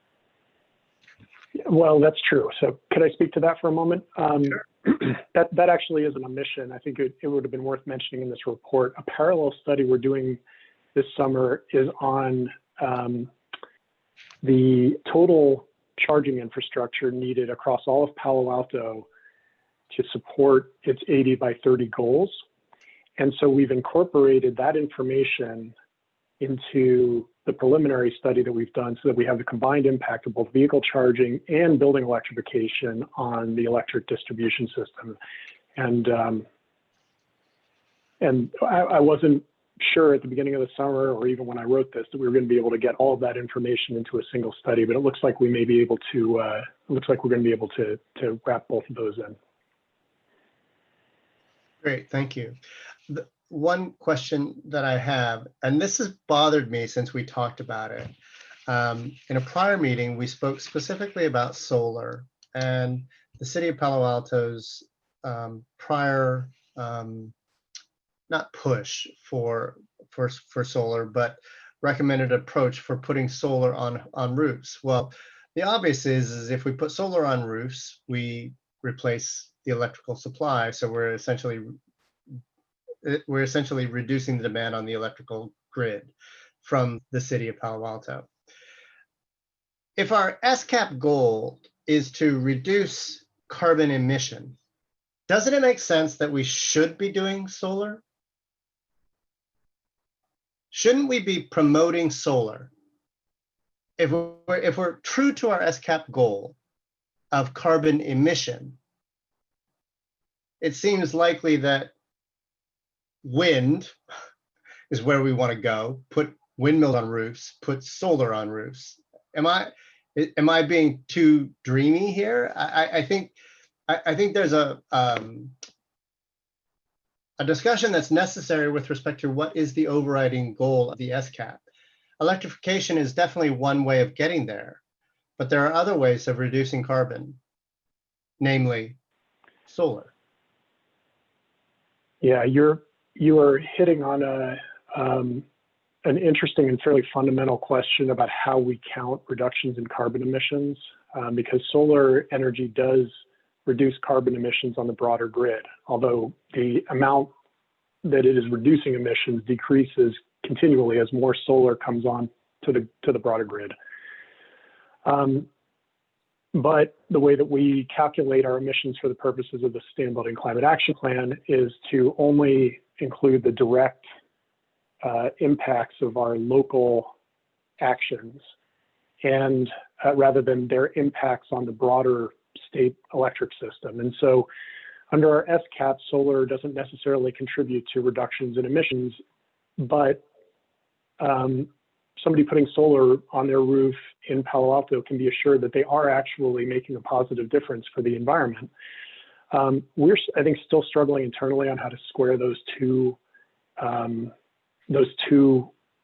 Speaker 15: Well, that's true. So could I speak to that for a moment?
Speaker 16: Sure.
Speaker 15: That actually is an omission. I think it would have been worth mentioning in this report. A parallel study we're doing this summer is on the total charging infrastructure needed across all of Palo Alto to support its 80 by 30 goals. And so we've incorporated that information into the preliminary study that we've done so that we have the combined impact of both vehicle charging and building electrification on the electric distribution system. And I wasn't sure at the beginning of the summer, or even when I wrote this, that we were going to be able to get all of that information into a single study, but it looks like we may be able to, looks like we're going to be able to wrap both of those in.
Speaker 16: Great, thank you. One question that I have, and this has bothered me since we talked about it. In a prior meeting, we spoke specifically about solar, and the city of Palo Alto's prior, not push for solar, but recommended approach for putting solar on roofs. Well, the obvious is if we put solar on roofs, we replace the electrical supply. So we're essentially reducing the demand on the electrical grid from the city of Palo Alto. If our SCAP goal is to reduce carbon emission, doesn't it make sense that we should be doing solar? Shouldn't we be promoting solar? If we're true to our SCAP goal of carbon emission, it seems likely that wind is where we want to go. Put windmills on roofs, put solar on roofs. Am I being too dreamy here? I think there's a discussion that's necessary with respect to what is the overriding goal of the SCAP. Electrification is definitely one way of getting there, but there are other ways of reducing carbon, namely solar.
Speaker 15: Yeah, you are hitting on an interesting and fairly fundamental question about how we count reductions in carbon emissions, because solar energy does reduce carbon emissions on the broader grid, although the amount that it is reducing emissions decreases continually as more solar comes on to the broader grid. But the way that we calculate our emissions for the purposes of the Sustainability and Climate Action Plan is to only include the direct impacts of our local actions, and rather than their impacts on the broader state electric system. And so under our SCAP, solar doesn't necessarily contribute to reductions in emissions, but somebody putting solar on their roof in Palo Alto can be assured that they are actually making a positive difference for the environment. We're, I think, still struggling internally on how to square those two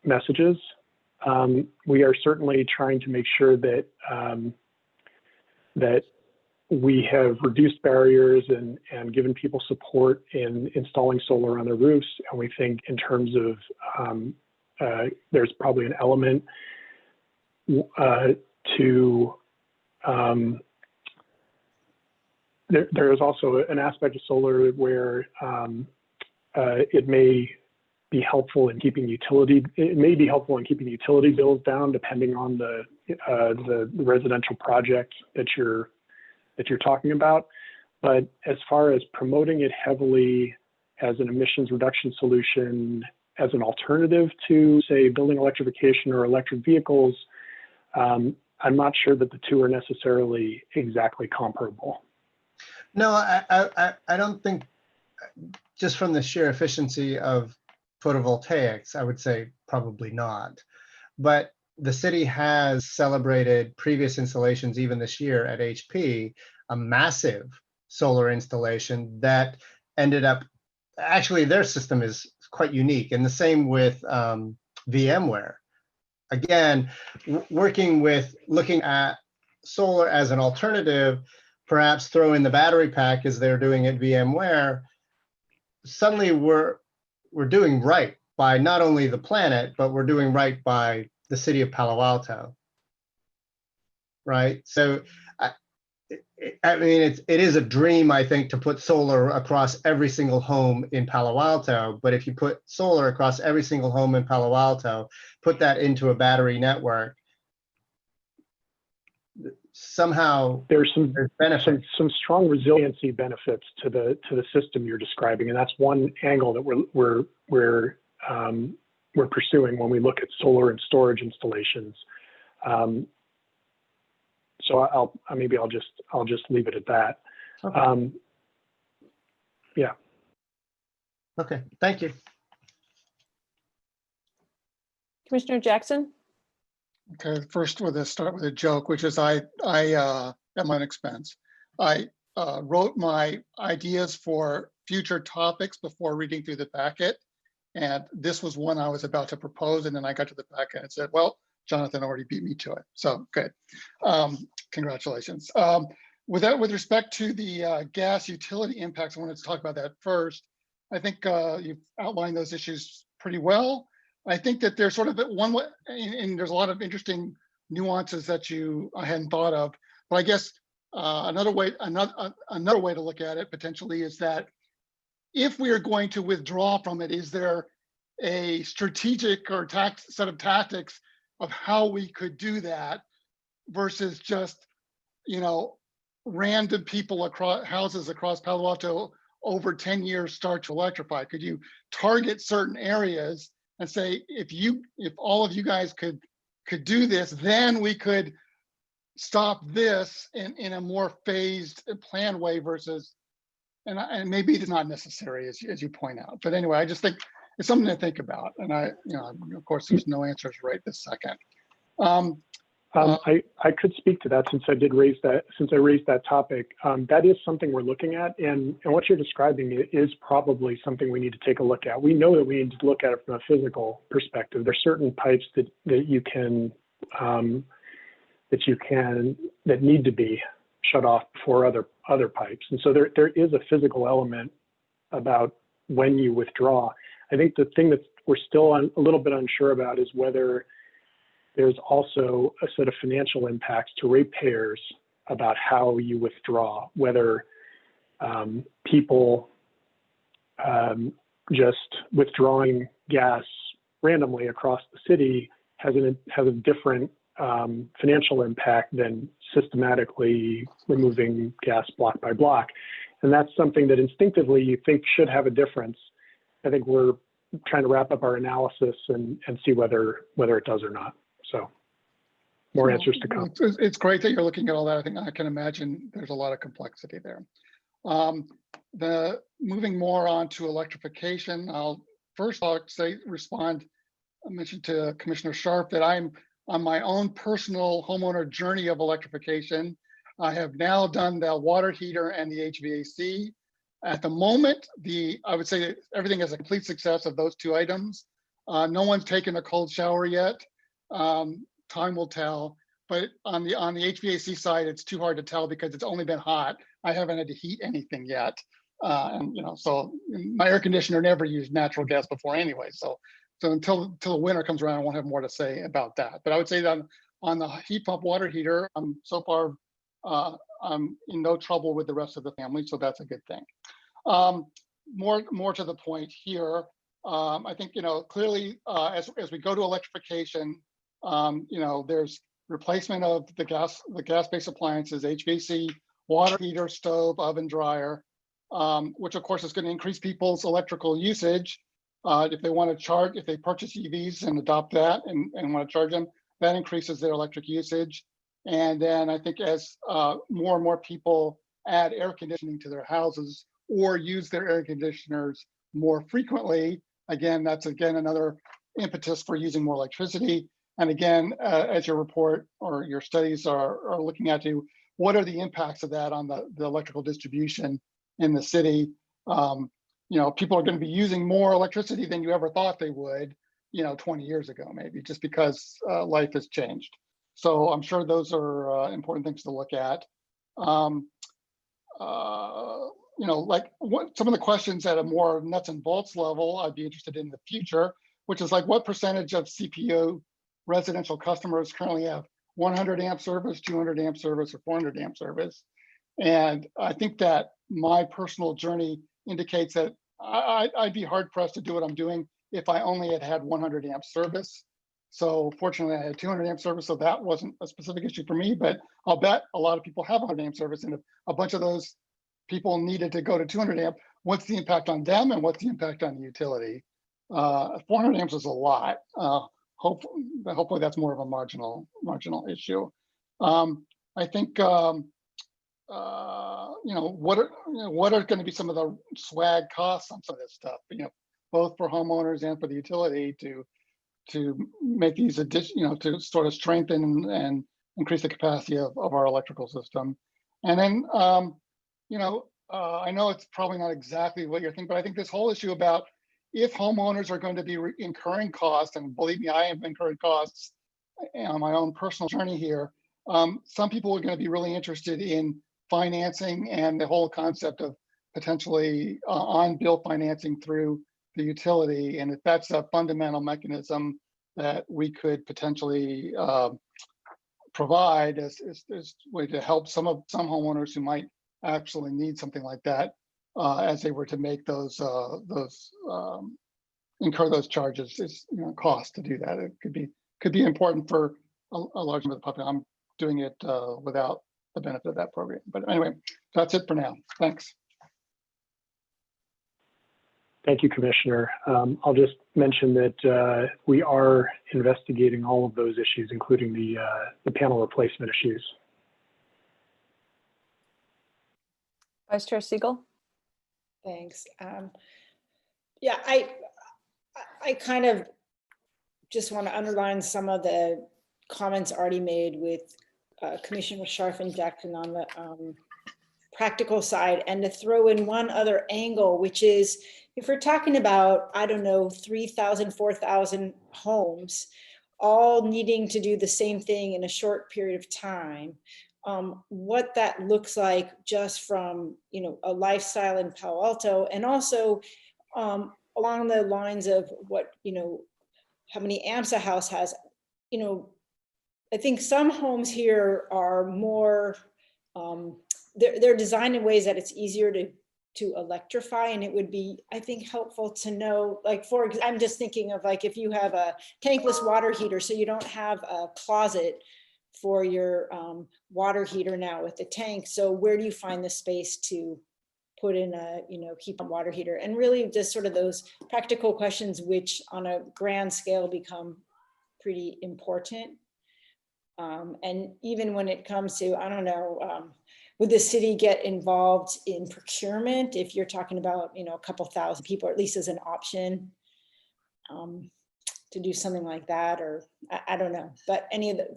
Speaker 15: messages. We are certainly trying to make sure that that we have reduced barriers and given people support in installing solar on their roofs. And we think in terms of there's probably an element there is also an aspect of solar where it may be helpful in keeping utility bills down, depending on the residential project that you're talking about. But as far as promoting it heavily as an emissions reduction solution, as an alternative to, say, building electrification or electric vehicles, I'm not sure that the two are necessarily exactly comparable.
Speaker 16: No, I don't think, just from the sheer efficiency of photovoltaics, I would say probably not. But the city has celebrated previous installations, even this year at HP, a massive solar installation that ended up, actually their system is quite unique, and the same with VMware. Again, looking at solar as an alternative, perhaps throw in the battery pack as they're doing at VMware, suddenly we're doing right by not only the planet, but we're doing right by the city of Palo Alto, right? So, I mean, it is a dream, I think, to put solar across every single home in Palo Alto. But if you put solar across every single home in Palo Alto, put that into a battery network, somehow
Speaker 15: there's some strong resiliency benefits to the system you're describing, and that's one angle that we're pursuing when we look at solar and storage installations. So I'll just leave it at that.
Speaker 16: Okay.
Speaker 15: Yeah.
Speaker 16: Okay. Thank you.
Speaker 4: Commissioner Jackson.
Speaker 7: Okay. First, start with a joke, which is I at my own expense, I wrote my ideas for future topics before reading through the packet, and this was one I was about to propose, and then I got to the packet and said, well, Jonathan already beat me to it. So good. Congratulations. With respect to the gas utility impacts, I wanted to talk about that first. I think you've outlined those issues pretty well. I think that there's sort of one way, and there's a lot of interesting nuances that I hadn't thought of. But I guess another way to look at it potentially is that if we are going to withdraw from it, is there a strategic or set of tactics of how we could do that versus just, random people across houses across Palo Alto over 10 years start to electrify? Could you target certain areas and say, if all of you guys could do this, then we could stop this in a more phased and planned way versus, and maybe it's not necessary as you point out. But anyway, I just think it's something to think about. And of course, there's no answers right this second.
Speaker 15: I could speak to that since I raised that topic. That is something we're looking at, and what you're describing is probably something we need to take a look at. We know that we need to look at it from a physical perspective. There's certain pipes that need to be shut off before other pipes, and so there is a physical element about when you withdraw. I think the thing that we're still a little bit unsure about is whether there's also a set of financial impacts to ratepayers about how you withdraw, whether people just withdrawing gas randomly across the city has a different financial impact than systematically removing gas block by block. And that's something that instinctively you think should have a difference. I think we're trying to wrap up our analysis and see whether it does or not. So more answers to come.
Speaker 7: It's great that you're looking at all that. I think I can imagine there's a lot of complexity there. Moving more on to electrification, I mentioned to Commissioner Sharp that I'm on my own personal homeowner journey of electrification. I have now done the water heater and the HVAC. At the moment, I would say that everything is a complete success of those two items. No one's taken a cold shower yet. Time will tell. But on the HVAC side, it's too hard to tell because it's only been hot. I haven't had to heat anything yet. So my air conditioner never used natural gas before anyway. So until the winter comes around, I won't have more to say about that. But I would say that on the heat pump water heater, so far I'm in no trouble with the rest of the family, so that's a good thing. More to the point here, I think clearly as we go to electrification, there's replacement of the gas-based appliances, HVAC, water heater, stove, oven, dryer, which of course is going to increase people's electrical usage. If they want to charge, if they purchase EVs and adopt that and want to charge them, that increases their electric usage. And then I think as more and more people add air conditioning to their houses or use their air conditioners more frequently, again, that's another impetus for using more electricity. And again, as your report or your studies are looking at, what are the impacts of that on the electrical distribution in the city? People are going to be using more electricity than you ever thought they would, 20 years ago, maybe, just because life has changed. So I'm sure those are important things to look at. Like some of the questions at a more nuts and bolts level, I'd be interested in the future, which is like what percentage of CPU residential customers currently have 100 amp service, 200 amp service, or 400 amp service. And I think that my personal journey indicates that I'd be hard pressed to do what I'm doing if I only had 100 amp service. So fortunately I had 200 amp service, so that wasn't a specific issue for me, but I'll bet a lot of people have 100 amp service, and if a bunch of those people needed to go to 200 amp, what's the impact on them and what's the impact on the utility? 400 amps is a lot. Hopefully that's more of a marginal issue. I think what are going to be some of the swag costs on some of this stuff? Both for homeowners and for the utility to make these to sort of strengthen and increase the capacity of our electrical system. And then I know it's probably not exactly what you're thinking, but I think this whole issue about if homeowners are going to be incurring costs, and believe me, I have incurred costs on my own personal journey here, some people are going to be really interested in financing and the whole concept of potentially on-bill financing through the utility. And if that's a fundamental mechanism that we could potentially provide as a way to help some homeowners who might actually need something like that, as they were to make those incur those charges, is cost to do that. It could be important for a large number of the population. I'm doing it without the benefit of that program. But anyway, that's it for now. Thanks.
Speaker 15: Thank you, Commissioner. I'll just mention that we are investigating all of those issues, including the panel replacement issues.
Speaker 4: Vice Chair Siegel.
Speaker 5: Thanks. Yeah, I kind of just want to underline some of the comments already made with Commissioner Scharf and Jackson on the practical side, and to throw in one other angle, which is if we're talking about, I don't know, 3,000, 4,000 homes, all needing to do the same thing in a short period of time, what that looks like just from, a lifestyle in Palo Alto, and also along the lines of what, how many amps a house has. I think some homes here are more, they're designed in ways that it's easier to electrify, and it would be, I think, helpful to know, like, I'm just thinking of like if you have a tankless water heater, so you don't have a closet for your water heater now with the tank. So where do you find the space to put in a, heat pump water heater? And really just sort of those practical questions, which on a grand scale become pretty important. And even when it comes to, I don't know, would the city get involved in procurement if you're talking about, a couple thousand people, or at least as an option to do something like that? Or I don't know, but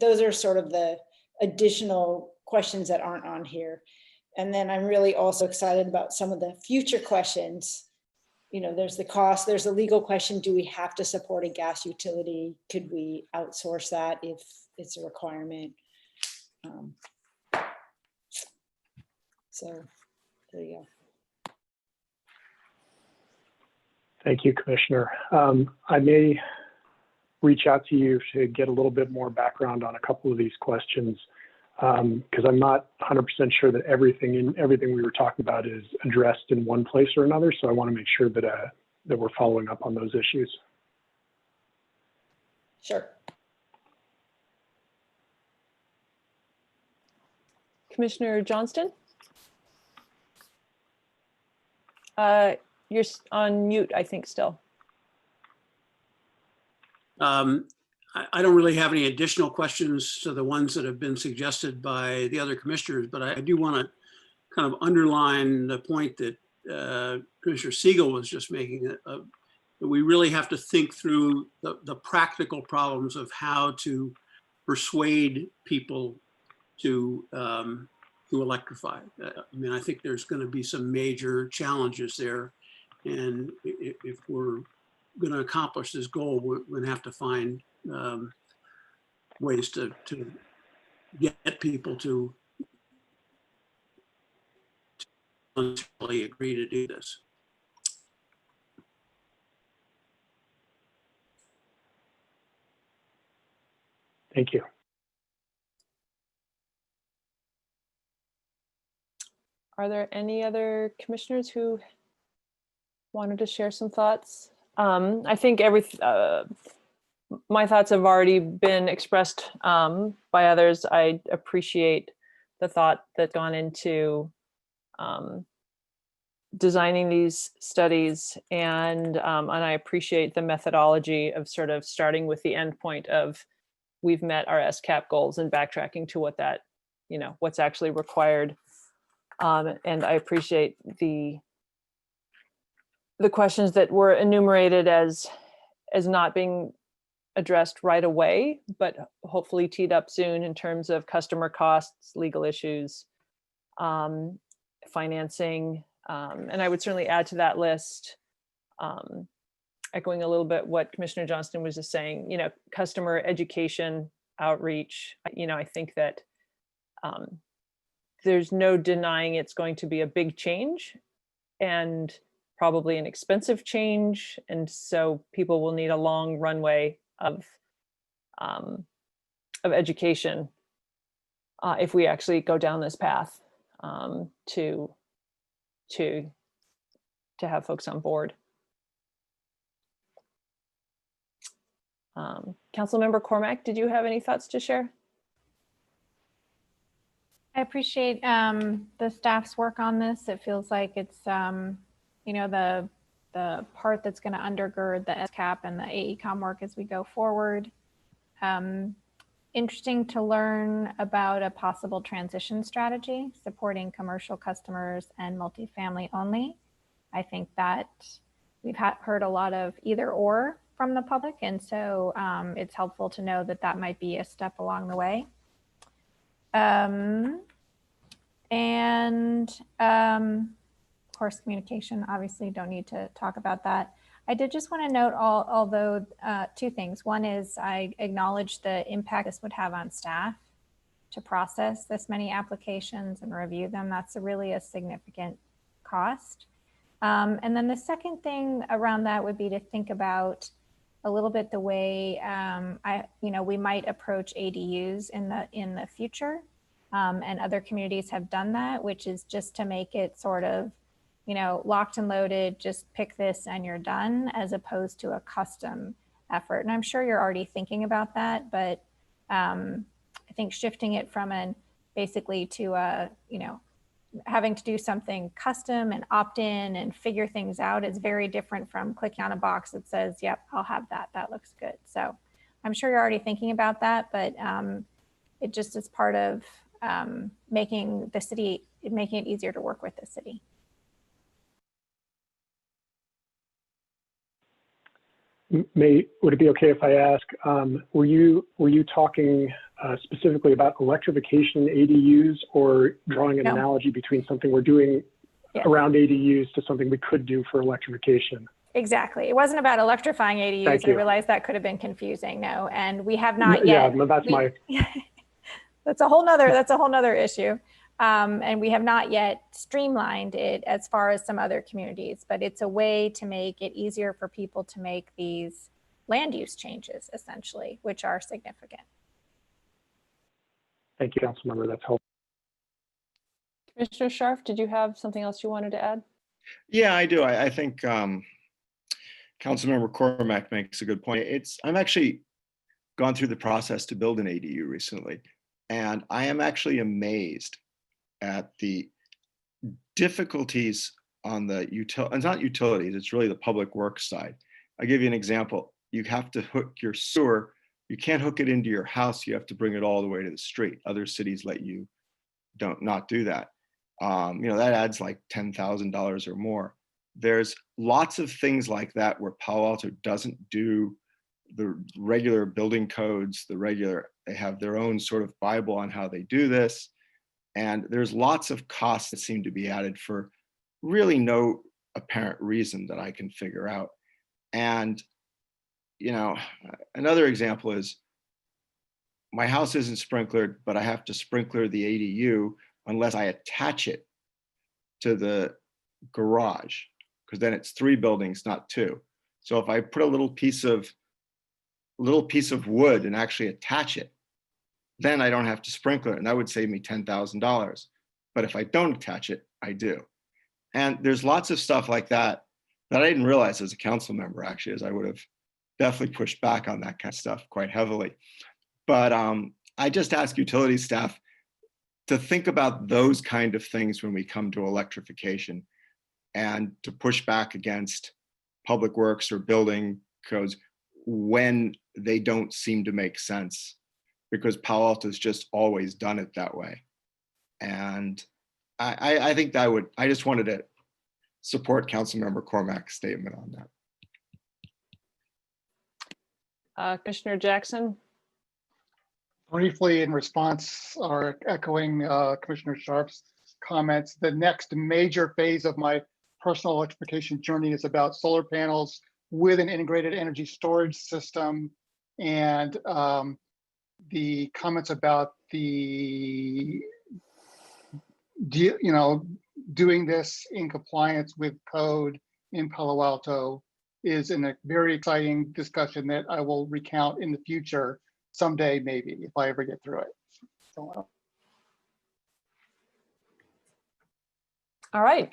Speaker 5: those are sort of the additional questions that aren't on here. And then I'm really also excited about some of the future questions. There's the cost, there's the legal question. Do we have to support a gas utility? Could we outsource that if it's a requirement? So there you go.
Speaker 15: Thank you, Commissioner. I may reach out to you to get a little bit more background on a couple of these questions, because I'm not 100% sure that everything we were talking about is addressed in one place or another. So I want to make sure that that we're following up on those issues.
Speaker 5: Sure.
Speaker 4: Commissioner Johnston? You're on mute, I think, still.
Speaker 17: I don't really have any additional questions to the ones that have been suggested by the other commissioners, but I do want to kind of underline the point that Commissioner Siegel was just making, that we really have to think through the practical problems of how to persuade people to electrify. I mean, I think there's going to be some major challenges there. And if we're going to accomplish this goal, we're going to have to find ways to get people to voluntarily agree to do this.
Speaker 15: Thank you.
Speaker 4: Are there any other commissioners who wanted to share some thoughts? I think my thoughts have already been expressed by others. I appreciate the thought that's gone into designing these studies, and I appreciate the methodology of sort of starting with the end point of we've met our SCAP goals and backtracking to what that, what's actually required. And I appreciate the questions that were enumerated as not being addressed right away, but hopefully teed up soon in terms of customer costs, legal issues, financing. And I would certainly add to that list, echoing a little bit what Commissioner Johnston was just saying, customer education, outreach. I think that there's no denying it's going to be a big change and probably an expensive change. And so people will need a long runway of education if we actually go down this path to have folks on board. Councilmember Cormack, did you have any thoughts to share?
Speaker 12: I appreciate the staff's work on this. It feels like it's, the part that's going to undergird the SCAP and the AECOM work as we go forward. Interesting to learn about a possible transition strategy supporting commercial customers and multifamily only. I think that we've heard a lot of either or from the public, and so it's helpful to know that that might be a step along the way. Of course, communication, obviously don't need to talk about that. I did just want to note, although two things. One is I acknowledge the impact this would have on staff to process this many applications and review them. That's really a significant cost. And then the second thing around that would be to think about a little bit the way we might approach ADUs in the future. And other communities have done that, which is just to make it sort of, locked and loaded, just pick this and you're done, as opposed to a custom effort. And I'm sure you're already thinking about that, but I think shifting it from basically to having to do something custom and opt in and figure things out is very different from clicking on a box that says, yep, I'll have that. That looks good. So I'm sure you're already thinking about that, but it just is part of making it easier to work with the city.
Speaker 15: Would it be okay if I ask, were you talking specifically about electrification ADUs, or drawing an analogy between something we're doing around ADUs to something we could do for electrification?
Speaker 12: Exactly. It wasn't about electrifying ADUs. I realized that could have been confusing. No, and we have not yet.
Speaker 15: Yeah, that's my.
Speaker 12: That's a whole nother issue. And we have not yet streamlined it as far as some other communities, but it's a way to make it easier for people to make these land use changes, essentially, which are significant.
Speaker 15: Thank you, Councilmember. That's helpful.
Speaker 4: Commissioner Scharf, did you have something else you wanted to add?
Speaker 6: Yeah, I do. I think Councilmember Cormack makes a good point. I'm actually gone through the process to build an ADU recently, and I am actually amazed at the difficulties on the it's not utilities, it's really the public works side. I'll give you an example. You have to hook your sewer, you can't hook it into your house. You have to bring it all the way to the street. Other cities let you not do that. That adds like $10,000 or more. There's lots of things like that where Palo Alto doesn't do the regular building codes, they have their own sort of Bible on how they do this. And there's lots of costs that seem to be added for really no apparent reason that I can figure out. And, another example is my house isn't sprinklered, but I have to sprinkler the ADU unless I attach it to the garage, because then it's 3 buildings, not 2. So if I put a little piece of wood and actually attach it, then I don't have to sprinkler it, and that would save me $10,000. But if I don't attach it, I do. And there's lots of stuff like that that I didn't realize as a council member, actually, as I would have definitely pushed back on that kind of stuff quite heavily. But I just ask utility staff to think about those kind of things when we come to electrification, and to push back against public works or building codes when they don't seem to make sense, because Palo Alto's just always done it that way. And I think I just wanted to support Councilmember Cormack's statement on that.
Speaker 4: Commissioner Jackson.
Speaker 7: Briefly, in response or echoing Commissioner Sharp's comments, the next major phase of my personal electrification journey is about solar panels with an integrated energy storage system, and the comments about doing this in compliance with code in Palo Alto is a very exciting discussion that I will recount in the future someday, maybe, if I ever get through it. So,
Speaker 4: all right,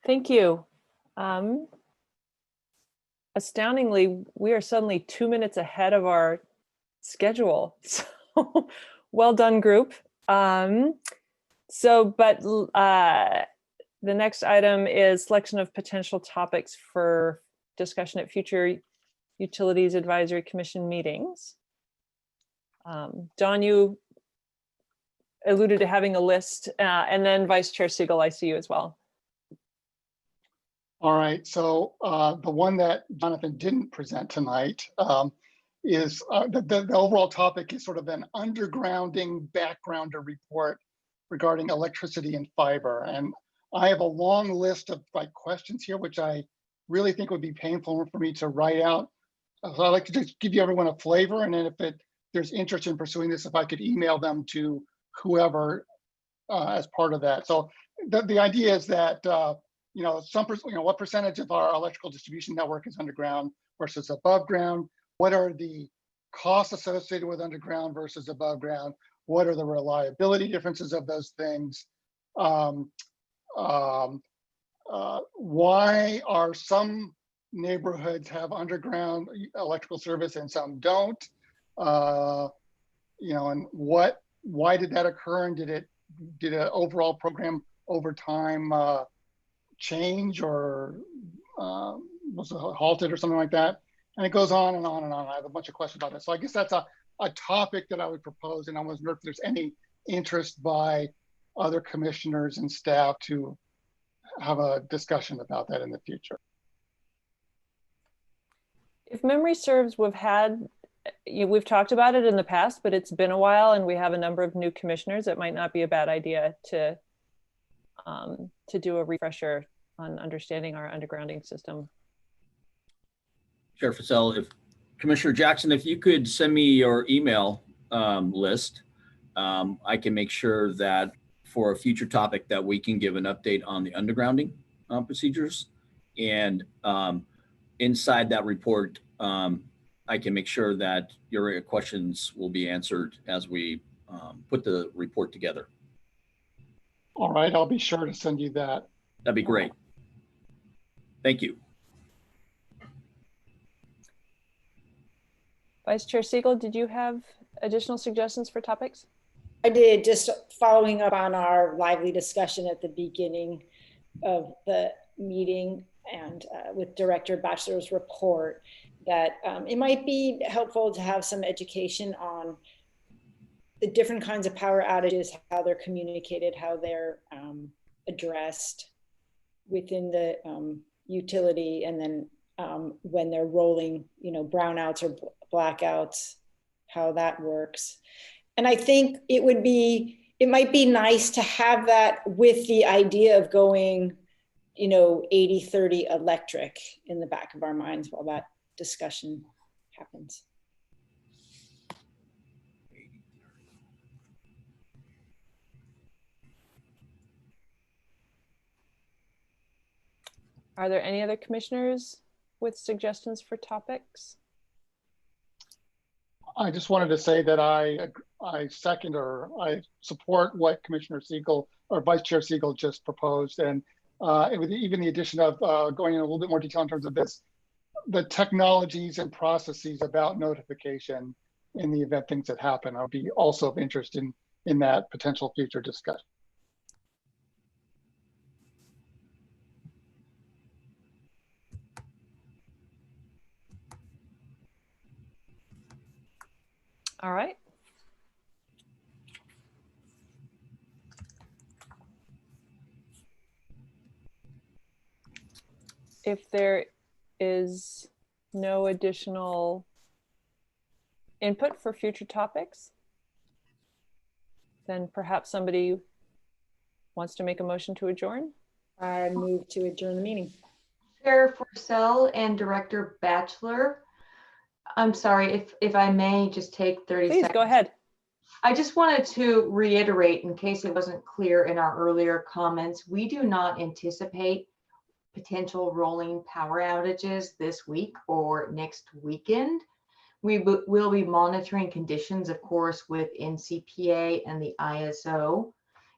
Speaker 4: thank you. Astoundingly, we are suddenly 2 minutes ahead of our schedule. So well done, group. The next item is selection of potential topics for discussion at future Utilities Advisory Commission meetings. Don, you alluded to having a list, and then Vice Chair Siegel, I see you as well.
Speaker 7: All right, so the one that Jonathan didn't present tonight is the overall topic is sort of an undergrounding backgrounder report regarding electricity and fiber. And I have a long list of questions here, which I really think would be painful for me to write out. So I'd like to just give you everyone a flavor, and then if there's interest in pursuing this, if I could email them to whoever as part of that. So the idea is that what percentage of our electrical distribution network is underground versus above ground? What are the costs associated with underground versus above ground? What are the reliability differences of those things? Why are some neighborhoods have underground electrical service and some don't? And why did that occur? And did an overall program over time change, or was it halted or something like that? And it goes on and on and on. I have a bunch of questions about that. So I guess that's a topic that I would propose, and I wonder if there's any interest by other commissioners and staff to have a discussion about that in the future.
Speaker 4: If memory serves, we've talked about it in the past, but it's been a while, and we have a number of new commissioners. It might not be a bad idea to do a refresher on understanding our undergrounding system.
Speaker 3: Chair Fasell, Commissioner Jackson, if you could send me your email list, I can make sure that for a future topic that we can give an update on the undergrounding procedures. And inside that report, I can make sure that your questions will be answered as we put the report together.
Speaker 7: All right, I'll be sure to send you that.
Speaker 3: That'd be great. Thank you.
Speaker 4: Vice Chair Siegel, did you have additional suggestions for topics?
Speaker 5: I did, just following up on our lively discussion at the beginning of the meeting and with Director Batchelor's report. that it might be helpful to have some education on the different kinds of power outages, how they're communicated, how they're addressed within the utility, and then when they're rolling, brownouts or blackouts, how that works. And I think it might be nice to have that with the idea of going, 80-30 electric in the back of our minds while that discussion happens.
Speaker 4: Are there any other commissioners with suggestions for topics?
Speaker 7: I just wanted to say that I second or I support what Commissioner Siegel or Vice Chair Siegel just proposed, and with even the addition of going in a little bit more detail in terms of this, the technologies and processes about notification in the event things that happen. I'll be also of interest in that potential future discussion.
Speaker 4: All right. If there is no additional input for future topics, then perhaps somebody wants to make a motion to adjourn.
Speaker 5: I move to adjourn the meeting.
Speaker 10: Chair Forcell and Director Batchelor, I'm sorry, if I may just take 30 seconds.
Speaker 4: Please go ahead.
Speaker 10: I just wanted to reiterate, in case it wasn't clear in our earlier comments, we do not anticipate potential rolling power outages this week or next weekend. We will be monitoring conditions, of course, with NCPA and the ISO,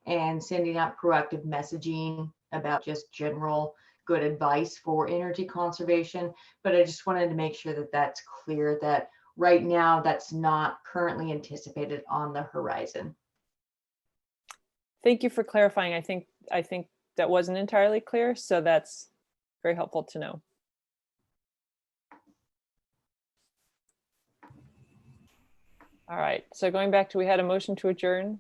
Speaker 10: and sending out proactive messaging about just general good advice for energy conservation. But I just wanted to make sure that that's clear, that right now that's not currently anticipated on the horizon.
Speaker 4: Thank you for clarifying. I think that wasn't entirely clear, so that's very helpful to know. All right, so going back to, we had a motion to adjourn.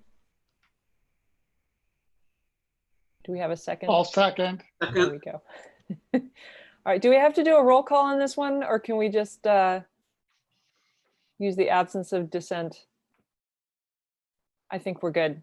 Speaker 4: Do we have a second?
Speaker 7: I'll second.
Speaker 4: There we go. All right, do we have to do a roll call on this one, or can we just use the absence of dissent? I think we're good.